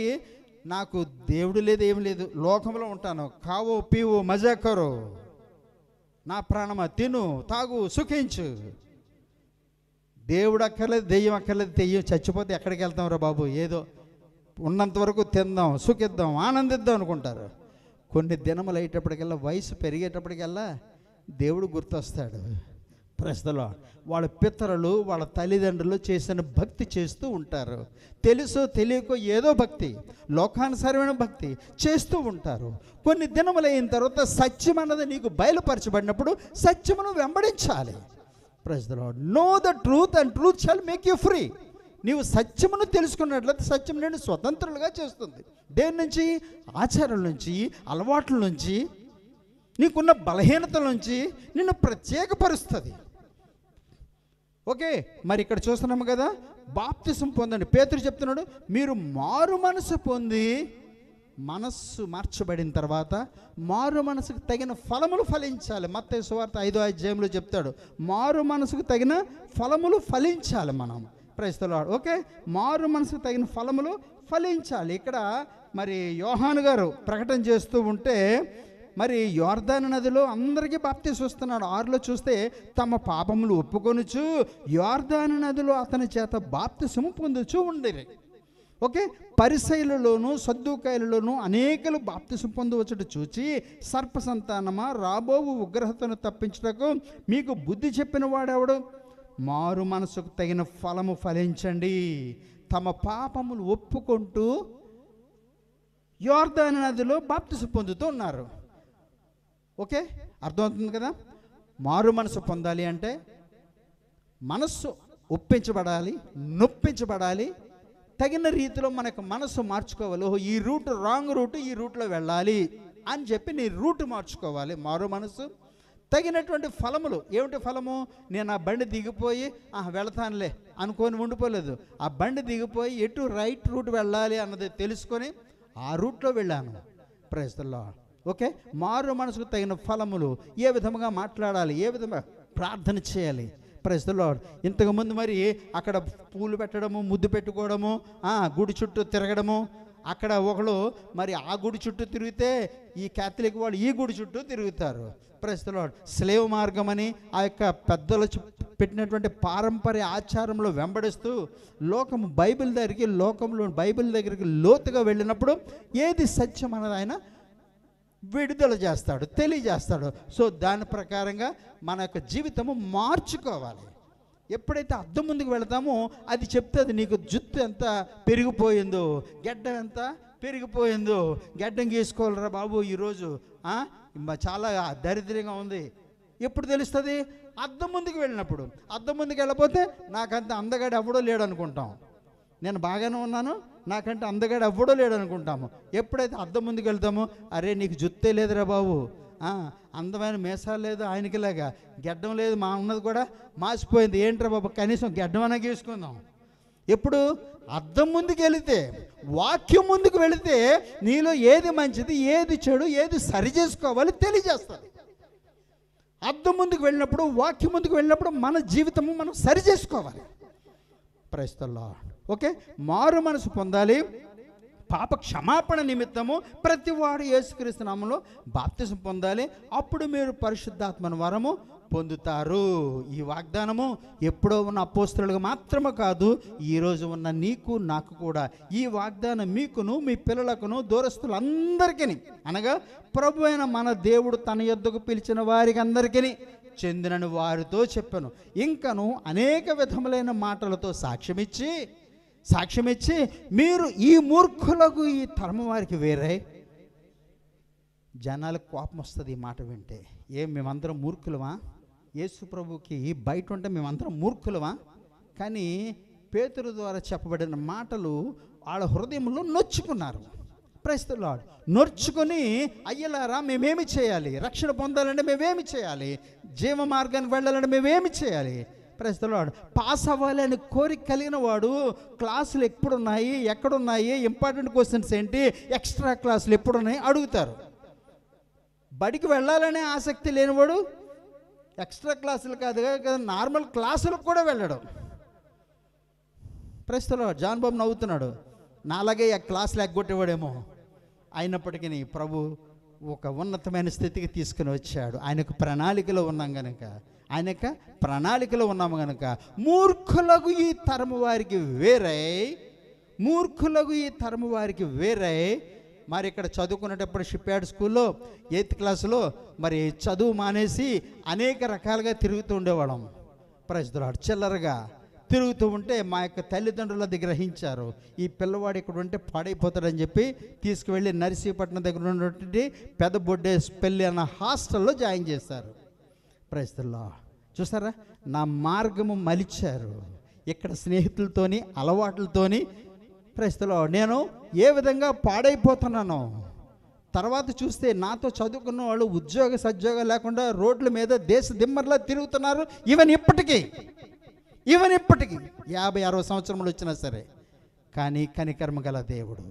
నాకు దేవుడు లేదు, ఏం లేదు, లోకంలో ఉంటాను, కావో పీవో మజా కరో, నా ప్రాణమా తిను తాగు సుఖించు, దేవుడు అక్కర్లేదు, దెయ్యం అక్కర్లేదు, దెయ్యం చచ్చిపోతే ఎక్కడికి వెళ్తాం రా బాబు, ఏదో ఉన్నంత వరకు తిందాం, సుఖిద్దాం, ఆనందిద్దాం అనుకుంటారు. కొన్ని దినములు అయ్యేటప్పటికల్లా, వయసు పెరిగేటప్పటికల్లా దేవుడు గుర్తొస్తాడు. Praise the lord. వాళ్ళ పితరులు, వాళ్ళ తల్లిదండ్రులు చేసిన భక్తి చేస్తూ ఉంటారు. తెలుసో తెలియకో ఏదో భక్తి, లోకానుసారమైన భక్తి చేస్తూ ఉంటారు. కొన్ని దినములు అయిన తర్వాత సత్యం అన్నది నీకు బయలుపరచబడినప్పుడు సత్యమును వెంబడించాలి. Praise the Lord. Know the truth and truth shall make you free. నీవు సత్యమును తెలుసుకున్నట్లయితే సత్యం నేను స్వతంత్రులుగా చేస్తుంది. దేని నుంచి? ఆచారాల నుంచి, అలవాట్ల నుంచి, నీకున్న బలహీనతల నుంచి నిన్ను ప్రత్యేకపరుస్తుంది. ఓకే, మరి ఇక్కడ చూస్తున్నాము కదా, బాప్తిసం పొందండి. పేతురు చెప్తున్నాడు, మీరు మారు మనసు పొంది మనస్సు మార్చబడిన తర్వాత మారు మనసుకు తగిన ఫలములు ఫలించాలి. మత్తయి సువార్త 5వ అధ్యాయంలో చెప్తాడు, మారు మనసుకు తగిన ఫలములు ఫలించాలి మనం. Praise the Lord. ఓకే, మారు మనసుకు తగిన ఫలములు ఫలించాలి. ఇక్కడ మరి యోహాను గారు ప్రకటన చేస్తూ ఉంటే, మరి యోర్దాను నదిలో అందరికీ బాప్తిసం ఇస్తున్నాడు. 6లో చూస్తే, తమ పాపములు ఒప్పుకొనుచు యోర్దాను నదిలో అతని చేత బాప్తిసము పొందుచు ఉండేది. ఓకే, పరిసయ్యులలోను సద్దూకాయలలోను అనేకలు బాప్తిసం పొందవచ్చుట చూచి, సర్ప సంతానమా, రాబోవు ఉగ్రహతను తప్పించుటకు మీకు బుద్ధి చెప్పిన వాడెవడు? మారు మనసుకు తగిన ఫలము ఫలించండి. తమ పాపములు ఒప్పుకుంటూ యోర్దాను నదిలో బాప్తిసం పొందుతూ ఉన్నారు. ఓకే, అర్థమవుతుంది కదా. మారు మనసు పొందాలి అంటే మనస్సు ఒప్పించబడాలి, నొప్పించబడాలి, తగిన రీతిలో మనకు మనసు మార్చుకోవాలి. ఓహో, ఈ రూట్ రాంగ్ రూట్, ఈ రూట్లో వెళ్ళాలి అని చెప్పి నీ రూట్ మార్చుకోవాలి. మారు మనసు తగినటువంటి ఫలములు ఏమిటి? ఫలము, నేను ఆ బండి దిగిపోయి వెళతానులే అనుకొని ఉండిపోలేదు. ఆ బండి దిగిపోయి ఎటు రైట్ రూట్ వెళ్ళాలి అన్నది తెలుసుకొని ఆ రూట్లో వెళ్ళాను. Praise the Lord. ఓకే, మారు మనసుకు తగిన ఫలములు, ఏ విధముగా మాట్లాడాలి, ఏ విధంగా ప్రార్థన చేయాలి. Praise the Lord. ఇంతకుముందు మరి అక్కడ పూలు పెట్టడము, ముద్దు పెట్టుకోవడము, గుడి చుట్టూ తిరగడము, అక్కడ ఒకళ్ళు మరి ఆ గుడి చుట్టూ తిరిగితే ఈ క్యాథలిక్ వాళ్ళు ఈ గుడి చుట్టూ తిరుగుతారు. Praise the lord. స్లేవ్ మార్గం అని ఆ యొక్క పెద్దలు పెట్టినటువంటి పారంపర్య ఆచారంలో వెంబడిస్తూ లోకము బైబిల్ దగ్గరికి లోతుగా వెళ్ళినప్పుడు ఏది సత్యం అన్నది ఆయన విడుదల చేస్తాడు, తెలియజేస్తాడు. సో దాని ప్రకారంగా మన యొక్క జీవితము మార్చుకోవాలి. ఎప్పుడైతే అద్దం ముందుకు వెళతామో అది చెప్తుంది నీకు జుత్తు ఎంత పెరిగిపోయిందో, గెడ్డం ఎంత పెరిగిపోయిందో. గెడ్డం గీసుకోవాలరా బాబు ఈరోజు చాలా దరిద్రంగా ఉంది. ఎప్పుడు తెలుస్తుంది? అద్దం ముందుకు వెళ్ళినప్పుడు. అద్దం ముందుకు వెళ్ళకపోతే నాకంత అందగాడు ఎవడో లేడు అనుకుంటాం. నేను బాగానే ఉన్నాను, నాకంటే అందగాడు ఎవ్వడో లేడు అనుకుంటాము. ఎప్పుడైతే అద్దం ముందుకు వెళ్తామో, అరే నీకు జుత్తే లేదురా బాబు, అందమైన మీసాలు లేదు ఆయనకిలాగా, గెడ్డం లేదు, మా ఉన్నది కూడా మాసిపోయింది, ఏంట్రా బాబు కనీసం గెడ్డం అన్నా గీసుకుందాం. ఎప్పుడు అద్దం ముందుకు వెళితే, వాక్యం ముందుకు వెళితే నీలో ఏది మంచిది, ఏది చెడు, ఏది సరి చేసుకోవాలి తెలియజేస్తుంది. అద్దం ముందుకు వెళ్ళినప్పుడు, వాక్యం ముందుకు వెళ్ళినప్పుడు మన జీవితము మనం సరి చేసుకోవాలి. Praise the Lord. ఓకే, మారు మనసు పొందాలి. పాప క్షమాపణ నిమిత్తము ప్రతివాడు యేసుక్రీస్తు నామములో బాప్తిసం పొందాలి. అప్పుడు మీరు పరిశుద్ధాత్మను వరము పొందుతారు. ఈ వాగ్దానము ఎప్పుడో ఉన్న అపోస్తలులకు మాత్రమే కాదు, ఈరోజు ఉన్న నీకు నాకు కూడా ఈ వాగ్దానం మీకును మీ పిల్లలకును దూరస్తులందరికీ అనగా ప్రభు అయిన మన దేవుడు తన యొద్దకు పిలిచిన వారికి అందరికీ చెందినని వారితో చెప్పాను. ఇంకను అనేక విధములైన మాటలతో సాక్ష్యమిచ్చి మీరు ఈ మూర్ఖులకు ఈ తరము వారికి వేరే. జనాలకు కోపం వస్తుంది ఈ మాట వింటే. మేమందరం మూర్ఖులమా? యేసు ప్రభుకి బయట ఉంటే మేమందరం మూర్ఖులమా? కానీ పేతురు ద్వారా చెప్పబడిన మాటలు వాళ్ళ హృదయంలో నొచ్చుకున్నారు. Praise the Lord. నొచ్చుకొని అయ్యలారా మేమేమి చేయాలి, రక్షణ పొందాలంటే మేమేమి చేయాలి, జీవ మార్గానికి వెళ్ళాలంటే మేమేమి చేయాలి? Praise the lord. పాస్ అవ్వాలి అని కోరిక కలిగిన వాడు క్లాసులు ఎప్పుడున్నాయి, ఎక్కడున్నాయి, ఇంపార్టెంట్ క్వశ్చన్స్ ఏంటి, ఎక్స్ట్రా క్లాసులు ఎప్పుడున్నాయి అడుగుతారు. బడికి వెళ్ళాలనే ఆసక్తి లేనివాడు ఎక్స్ట్రా క్లాసులు కాదు కదా, నార్మల్ క్లాసులకు కూడా వెళ్ళడం. Praise the Lord. John Babu నవ్వుతున్నాడు, నాలాగే ఆ క్లాసులు ఎగ్గొట్టేవాడేమో. అయినప్పటికీ ప్రభు ఒక ఉన్నతమైన స్థితికి తీసుకుని వచ్చాడు. ఆయనకు ప్రణాళికలో ఉన్నాం కనుక, మూర్ఖులకు ఈ తరము వారికి వేరై మరి ఇక్కడ చదువుకునేటప్పుడు షిప్యార్డ్ స్కూల్లో 8th క్లాసులో మరి చదువు మానేసి అనేక రకాలుగా తిరుగుతూ ఉండేవాళ్ళం. Praise the Lord. చిల్లరగా తిరుగుతూ ఉంటే మా యొక్క తల్లిదండ్రులు అది గ్రహించారు. ఈ పిల్లవాడు ఇక్కడ ఉంటే పాడైపోతాడని చెప్పి తీసుకువెళ్ళి నర్సీపట్నం దగ్గర ఉన్నటువంటి పెద్ద బొడ్డేపల్లి అన్న హాస్టల్లో జాయిన్ చేశారు. Praise the Lord. చూసారా, నా మార్గము మలిచారు. ఇక్కడ స్నేహితులతోని అలవాట్లతోని ప్రైజ్ ది లార్డ్ నేను ఏ విధంగా పాడైపోతున్నానో తర్వాత చూస్తే నాతో చదువుకున్న వాళ్ళు ఉద్యోగ సద్యోగం లేకుండా రోడ్ల మీద దేశ దిమ్మర్లా తిరుగుతున్నారు. ఈవెన్ ఇప్పటికీ 50-60 సంవత్సరములు వచ్చినా సరే. కానీ కనికర్మ గల దేవుడు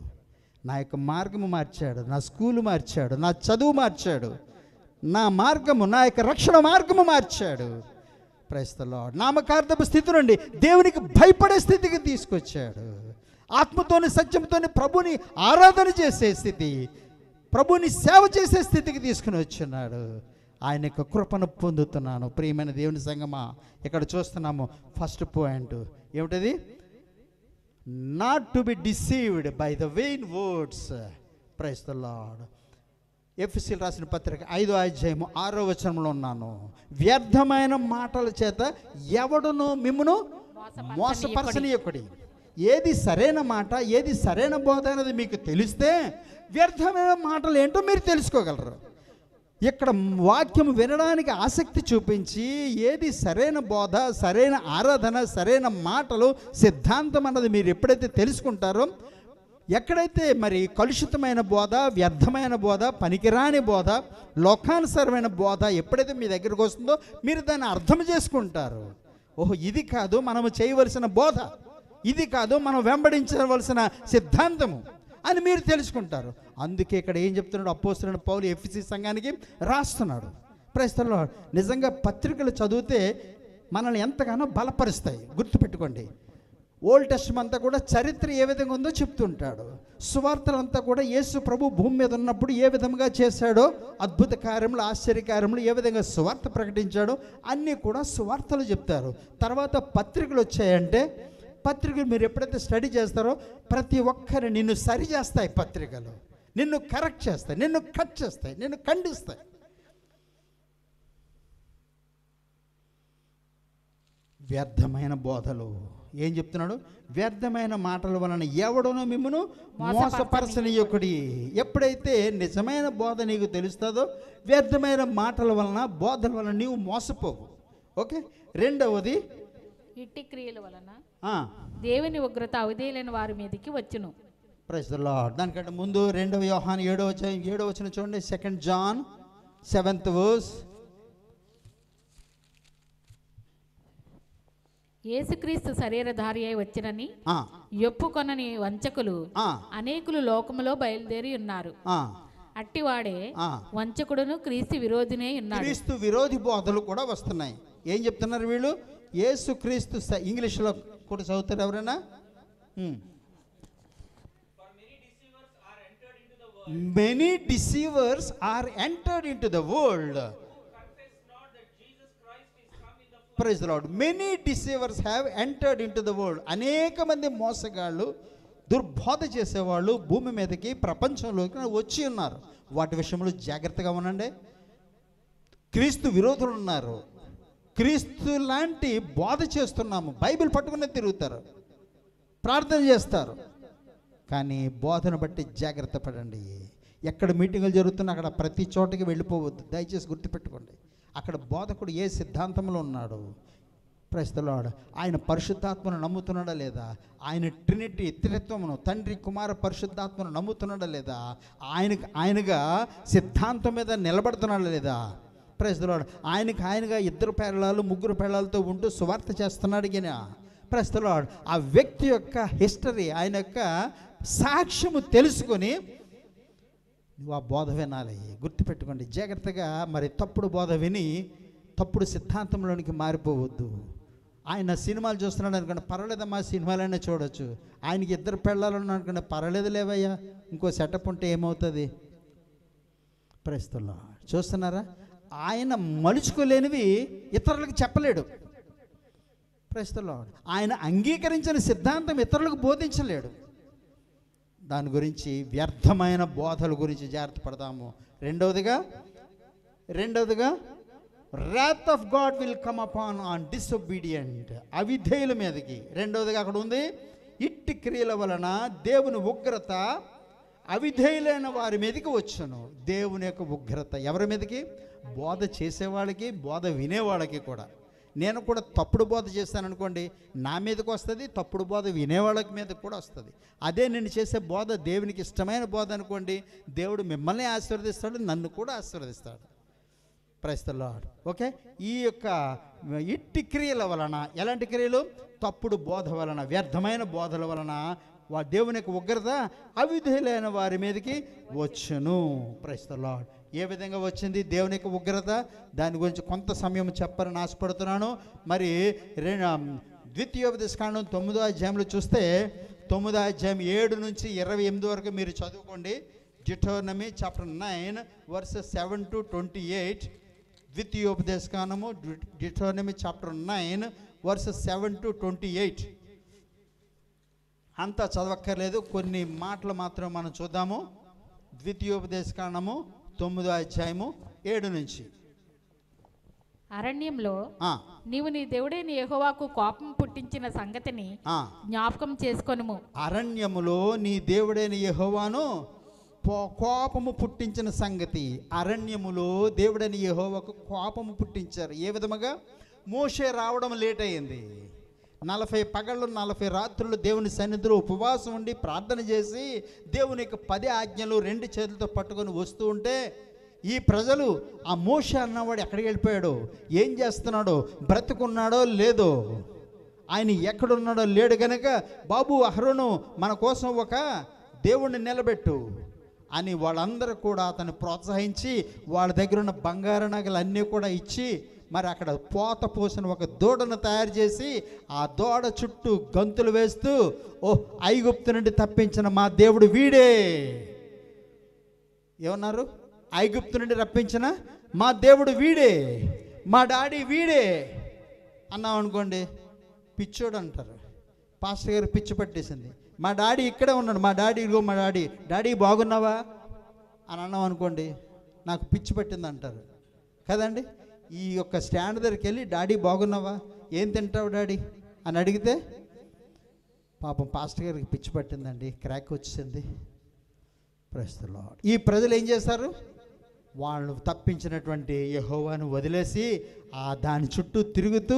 నా యొక్క మార్గము మార్చాడు, నా స్కూలు మార్చాడు, నా చదువు మార్చాడు, నా మార్గము, నా యొక్క రక్షణ మార్గము మార్చాడు. Praise the lord. నామకార్థపు స్థితి నుండి దేవునికి భయపడే స్థితికి తీసుకొచ్చాడు. ఆత్మతోని సత్యంతోని ప్రభుని ఆరాధన చేసే స్థితి, ప్రభుని సేవ చేసే స్థితికి తీసుకుని వచ్చున్నాడు. ఆయన యొక్క కృపను పొందుతున్నాను. ప్రియమైన దేవుని సంగమా, ఇక్కడ చూస్తున్నాము ఫస్ట్ పాయింట్ ఏమిటది? Not to be deceived by the vain words. Praise the Lord. ఎఫెసీయులు రాసిన పత్రిక 5వ అధ్యాయము 6వ వచనంలో ఉన్నాను. వ్యర్థమైన మాటల చేత ఎవడును మిమ్మును మోసపరచనీయకుడి. ఏది సరైన మాట, ఏది సరైన బోధ అనేది మీకు తెలిస్తే వ్యర్థమైన మాటలు ఏంటో మీరు తెలుసుకోగలరు. ఇక్కడ వాక్యం వినడానికి ఆసక్తి చూపించి ఏది సరైన బోధ, సరైన ఆరాధన, సరైన మాటలు, సిద్ధాంతం అన్నది మీరు ఎప్పుడైతే తెలుసుకుంటారో, ఎక్కడైతే మరి కలుషితమైన బోధ, వ్యర్థమైన బోధ, పనికిరాని బోధ, లోకానుసారమైన బోధ ఎప్పుడైతే మీ దగ్గరకు వస్తుందో మీరు దాన్ని అర్థం చేసుకుంటారు. ఓహో, ఇది కాదు మనము చేయవలసిన బోధ, ఇది కాదు మనం వెంబడించవలసిన సిద్ధాంతము అని మీరు తెలుసుకుంటారు. అందుకే ఇక్కడ ఏం చెప్తున్నాడు అపోస్తలుడైన పౌలు ఎఫెసీ సంఘానికి రాస్తున్నాడు. ప్రస్తుతంలో నిజంగా పత్రికలు చదివితే మనల్ని ఎంతగానో బలపరుస్తాయి. గుర్తుపెట్టుకోండి, ఓల్డ్ టెస్టమెంట్ అంతా కూడా చరిత్ర ఏ విధంగా ఉందో చెప్తుంటాడు. సువార్తలంతా కూడా యేసు ప్రభు భూమి మీద ఉన్నప్పుడు ఏ విధంగా చేశాడో, అద్భుత కార్యములు, ఆశ్చర్య కార్యములు, ఏ విధంగా సువార్త ప్రకటించాడో అన్నీ కూడా సువార్తలు చెప్తారు. తర్వాత పత్రికలు వచ్చాయంటే, పత్రికలు మీరు ఎప్పుడైతే స్టడీ చేస్తారో ప్రతి ఒక్కరు నిన్ను సరి చేస్తాయి. పత్రికలు నిన్ను కరెక్ట్ చేస్తాయి, నిన్ను కట్ చేస్తాయి, నిన్ను ఖండిస్తాయి. వ్యర్థమైన బోధలు ఏం చెప్తున్నాడు? వ్యర్థమైన మాటల వలన ఎవడనో మిమ్మును మోసపరచనీయకుడి. ఎప్పుడైతే నిజమైన బోధ నీకు తెలుస్తుందో, వ్యర్థమైన మాటల వలన, బోధల వలన నీవు మోసపోవు. ఓకే. రెండవది, ఇట్టి క్రియల వలన ఆ, దేవుని ఉగ్రత అవిధేయులైన వారి మీదకి వచ్చును. Praise the Lord. దానికంటే ముందు 2 యోహాను 7వ వచనం చూడండి. 2 John 7th verse. యేసుక్రీస్తు శరీరధారి అయి వచ్చినని ఆ, ఒప్పుకొనని వంచకులు ఆ, అనేకులు లోకములో బయలుదేరి ఉన్నారు. ఆ, అట్టివాడే ఆ. వంచకుడును క్రీస్తు విరోధినే ఉన్నాడు. క్రీస్తు విరోధి బోధలు కూడా వస్తున్నాయి. ఏం చెప్తున్నారు వీళ్ళు? యేసుక్రీస్తు ఇంగ్లీష్లో కూడా చదువుతారు ఎవరైనా? Many deceivers are entered into the world. Praise the Lord. Many deceivers have entered into the world. అనేక మంది మోసగాళ్ళు, దుర్బోధ చేసేవాళ్ళు భూమి మీదకి, ప్రపంచంలోకి వచ్చి ఉన్నారు. వాటి విషయంలో జాగ్రత్తగా ఉండండి. క్రీస్తు విరోధులు ఉన్నారు. క్రీస్తు లాంటి బోధ చేస్తున్నాము, బైబిల్ పట్టుకునే తిరుగుతారు, ప్రార్థన చేస్తారు, కానీ బోధన బట్టి జాగ్రత్త పడండి. ఎక్కడ మీటింగులు జరుగుతున్నా అక్కడ ప్రతి చోటకి వెళ్ళిపోవద్దు. దయచేసి గుర్తుపెట్టుకోండి. అక్కడ బోధకుడు ఏ సిద్ధాంతంలో ఉన్నాడు? Praise the Lord. ఆయన పరిశుద్ధాత్మను నమ్ముతున్నాడా లేదా? ఆయన ట్రినిటీ, త్రిత్వమును, తండ్రి, కుమార, పరిశుద్ధాత్మను నమ్ముతున్నాడా లేదా? ఆయనగా సిద్ధాంతం మీద నిలబడుతున్నాడా లేదా? Praise the Lord. ఆయనగా 2 పేర్లాలు 3 పేర్లాలతో ఉంటూ సువార్త చేస్తున్నాడు. కానీ ప్రైజ్ ది లార్డ్, ఆ వ్యక్తి యొక్క హిస్టరీ, ఆయన యొక్క సాక్ష్యము తెలుసుకొని నువ్వు ఆ బోధ వినాలి. గుర్తుపెట్టుకోండి జాగ్రత్తగా. మరి తప్పుడు బోధ విని తప్పుడు సిద్ధాంతంలోనికి మారిపోవద్దు. ఆయన సినిమాలు చూస్తున్నాడు అనుకోండి, పర్వాలేదమ్మా సినిమాలైనా చూడొచ్చు. ఆయనకి 2 పెళ్ళాలు అనుకోండి, పర్వాలేదు లేవయ్యా, ఇంకో సెటప్ ఉంటే ఏమవుతుంది? Praise the Lord. చూస్తున్నారా? ఆయన మలుచుకోలేనివి ఇతరులకు చెప్పలేడు. Praise the Lord. ఆయన అంగీకరించిన సిద్ధాంతం ఇతరులకు బోధించలేడు. దాని గురించి, వ్యర్థమైన బోధల గురించి జాగ్రత్త పడదాము. రెండవదిగా wrath of God will come upon on disobedient, అవిధేయుల మీదకి. రెండవదిగా అక్కడ ఉంది, ఇట్టి క్రియల వలన దేవుని ఉగ్రత అవిధేయులైన వారి మీదకి వచ్చును. దేవుని యొక్క ఉగ్రత ఎవరి మీదకి? బోధ చేసేవాళ్ళకి, బోధ వినేవాళ్ళకి కూడా. నేను కూడా తప్పుడు బోధ చేస్తాను అనుకోండి, నా మీదకి వస్తుంది. తప్పుడు బోధ వినేవాళ్ళకి మీద కూడా వస్తుంది. అదే నేను చేసే బోధ దేవునికి ఇష్టమైన బోధ అనుకోండి, దేవుడు మిమ్మల్ని ఆశీర్వదిస్తాడు, నన్ను కూడా ఆశీర్వదిస్తాడు. Praise the Lord. ఓకే. ఈ యొక్క ఇట్టి క్రియల వలన, ఎలాంటి క్రియలు? తప్పుడు బోధ వలన, వ్యర్థమైన బోధల వలన దేవుని యొక్క ఉగ్రత అవిధేయులైన వారి మీదకి వచ్చును. Praise the lord. ఏ విధంగా వచ్చింది దేవుని యొక్క ఉగ్రత? దాని గురించి కొంత సమయం చెప్పాలని ఆశపడుతున్నాను. మరి ద్వితీయోపదేశకాండం 9వ అధ్యాయంలో చూస్తే, 9వ అధ్యాయం 7 నుంచి 28 వరకు మీరు చదువుకోండి. Deuteronomy chapter 9 verses 7 to 28. ద్వితీయోపదేశకాండము డిటోనమీ చాప్టర్ 9 verses 7 to 28. అంతా చదవక్కర్లేదు, కొన్ని మాటలు మాత్రం మనం చూద్దాము. ద్వితీయోపదేశకాండము 9వ అధ్యాయము 7 నుంచి. అరణ్యంలో నీవు నీ దేవుడైన యెహోవాకు కోపం పుట్టించిన సంగతిని జ్ఞాపకం చేసుకొనుము. అరణ్యములో నీ దేవుడైన యెహోవాను కోపము పుట్టించిన సంగతి. అరణ్యములో దేవుడని యెహోవాకు కోపము పుట్టించారు. ఏ విధముగా? మోషే రావడం లేట్ అయింది. 40 పగళ్ళు 40 రాత్రులు దేవుని సన్నిధిలో ఉపవాసం ఉండి ప్రార్థన చేసి దేవుని యొక్క 10 ఆజ్ఞలు 2 చేతులతో పట్టుకొని వస్తూ ఉంటే ఈ ప్రజలు ఆ మోషే అన్నవాడు ఎక్కడికి వెళ్ళిపోయాడో, ఏం చేస్తున్నాడో, బ్రతుకున్నాడో లేదో, ఆయన ఎక్కడున్నాడో లేడు కనుక బాబు అహరోను మన కోసం ఒక దేవుణ్ణి నిలబెట్టు అని వాళ్ళందరూ కూడా అతన్ని ప్రోత్సహించి వాళ్ళ దగ్గర ఉన్న బంగారు నగలు అన్నీ కూడా ఇచ్చి మరి అక్కడ పోత పోసిన ఒక దూడను తయారు చేసి ఆ దూడ చుట్టూ గంతులు వేస్తూ ఐగుప్తు నుండి తప్పించిన మా దేవుడు వీడే. ఏమన్నారు? ఐగుప్తు నుండి రప్పించిన మా దేవుడు వీడే, మా డాడీ వీడే అన్నాం అనుకోండి, పిచ్చోడు అంటారు. పాస్టర్ గారు పిచ్చి పట్టేసింది. మా డాడీ ఇక్కడే ఉన్నాడు, మా డాడీ ఇదిగో మా డాడీ, డాడీ బాగున్నావా అని అన్నాం అనుకోండి, నాకు పిచ్చి పట్టింది అంటారు కదండి. ఈ యొక్క స్టాండ్ దగ్గరికి వెళ్ళి డాడీ బాగున్నావా, ఏం తింటావు డాడీ అని అడిగితే పాపం పాస్టర్ గారికి పిచ్చి పట్టిందండి, క్రాక్ వచ్చింది. ప్రస్తుతం ఈ ప్రజలు ఏం చేస్తారు? వాళ్ళు తప్పించినటువంటి యెహోవాను వదిలేసి దాని చుట్టూ తిరుగుతూ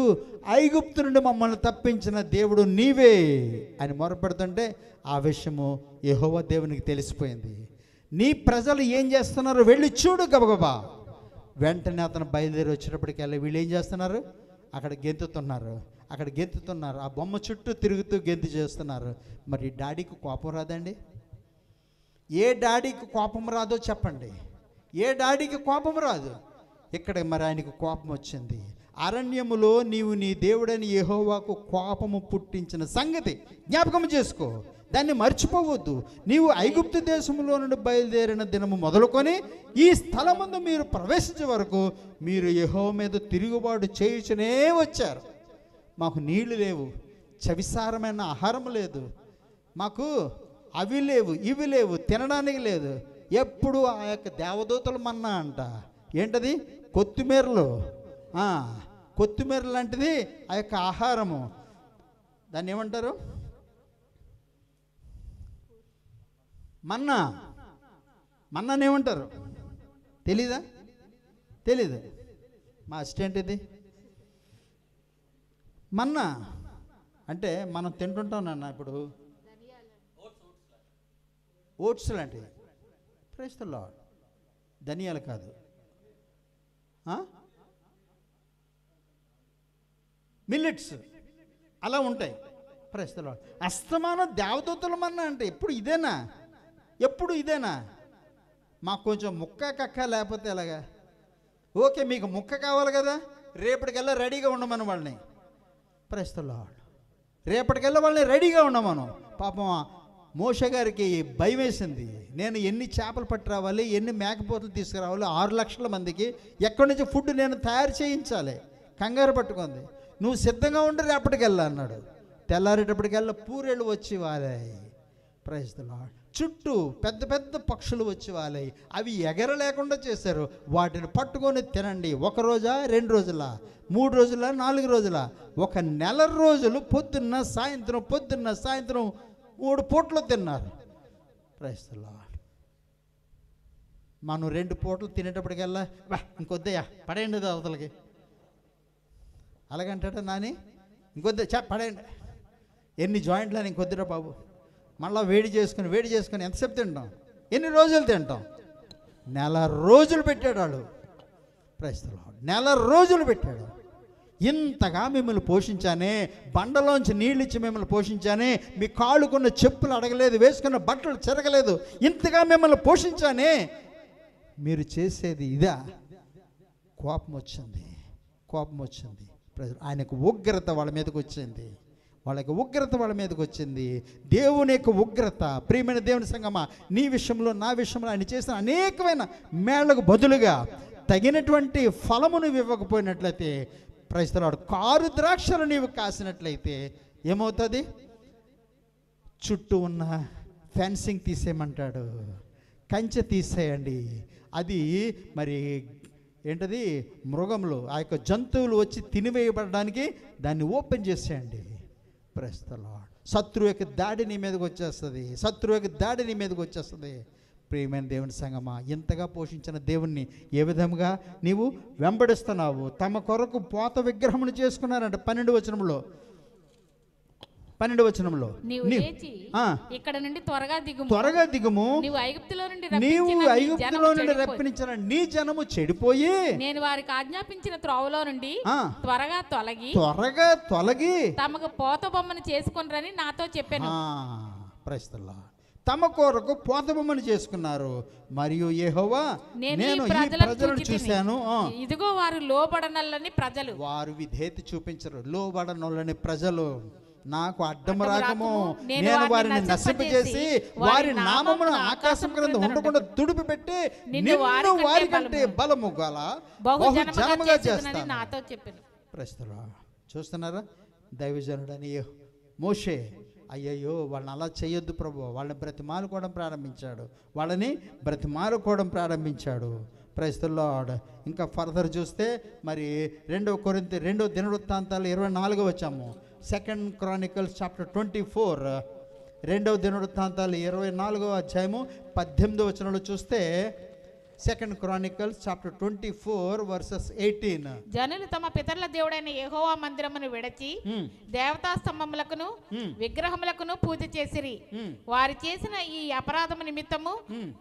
ఐగుప్తు నుండి మమ్మల్ని తప్పించిన దేవుడు నీవే అని మొరపెడుతుంటే ఆ విషయము యెహోవా దేవునికి తెలిసిపోయింది. నీ ప్రజలు ఏం చేస్తున్నారు వెళ్ళి చూడు గబగబా. వెంటనే అతను బయలుదేరి వచ్చేటప్పటికల్లా వీళ్ళు ఏం చేస్తున్నారు? అక్కడ గెంతుతున్నారు. ఆ బొమ్మ చుట్టూ తిరుగుతూ గెంతు చేస్తున్నారు. మరి డాడీకి కోపం రాదండి? ఏ డాడీకి కోపం రాదో చెప్పండి. ఏ డాడీకి కోపం రాదు? ఇక్కడ మరి ఆయనకు కోపం వచ్చింది. అరణ్యములో నీవు నీ దేవుడని యెహోవాకు కోపము పుట్టించిన సంగతి జ్ఞాపకం చేసుకో, దాన్ని మర్చిపోవద్దు. నీవు ఐగుప్తు దేశంలో నుండి బయలుదేరిన దినము మొదలుకొని ఈ స్థలమందు మీరు ప్రవేశించే వరకు మీరు యెహోవా మీద తిరుగుబాటు చేయుచునే వచ్చారు. మాకు నీళ్లు లేవు, చవిసారమైన ఆహారం లేదు, మాకు అవి లేవు ఇవి లేవు, తినడానికి లేదు. ఎప్పుడు ఆ యొక్క దేవదూతలు మన్నా అంట. ఏంటది? కొత్తిమీర లాంటిది ఆ యొక్క ఆహారము. దాన్ని ఏమంటారు? మన్నాని ఏమంటారు? తెలీదా? తెలీదు. మా అసిస్టెంట్ ఇది మన్నా అంటే మనం తింటుంటాం నాన్న. ఇప్పుడు ఓట్స్ లాంటివి. Praise the Lord. ధనియాలు కాదు, మిల్లెట్స్ అలా ఉంటాయి. Praise the Lord. అస్తమానం దేవదూతల మన్నా అంటే ఎప్పుడు ఇదేనా? మాకు కొంచెం ముక్క కక్క లేకపోతే ఎలాగా? ఓకే, మీకు ముక్క కావాలి కదా, రేపటికల్లా రెడీగా ఉండమని వాళ్ళని. Praise the Lord. రేపటికల్లా వాళ్ళని రెడీగా ఉండమను. పాపం మోషే గారికి భయం వేసింది. నేను ఎన్ని చేపలు పట్టి రావాలి, ఎన్ని మేకపోతులు తీసుకురావాలి, 6 లక్షల మందికి ఎక్కడి నుంచి ఫుడ్ నేను తయారు చేయించాలి. కంగారు పట్టుకుంది. నువ్వు సిద్ధంగా ఉండి రేపటికెళ్ళా అన్నాడు. తెల్లారేటప్పటికల్లా పూరేళ్ళు వచ్చి వాలాయి. Praise the lord. చుట్టూ పెద్ద పెద్ద పక్షులు వచ్చి వాలాయి. అవి ఎగరలేకుండా చేశారు. వాటిని పట్టుకొని తినండి. 1 రోజా 2 రోజులా 3 రోజులా 4 రోజులా 1 నెల రోజులు పొద్దున్న సాయంత్రం 3 పూటలు తిన్నారు. Praise the Lord. మనం 2 పూటలు తినేటప్పటికల్లా ఇంకొద్దయ్యా పడేయండి అవతలకి అలాగంటాడా నాని? ఇంకొద్దు పడేయండి. ఎన్ని జాయింట్లు అని ఇంకొద్దురా బాబు. మళ్ళీ వేడి చేసుకుని ఎంతసేపు తింటాం? ఎన్ని రోజులు తింటాం? 1 నెల రోజులు పెట్టాడు వాడు. Praise the lord. 1 నెల రోజులు పెట్టాడు. ఇంతగా మిమ్మల్ని పోషించానే, బండలోంచి నీళ్ళు ఇచ్చి మిమ్మల్ని పోషించానే, మీ కాళ్ళుకున్న చెప్పులు అడగలేదు, వేసుకున్న బట్టలు చెరగలేదు, ఇంతగా మిమ్మల్ని పోషించానే, మీరు చేసేది ఇదా? కోపం వచ్చింది. ఆయనకు ఉగ్రత వాళ్ళ మీదకి వచ్చింది. దేవుని యొక్క ఉగ్రత. ప్రియమైన దేవుని సంగమా, నీ విషయంలో నా విషయంలో ఆయన చేసిన అనేకమైన మేళ్లకు బదులుగా తగినటువంటి ఫలమును ఇవ్వకపోయినట్లయితే, ప్రైజ్ ది లార్డ్, కారు ద్రాక్షలు నీవు కాసినట్లయితే ఏమవుతుంది? చుట్టూ ఉన్న ఫెన్సింగ్ తీసేయమంటాడు. కంచె తీసేయండి. అది మరి ఏంటది? మృగములు, ఆ యొక్క జంతువులు వచ్చి తినివేయబడడానికి దాన్ని ఓపెన్ చేసేయండి. Praise the Lord. శత్రువు యొక్క దాడి నీ మీదకి వచ్చేస్తుంది. ప్రియమైన దేవుని సంగమా, ఇంతగా పోషించిన దేవుణ్ణి ఏ విధముగా నీవు వెంబడిస్తున్నావు? తమ కొరకు పోత విగ్రహమును చేసుకున్నారంట 12వ వచనంలో. నీవు లేచి ఇక్కడ నుండి త్వరగా దిగుము. నీవు ఐగుప్తులో నుండి రప్పించిన నీ జనము చెడిపోయి నేను వారికి ఆజ్ఞాపించిన త్రోవలో నుండి త్వరగా తొలగి తమకు పోత బొమ్మను చేసుకొనరని నాతో చెప్పాను. ప్రస్తుతం తమ కొరకు పోత బొమ్మను చేసుకున్నారు. మరియు యెహోవా నేను ఈ ప్రజలను చూశాను, ఇదిగో వారు లోబడనల్లని ప్రజలు. వారు విధేయత చూపించరు. లోబడనల్లని ప్రజలు, నాకు అడ్డం రాకము, నేను వారిని నశింపజేసి వారి నామమును ఆకాశం క్రింద ఉండకుండా తుడిపి పెట్టి నిన్ను వారి కంటే బలము గల బహుజనముగా చేస్తాను నాతో చెప్పాను. ప్రస్తుతం చూస్తున్నారా, దైవజనుడని మోషే అయ్యయ్యో వాళ్ళని అలా చేయొద్దు ప్రభు, వాళ్ళని బ్రతిమాలుకోవడం ప్రారంభించాడు. Praise the Lord. ఇంకా ఫర్దర్ చూస్తే మరి 2 దినవృత్తాంతాలు 24 వచ్చాము. 2 Chronicles chapter 24, 2 దినవృత్తాంతాలు 24వ అధ్యాయము 18వ వచనంలో చూస్తే 2 Chronicles chapter 24 verses 18. జనులు తమ పితరుల దేవుడైన యెహోవా మందిరమును విడచి దేవతా స్తంభములకును విగ్రహములకును పూజ చేసిరి. వారు చేసిన ఈ అపరాధము నిమిత్తము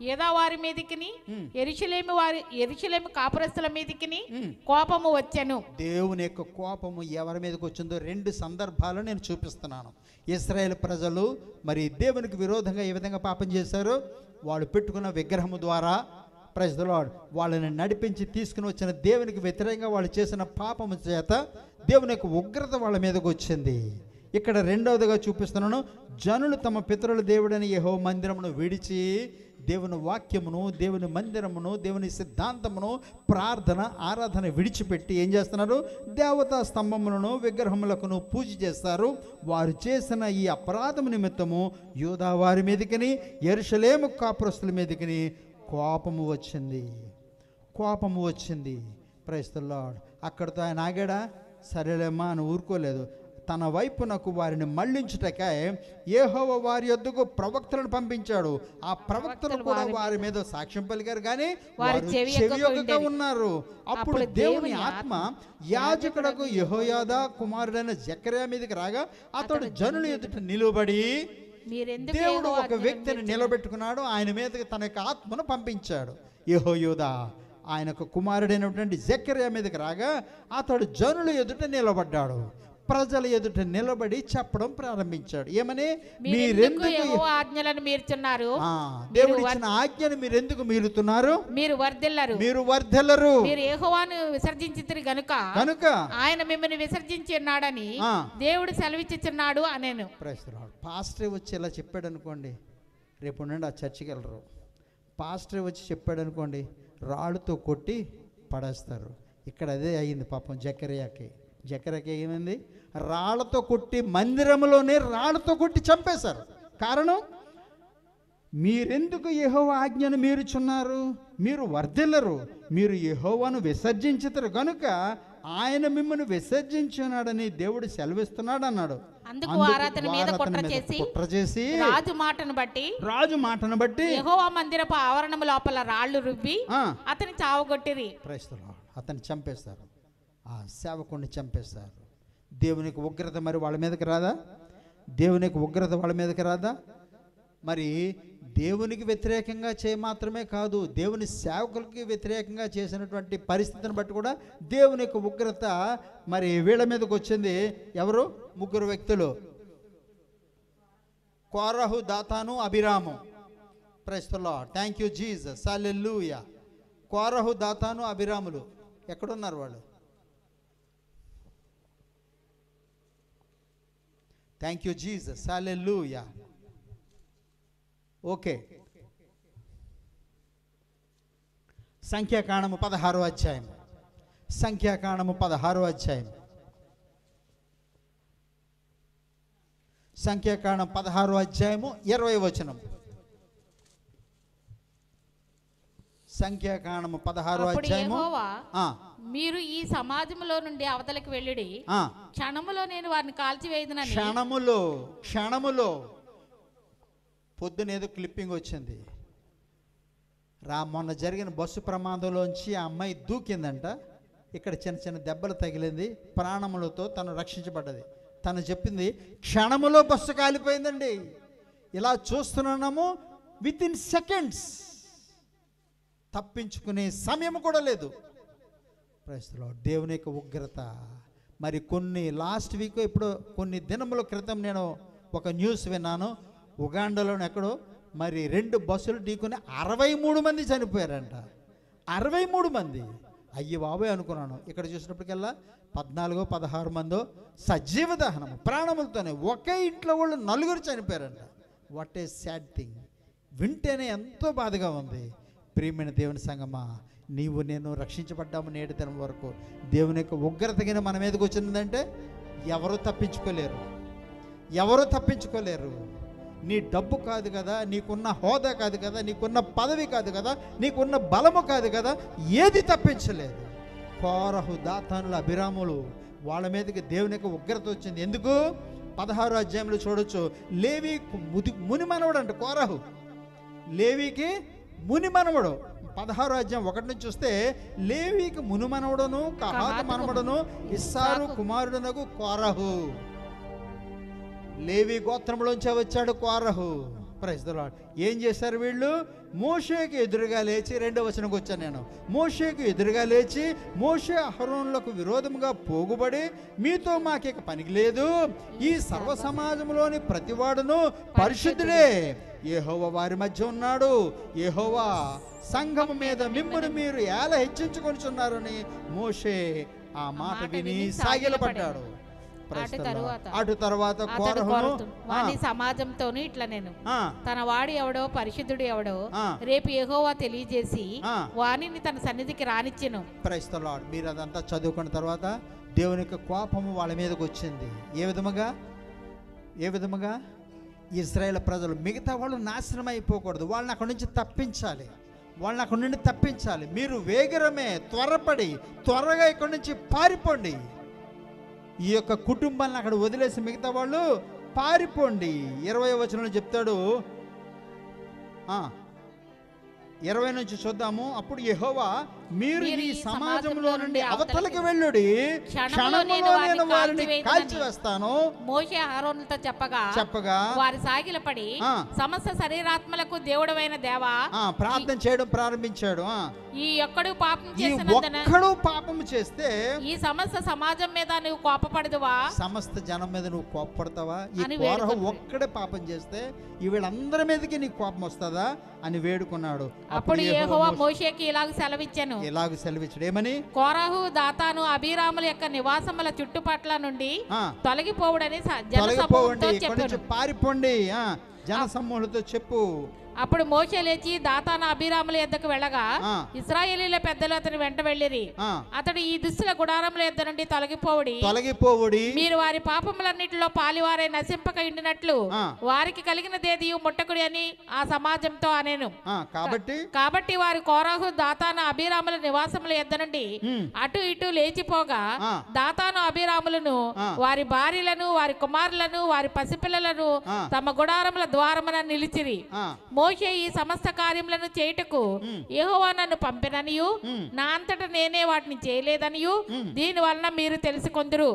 యూదా వారి మీదికిని యెరూషలేము కాపురస్తుల మీదికిని కోపము వచ్చెను. దేవుని యొక్క కోపము ఎవరి మీదకి వచ్చిందో 2 సందర్భాలు నేను చూపిస్తున్నాను. ఇశ్రాయేలు ప్రజలు మరి దేవునికి విరోధంగా ఏ విధంగా పాపం చేశారో, వాళ్ళు పెట్టుకున్న విగ్రహము ద్వారా ప్రైజ్ ది లార్డ్ వాళ్ళని నడిపించి తీసుకుని వచ్చిన దేవునికి వ్యతిరేకంగా వాళ్ళు చేసిన పాపము చేత దేవుని యొక్క ఉగ్రత వాళ్ళ మీదకి వచ్చింది. ఇక్కడ రెండవదిగా చూపిస్తున్నాను, జనులు తమ పితరుల దేవుడని యెహోవా మందిరమును విడిచి దేవుని వాక్యమును, దేవుని మందిరమును, దేవుని సిద్ధాంతమును, ప్రార్థన ఆరాధన విడిచిపెట్టి ఏం చేస్తున్నారు? దేవతా స్తంభములను విగ్రహములకును పూజ చేస్తారు. వారు చేసిన ఈ అపరాధము నిమిత్తము యూదా వారి మీదకిని యెరూషలేము కాపురస్తుల మీదకిని కోపము వచ్చింది. Praise the Lord. అక్కడితో ఆయన ఆగాడా? సరేలేమ్మా అని ఊరుకోలేదు. తన వైపునకు వారిని మళ్లించుటకై యెహోవా వారి యొద్దకు ప్రవక్తలను పంపించాడు. ఆ ప్రవక్తలు కూడా వారి మీద సాక్ష్యం పలికారు, కానీ వారు చెవియొక్కగా ఉన్నారు. అప్పుడు దేవుని ఆత్మ యాజకుడకు యెహోయాదా కుమారుడైన జకర్యా మీదకి రాగా అతడు జనుల ఎదుట నిలబడి, దేవుడు ఒక వ్యక్తిని నిలబెట్టుకున్నాడు, ఆయన మీదకి తన యొక్క ఆత్మను పంపించాడు. యెహోయాదా ఆయనకు కుమారుడైనటువంటి జకర్యా మీదకి రాగా అతడు జనుల ఎదుట నిలబడ్డాడు. ప్రజల ఎదుట నిలబడి చెప్పడం ప్రారంభించాడు. ఏమని? మీరెందుకు యెహోవా ఆజ్ఞలను మీరుచున్నారు? దేవుడు ఇచ్చిన ఆజ్ఞను మీరెందుకు మీరుతున్నారు? మీరు వర్ధిల్లరు. మీరు యెహోవాను విసర్జించితిరి గనుక ఆయన మిమ్మల్ని విసర్జించి ఉన్నాడని దేవుడు సెలవిచ్చుచున్నాడు అనేను. పాస్టర్ వచ్చి ఇలా చెప్పాడు అనుకోండి, రేపు నుండి ఆ చర్చికి వెళ్ళరు. పాస్టర్ వచ్చి చెప్పాడు అనుకోండి, రాళ్ళతో కొట్టి పడేస్తారు. ఇక్కడ అదే అయ్యింది పాపం జకర్యాకి ఏమైంది? రాళ్లతో కొట్టి, మందిరంలోనే రాళ్లతో కొట్టి చంపేశారు. కారణం, మీరెందుకు యెహోవా ఆజ్ఞను మీరుచున్నారు? మీరు వర్ధిల్లరు, మీరు యెహోవాను విసర్జించుతారు కనుక ఆయన మిమ్మల్ని విసర్జించున్నాడని దేవుడు సెలవిస్తున్నాడు అన్నాడు. అందుకు ఆరాధన మీద కుట్ర చేసి రాజు మాటను బట్టి యెహోవా మందిరపు ఆవరణము లోపల రాళ్లు రువ్వి అతని చావగొట్టిరి. అతన్ని చంపేస్తారు, ఆ సేవకుడిని చంపేస్తారు. దేవునికి ఉగ్రత మరి వాళ్ళ మీదకి రాదా? మరి దేవునికి వ్యతిరేకంగా మాత్రమే కాదు, దేవుని సేవకులకి వ్యతిరేకంగా చేసినటువంటి పరిస్థితిని బట్టి కూడా దేవుని యొక్క ఉగ్రత మరి వీళ్ళ మీదకి వచ్చింది. ఎవరు? 3 వ్యక్తులు, కోరహు, దాతాను, అబీరాము. Praise the Lord. Thank you Jesus. Hallelujah. కోరహు, దాతాను, అబీరాములు ఎక్కడున్నారు వాళ్ళు? Thank you Jesus. Hallelujah. Okay, సంఖ్యాకాండము 16వ అధ్యాయం. సంఖ్యాకాండము 16వ అధ్యాయం. సంఖ్యాకాండం 16వ అధ్యాయము 20వ వచనం. సంఖ్యాకాండము 16వ అధ్యాయము. మీరు ఈ సమాజంలో నుండి అవతలకు వెళ్ళిడి, క్షణములో నేను వారిని కాల్చివేయుదునని. క్షణములో పొద్దున ఏదో క్లిప్పింగ్ వచ్చింది. మొన్న జరిగిన బస్సు ప్రమాదంలోంచి ఆ అమ్మాయి దూకిందంట. ఇక్కడ చిన్న చిన్న దెబ్బలు తగిలింది, ప్రాణములతో తను రక్షించబడ్డది. తను చెప్పింది, క్షణములో బస్సు కాలిపోయిందండి. ఇలా చూస్తున్నాము, విత్ ఇన్ సెకండ్స్, తప్పించుకునే సమయం కూడా లేదు. ప్రస్తుతం దేవుని యొక్క ఉగ్రత. మరి లాస్ట్ వీక్ ఇప్పుడు కొన్ని దినముల క్రితం నేను ఒక న్యూస్ విన్నాను. ఉగాండాలోని ఎక్కడో మరి 2 బస్సులు ఢీకొని 63 మంది చనిపోయారంట. 63 మంది. అయ్యి బాబోయ్ అనుకున్నాను. ఇక్కడ చూసినప్పటికల్లా 14-16 మందో సజీవ దహనము, ప్రాణములతోనే. ఒకే ఇంట్లో వాళ్ళు 4 చనిపోయారంట. What a sad thing. వింటేనే ఎంతో బాధగా ఉంది. ప్రియమైన దేవుని సంగమా, నీవు నేను రక్షించబడ్డాము నేటి దినం వరకు. దేవుని యొక్క ఉగ్రతగిన మన మీదకి వచ్చిందంటే ఎవరు తప్పించుకోలేరు, ఎవరు తప్పించుకోలేరు. నీ డబ్బు కాదు కదా, నీకున్న హోదా కాదు కదా, నీకున్న పదవి కాదు కదా, నీకున్న బలము కాదు కదా, ఏది తప్పించలేదు. కోరహు, దాతానులు, అభిరాములు, వాళ్ళ మీదకి దేవుని యొక్క ఉగ్రత వచ్చింది. ఎందుకు? 16వ అధ్యాయంలో చూడొచ్చు. లేవి మునిమనవుడు అంట కోరహు. లేవికి మునిమనవుడు. 16వ అధ్యాయం 1 నుంచి చూస్తే, లేవికి మునిమనవుడును కహాతు మనవడును ఇస్సారు కుమారుడునకు కోరహు. లేవి గోత్రంలోంచే వచ్చాడు కోరహు. Praise the lord. ఏం చేశారు వీళ్ళు? మోషేకి ఎదురుగా లేచి, 2వ వచనంకి వచ్చాను నేను. మోషేకి ఎదురుగా లేచి, మోషే అహరోనులకు విరోధముగా పోగుబడి, మీతో మాకిక పనికి లేదు, ఈ సర్వ సమాజంలోని ప్రతివాడును పరిశుద్ధుడే, యెహోవా వారి మధ్య ఉన్నాడు, యెహోవా సంఘము మీద మిమ్మును మీరు ఎలా హెచ్చించుకొనిచున్నారని మోషే ఆ మాట విని సాగిలపడ్డాడు. అటు తర్వాత వాని సమాజంతో ఇట్లా నేను తన వాడు ఎవడో పరిశుద్ధుడు ఎవడో రేపు యెహోవా తెలియజేసి వానిని తన సన్నిధికి రానిచ్చెను. Praise the lord. మీరు అదంతా చదువుకున్న తర్వాత దేవుని యొక్క కోపము వాళ్ళ మీదకి వచ్చింది. ఏ విధముగా ఇశ్రాయేలు ప్రజలు, మిగతా వాళ్ళు నాశనం అయిపోకూడదు, వాళ్ళని అక్కడి నుంచి తప్పించాలి, వాళ్ళని అక్కడి నుండి తప్పించాలి. మీరు వేగరమే, త్వరగా ఇక్కడి నుంచి పారిపోండి. ఈ యొక్క కుటుంబాన్ని అక్కడ వదిలేసి మిగతా వాళ్ళు పారిపోండి. 20వ వచనంలో చెప్తాడు. 20 నుంచి చూద్దాము. అప్పుడు యెహోవా, మీరు ఈ సమాజంలో నుండి అవతలకి వెళ్ళుడి, క్షణములో నేను వారిని కాల్చివేస్తాను. మోషే అహరోనులతో చెప్పగా వారి సాగిలపడి, సమస్త శరీరాత్మలకు దేవుడవైన దేవా, ప్రార్థన చేయడం ప్రారంభించాడు. ఈ ఒక్కడు పాపం చేస్తే ఈ సమస్త సమాజం మీద నువ్వు కోపపడదువా? సమస్త జనం మీద నువ్వు కోపపడతావా? ఈ కోరహు ఒక్కడే పాపం చేస్తే ఈ వీళ్ళందరి మీదకి నీకు కోపం వస్తుందా అని వేడుకున్నాడు. అప్పుడు యెహోవా మోషేకి ఇలాగ సెలవిచ్చాను. ఏమని? కోరహు, దాతాను, అబీరాముల యొక్క నివాసముల చుట్టుపట్ల నుండి తొలగిపోవడని పారిపోండి, జన సమూహంతో చెప్పు. అప్పుడు మోషే లేచి దాతాను అబీరాముల యొద్దకు వెళ్ళగా ఇశ్రాయేలీల పెద్దలు అతని వెంట వెళ్ళిరి. అతడు ఈ దుష్టుల గుడారముల యొద్ద నుండి తొలగిపోవుడి, మీరు వారి పాపములన్నిటిలో పాలివారే నశింపక ఉండినట్లు వారికి కలిగినదేది ముట్టకుడి అని ఆ సమాజంతో అనేను. కాబట్టి వారి కోరహు దాతాను అబీరాముల నివాసముల యొద్ద నుండి అటు ఇటు లేచిపోగా దాతాను అబీరాములను వారి భార్యలను వారి కుమారులను వారి పసిపిల్లలను తమ గుడారముల ద్వారమున నిలిచిరి. మోషే ఈ సమస్త కార్యములను చేయుటకు యెహోవా నన్ను పంపిననియు నా అంతటా నేనే వాటిని చేయలేదనియు దీని వలన మీరు తెలుసుకొందురు.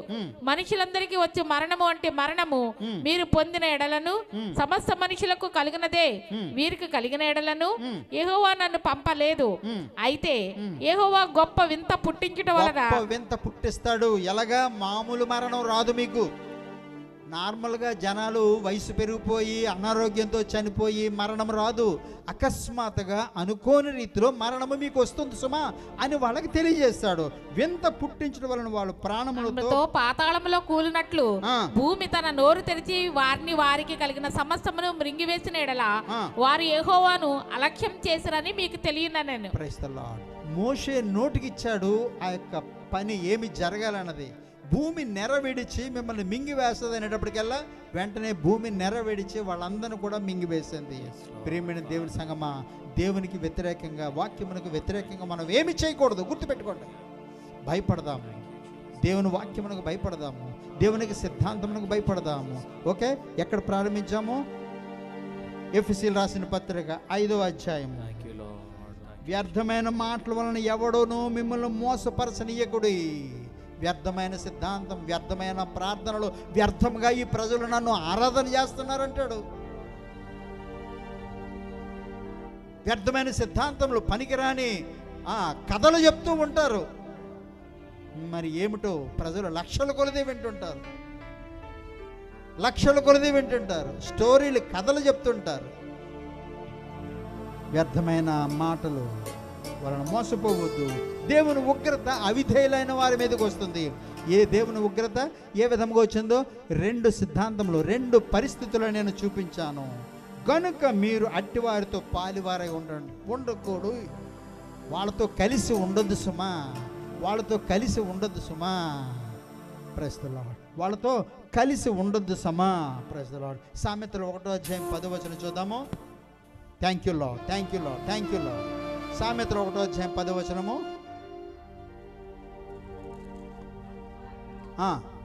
మనుషులందరికీ వచ్చి మరణము అంటే మరణము మీరు పొందిన ఎడలను సమస్త మనుషులకు కలిగినదే వీరికి కలిగిన ఎడలను యెహోవా నన్ను పంపలేదు. అయితే యెహోవా గొప్ప వింత పుట్టించుట వలన వింత పుట్టిస్తాడు. ఎలాగా? మామూలు మరణం రాదు మీకు. నార్మల్గా జనాలు వయసు పెరిగిపోయి అనారోగ్యంతో చనిపోయి మరణం రాదు. అకస్మాత్తుగా అనుకోని రీతిలో మరణము మీకు వస్తుంది సుమా అని వాళ్ళకి తెలియజేస్తాడు. వింత పుట్టించడం వలన వాళ్ళు ప్రాణములతో పాతాళములో కూలినట్లు భూమి తన నోరు తెరిచి వారికి కలిగిన సమస్తమును మృంగివేసిన ఎడల వారు యెహోవాను అలక్ష్యం చేసిరని మీకు తెలియనని. Praise the Lord. మోషే నోటికిచ్చాడు ఆ యొక్క పని ఏమి జరగాలన్నది. భూమి నెరవేడిచి మిమ్మల్ని మింగివేస్తుంది అనేటప్పటికల్లా వెంటనే భూమి నెరవేడిచి వాళ్ళందరినీ కూడా మింగివేసింది. ప్రియమైన దేవుని సంగమా, దేవునికి వ్యతిరేకంగా, వాక్యమునకు వ్యతిరేకంగా మనం ఏమి చేయకూడదు. గుర్తుపెట్టుకోండి. భయపడదాము, దేవుని వాక్యమునకు భయపడదాము, దేవునికి సిద్ధాంతమునకు భయపడదాము. ఓకే, ఎక్కడ ప్రారంభించాము? ఎఫెసీయులకు రాసిన పత్రిక 5వ అధ్యాయం వ్యర్థమైన మాటల వలన ఎవడోనూ మిమ్మల్ని మోసపరచనీయకుడి. వ్యర్థమైన సిద్ధాంతం, వ్యర్థమైన ప్రార్థనలు, వ్యర్థంగా ఈ ప్రజలు నన్ను ఆరాధన చేస్తున్నారంటాడు. వ్యర్థమైన సిద్ధాంతంలో పనికిరాని కథలు చెప్తూ ఉంటారు. మరి ఏమిటో ప్రజలు లక్షల కొలది వింటుంటారు, లక్షల కొలది వింటుంటారు. స్టోరీలు, కథలు చెప్తుంటారు. వ్యర్థమైన మాటలు వలన మోసపోవద్దు. దేవుని ఉగ్రత అవిధేయులైన వారి మీదకి వస్తుంది. ఏ దేవుని ఉగ్రత ఏ విధంగా వచ్చిందో 2 సిద్ధాంతములు, 2 పరిస్థితులు నేను చూపించాను. కనుక మీరు అట్టివారితో పాలివారై ఉండకూడదు. వాళ్ళతో కలిసి ఉండొద్దు సుమా, వాళ్ళతో కలిసి ఉండొద్దు సుమా. Praise the lord. వాళ్ళతో కలిసి ఉండొద్దు సమా. Praise the Lord. సామెతలు 1వ అధ్యాయం 10వ వచనం చూద్దాము. Thank you Lord, thank you Lord, thank you Lord. సామెతలు 1వ అధ్యాయం 10వ వచనము.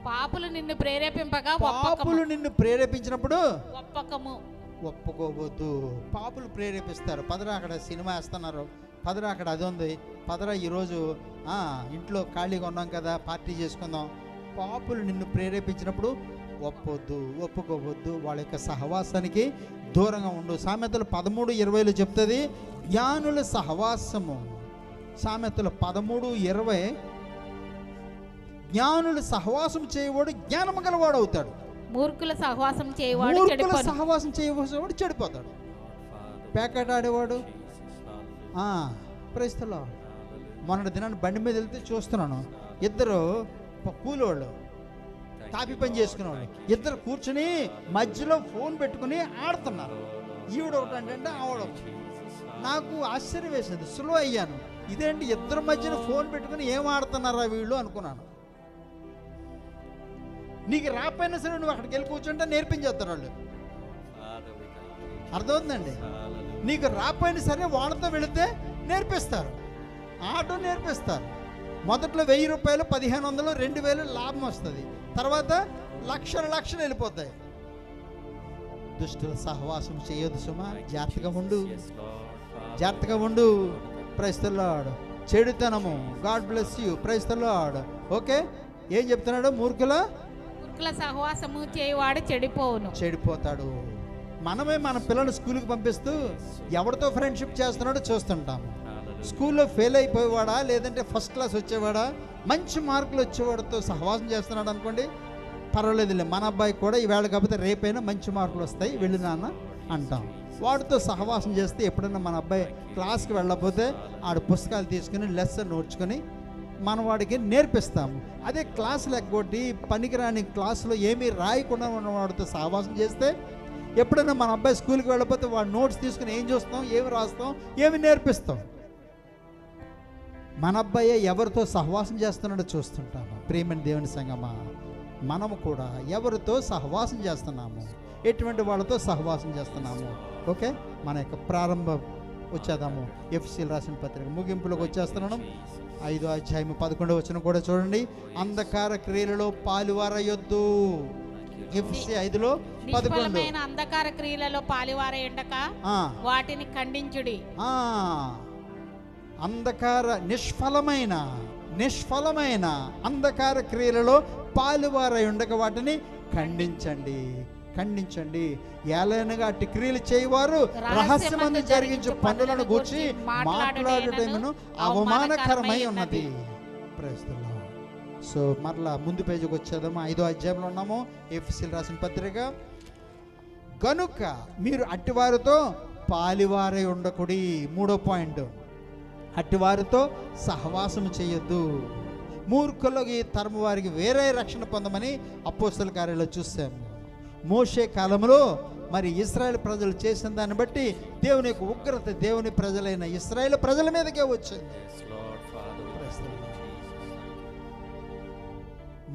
పాపులు నిన్ను ప్రేరేపింపగా, పాపులు నిన్ను ప్రేరేపించినప్పుడు ఒప్పుకోవద్దు. పాపులు ప్రేరేపిస్తారు. పదరా అక్కడ సినిమా వేస్తున్నారు, పదరా అక్కడ అది ఉంది, పదరా ఈరోజు ఇంట్లో ఖాళీగా ఉన్నాం కదా, పార్టీ చేసుకుందాం. పాపులు నిన్ను ప్రేరేపించినప్పుడు ఒప్పుకోవద్దు. వాళ్ళ యొక్క సహవాసానికి దూరంగా ఉండు. సామెతలు 13:20 చెప్తుంది జ్ఞానుల సహవాసము. సామెతలు 13:20 జ్ఞానుల సహవాసం చేయవాడు జ్ఞానము గలవాడు అవుతాడు. మూర్ఖుల సహవాసం చేయవాడు చెడిపోతాడు. పేకాట ఆడేవాడు. Praise the Lord. మొన్నటి దినాన్ని బండి మీద వెళ్తే చూస్తున్నాను, ఇద్దరు కూలోళ్ళు తాపి పని చేసుకునేవాళ్ళు, ఇద్దరు కూర్చుని మధ్యలో ఫోన్ పెట్టుకుని ఆడుతున్నారు. ఈవిడ ఒకటి అంటే ఆవిడ. నాకు ఆశ్చర్యం వేసింది, స్లో అయ్యాను. ఇదేంటి ఇద్దరు మధ్యన ఫోన్ పెట్టుకుని ఏం ఆడుతున్నారా వీళ్ళు అనుకున్నాను. నీకు రాపోయినా సరే నువ్వు అక్కడికి వెళ్ళి కూర్చుంటే నేర్పించేస్తారు వాళ్ళు. అర్థమవుతుందండి? నీకు రాపోయినా సరే వాళ్ళతో వెళితే నేర్పిస్తారు, ఆటో నేర్పిస్తారు. మొదట్లో 1000 రూపాయలు, 1500, 2000 లాభం వస్తుంది. తర్వాత లక్షలు వెళ్ళిపోతాయి. దుష్టుల సహవాసం చేయొద్దు సుమా. జాగ్రత్తగా ఉండు. Praise the Lord. చెడుతనము, God bless you. Praise the Lord. Okay, ఏం చెప్తున్నాడు? మూర్ఖుల సహవాసము చేయవాడు చెడిపోతాడు. మనమే మన పిల్లలు స్కూల్కి పంపిస్తూ ఎవరితో ఫ్రెండ్షిప్ చేస్తున్నాడో చూస్తుంటాము. స్కూల్లో ఫెయిల్ అయిపోయేవాడా, లేదంటే ఫస్ట్ క్లాస్ వచ్చేవాడా, మంచి మార్కులు వచ్చేవాడితో సహవాసం చేస్తున్నాడు అనుకోండి, పర్వాలేదులే, మన అబ్బాయి కూడా ఈవేళ కాకపోతే రేపైనా మంచి మార్కులు వస్తాయి, వెళ్ళి నాన్న అంటాం. వాడితో సహవాసం చేస్తే ఎప్పుడైనా మన అబ్బాయి క్లాస్కి వెళ్ళకపోతే ఆడు పుస్తకాలు తీసుకుని లెసన్ నోడ్చుకొని మన వాడికి నేర్పిస్తాము. అదే క్లాసులు ఎగ్గొట్టి పనికిరాని క్లాసులో ఏమీ రాయకుండా ఉన్న వాడితో సహవాసం చేస్తే ఎప్పుడైనా మన అబ్బాయి స్కూల్కి వెళ్ళకపోతే వాడు నోట్స్ తీసుకుని ఏం చూస్తాం, ఏమి రాస్తాం, ఏమి నేర్పిస్తాం. మన అబ్బాయే ఎవరితో సహవాసం చేస్తున్నాడో చూస్తుంటాము. ప్రియమైన దేవుని సంగమా, మనము కూడా ఎవరితో సహవాసం చేస్తున్నాము, ఎటువంటి వాళ్ళతో సహవాసం చేస్తున్నాము. ఓకే, మన యొక్క ప్రారంభం వచ్చేద్దాము. ఎఫ్ఎస్సీలు రాసిన పత్రిక ముగింపులోకి వచ్చేస్తున్నాను. 5వ అధ్యాయం 11వ వచనం కూడా చూడండి. అంధకార క్రియలలో పాలువారయ్యొద్దు. ఎఫ్ఎస్సీ 5:11 అంధకార క్రియలలో పాలువారై ఉండక వాటిని ఖండించుడి. అంధకార నిష్ఫలమైన అంధకార క్రియలలో పాలువారై ఉండక వాటిని ఖండించండి. ఏలైనగా అట్టి క్రియలు చేయవారు రహస్యమందు జరిగించు పనులను గూర్చి మాట్లాడటమును అవమానకరమై ఉన్నది. Praise the lord. సో మరలా ముందు పేజీకి వచ్చేద్దాము. 5వ అధ్యాయంలో ఉన్నాము, ఎఫెసీయులు రాసిన పత్రిక. కనుక మీరు అట్టివారితో పాలివారై ఉండకుడి. 3వ పాయింట్, అట్టివారితో సహవాసం చేయొద్దు. మూర్ఖులకి తరము వారికి వేరే రక్షణ పొందమని అపోస్తల కార్యాల్లో చూసాము. మోషే కాలంలో మరి ఇశ్రాయేల్ ప్రజలు చేసిన దాన్ని బట్టి దేవుని యొక్క ఉగ్రత దేవుని ప్రజలైన ఇశ్రాయేల్ ప్రజల మీదకే వచ్చింది.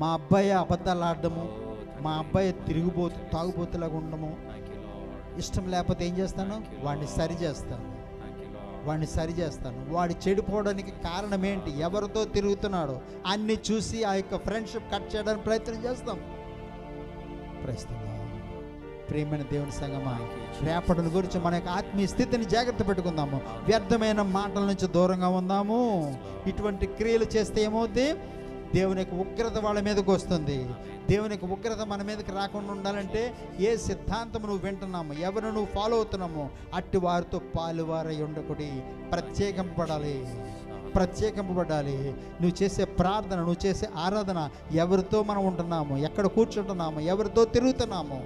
మా అబ్బాయి అబద్ధాలు ఆడడము, మా అబ్బాయి తాగుబోతులాగా ఉండము ఇష్టం లేకపోతే ఏం చేస్తాను? వాడిని సరిచేస్తాను. వాడి చెడిపోవడానికి కారణం ఏంటి, ఎవరితో తిరుగుతున్నాడో అన్ని చూసి ఆ యొక్క ఫ్రెండ్షిప్ కట్ చేయడానికి ప్రయత్నం చేస్తాం. ప్రియమైన దేవుని సంగమా, రేపటిని గురించి మన యొక్క ఆత్మీయ స్థితిని జాగ్రత్త పెట్టుకుందాము. వ్యర్థమైన మాటల నుంచి దూరంగా ఉందాము. ఇటువంటి క్రియలు చేస్తే ఏమవుతుంది? దేవుని యొక్క ఉగ్రత వాళ్ళ మీదకి వస్తుంది. దేవుని యొక్క ఉగ్రత మన మీదకి రాకుండా ఉండాలంటే ఏ సిద్ధాంతం నువ్వు వింటున్నాము, ఎవరు నువ్వు ఫాలో అవుతున్నామో అట్టి వారితో పాలువారై ఉండకుడి. ప్రత్యేకింపబడాలి. నువ్వు చేసే ప్రార్థన, నువ్వు చేసే ఆరాధన, ఎవరితో మనం ఉంటున్నాము, ఎక్కడ కూర్చుంటున్నాము, ఎవరితో తిరుగుతున్నాము.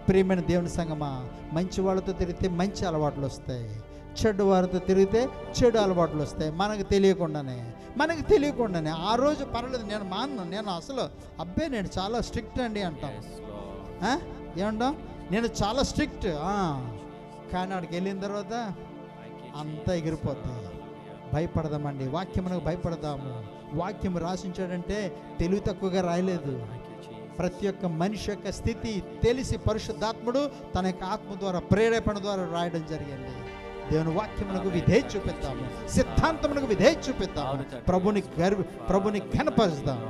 ప్రియమైన దేవుని సంగమా, మంచి వాళ్ళతో తిరిగితే మంచి అలవాట్లు వస్తాయి, చెడు వారితో తిరిగితే చెడు అలవాట్లు వస్తాయి. మనకు తెలియకుండానే ఆ రోజు పర్లేదు, నేను మాను, నేను అసలు నేను చాలా స్ట్రిక్ట్ అండి అంటాం. ఏమంటాం? నేను చాలా స్ట్రిక్ట్. కానీ అక్కడికి వెళ్ళిన తర్వాత అంతా ఎగిరిపోతాయి. భయపడదామండి, వాక్యమునకు భయపడదాము. వాక్యం రాసించాడంటే తెలివి తక్కువగా రాయలేదు. ప్రతి ఒక్క మనిషి యొక్క స్థితి తెలిసి పరిశుద్ధాత్ముడు తన యొక్క ఆత్మ ద్వారా, ప్రేరేపణ ద్వారా రాయడం జరిగింది. దేవుని వాక్యమునకు విధేయత చూపిద్దాము, సిద్ధాంతమునకు విధేయత చూపిద్దాము, ప్రభుని ఘనపరుస్తాము.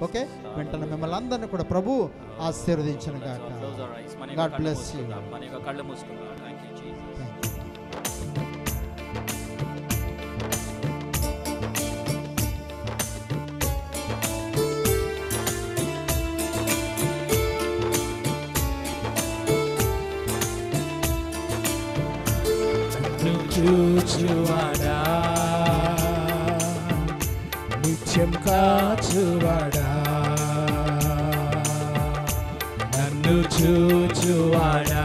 ఓకే, వెంటనే మిమ్మల్ని అందరినీ కూడా ప్రభు ఆశీర్వదించును గాక. God bless you. కళ్ళు మూసుకుందాం. చూచువాడా, నిత్యం కాచువాడా, నన్ను చూచువాడా,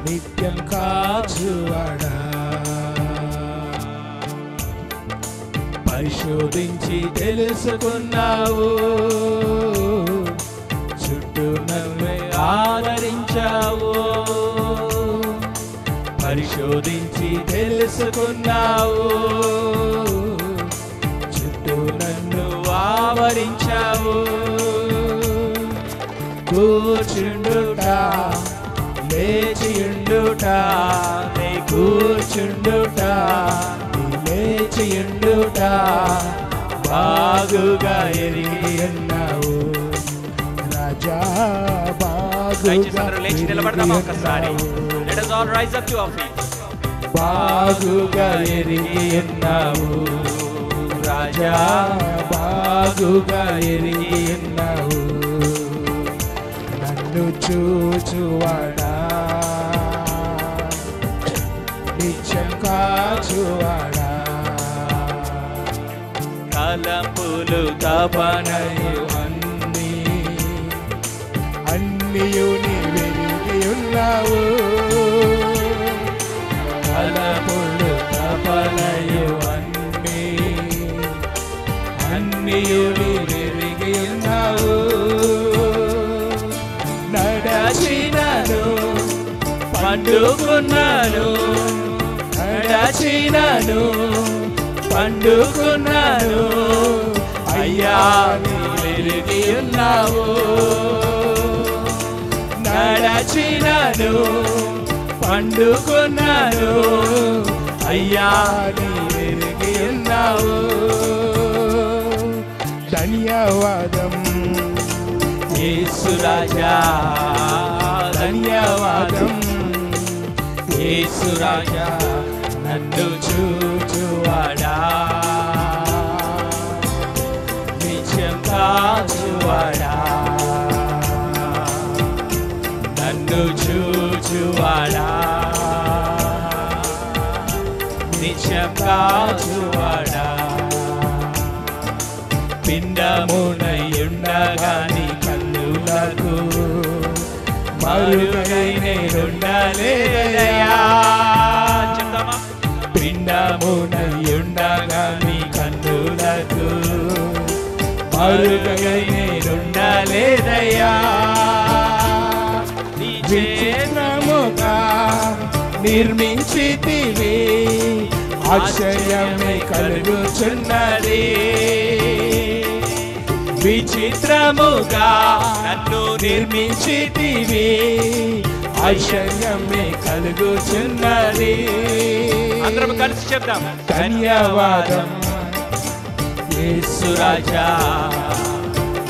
నిత్యం కాచువాడా, పరిశోధించి తెలుసుకున్నావు, చుట్టూ నన్ను ఆదరించావు. పరిశోధించి తెలుసుకున్నావు, చుట్టూ నన్ను ఆవరించావు. కూర్చుండుట, లేచియుండుట, నీ కూర్చుండుట, నీ లేచియుండుట, బాగుగా ఎరిగి ఉన్నావు రాజా. లేచి నిలబడదాం ఒక్కసారి. Let us all rise up to our feet. బాగుగా ఎరిగి ఉన్నావు రాజా, బాగుగా ఎరిగి ఉన్నావు. నన్ను చూచువాడా, నిత్యం కాచువాడా, తలంపులు తపనయు అన్నియు నీ వెలిగి ఉన్నావు. తలపులు తపనయు అన్నియు నీ వెలిగి ఉన్నావు. నడచినను పండుకున్నాను, నడచినను పండుకున్నాను, అయ్యా నీ వెలిగి ఉన్నావు. నడచినను పండుకున్నాను, అయ్యా నీ వెలిగి ఉన్నావు. ధన్యవాదం యేసు రాజా, ధన్యవాదం యేసు రాజా. నన్ను చూచువాడా, నిత్యం కాచువాడా, నన్ను చూచువాడా, నిత్యం కాచువాడా. పిండమునయుండగాని కన్నులకు మరుగై నేనుండలేదయ్యా. పిండమునయుండగాని కన్నులకు మరుగై నేనుండలేదయ్యా. విచిత్రముగా నిర్మించితివి, ఆశ్చర్యమే కలుగుచున్నది. విచిత్రముగా నన్ను నిర్మించితివి, ఆశ్చర్యమే కలుగుచున్నది. అందరం కలిసి చెప్దాం. ధన్యవాదం యేసు రాజా,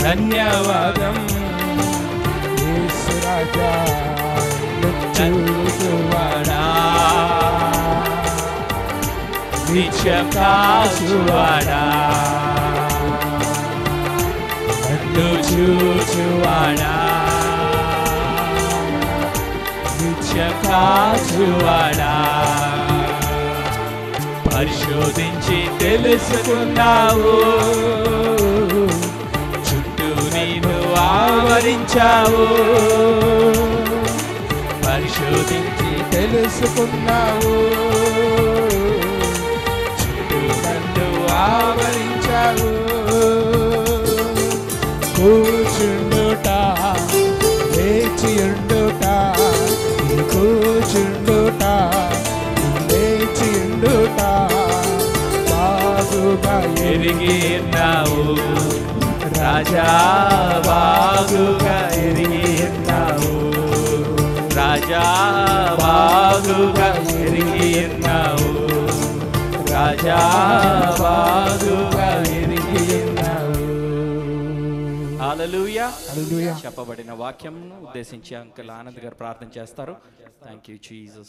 ధన్యవాదం రాజా చూసువాడా నిత్యం కాచువాడా నన్ను చూచువాడా నిత్యం కాచువాడా పరిశోధించి తెలుసుకున్నావు చుట్టూ నేను ఆవరించావు పరిశోధించి తెలుసుకున్నావు చుట్టూ నన్ను ఆవరించావు కూర్చుండుట లేచియుండుట కూర్చుండుట లేచియుండుట బాగుగా ఎరిగిన్నావు రాజా బాగుగా ఎరిగిన్నావు రాజా బాగుగా ఎరిగిన్నావు రాజా బాగుగా ఎరిగిన్నావు. హల్లెలూయా. హల్లెలూయా. చెప్పబడిన వాక్యం ఉద్దేశించి అంకుల్ ఆనంద్ గారు ప్రార్థన చేస్తారు. Thank you Jesus.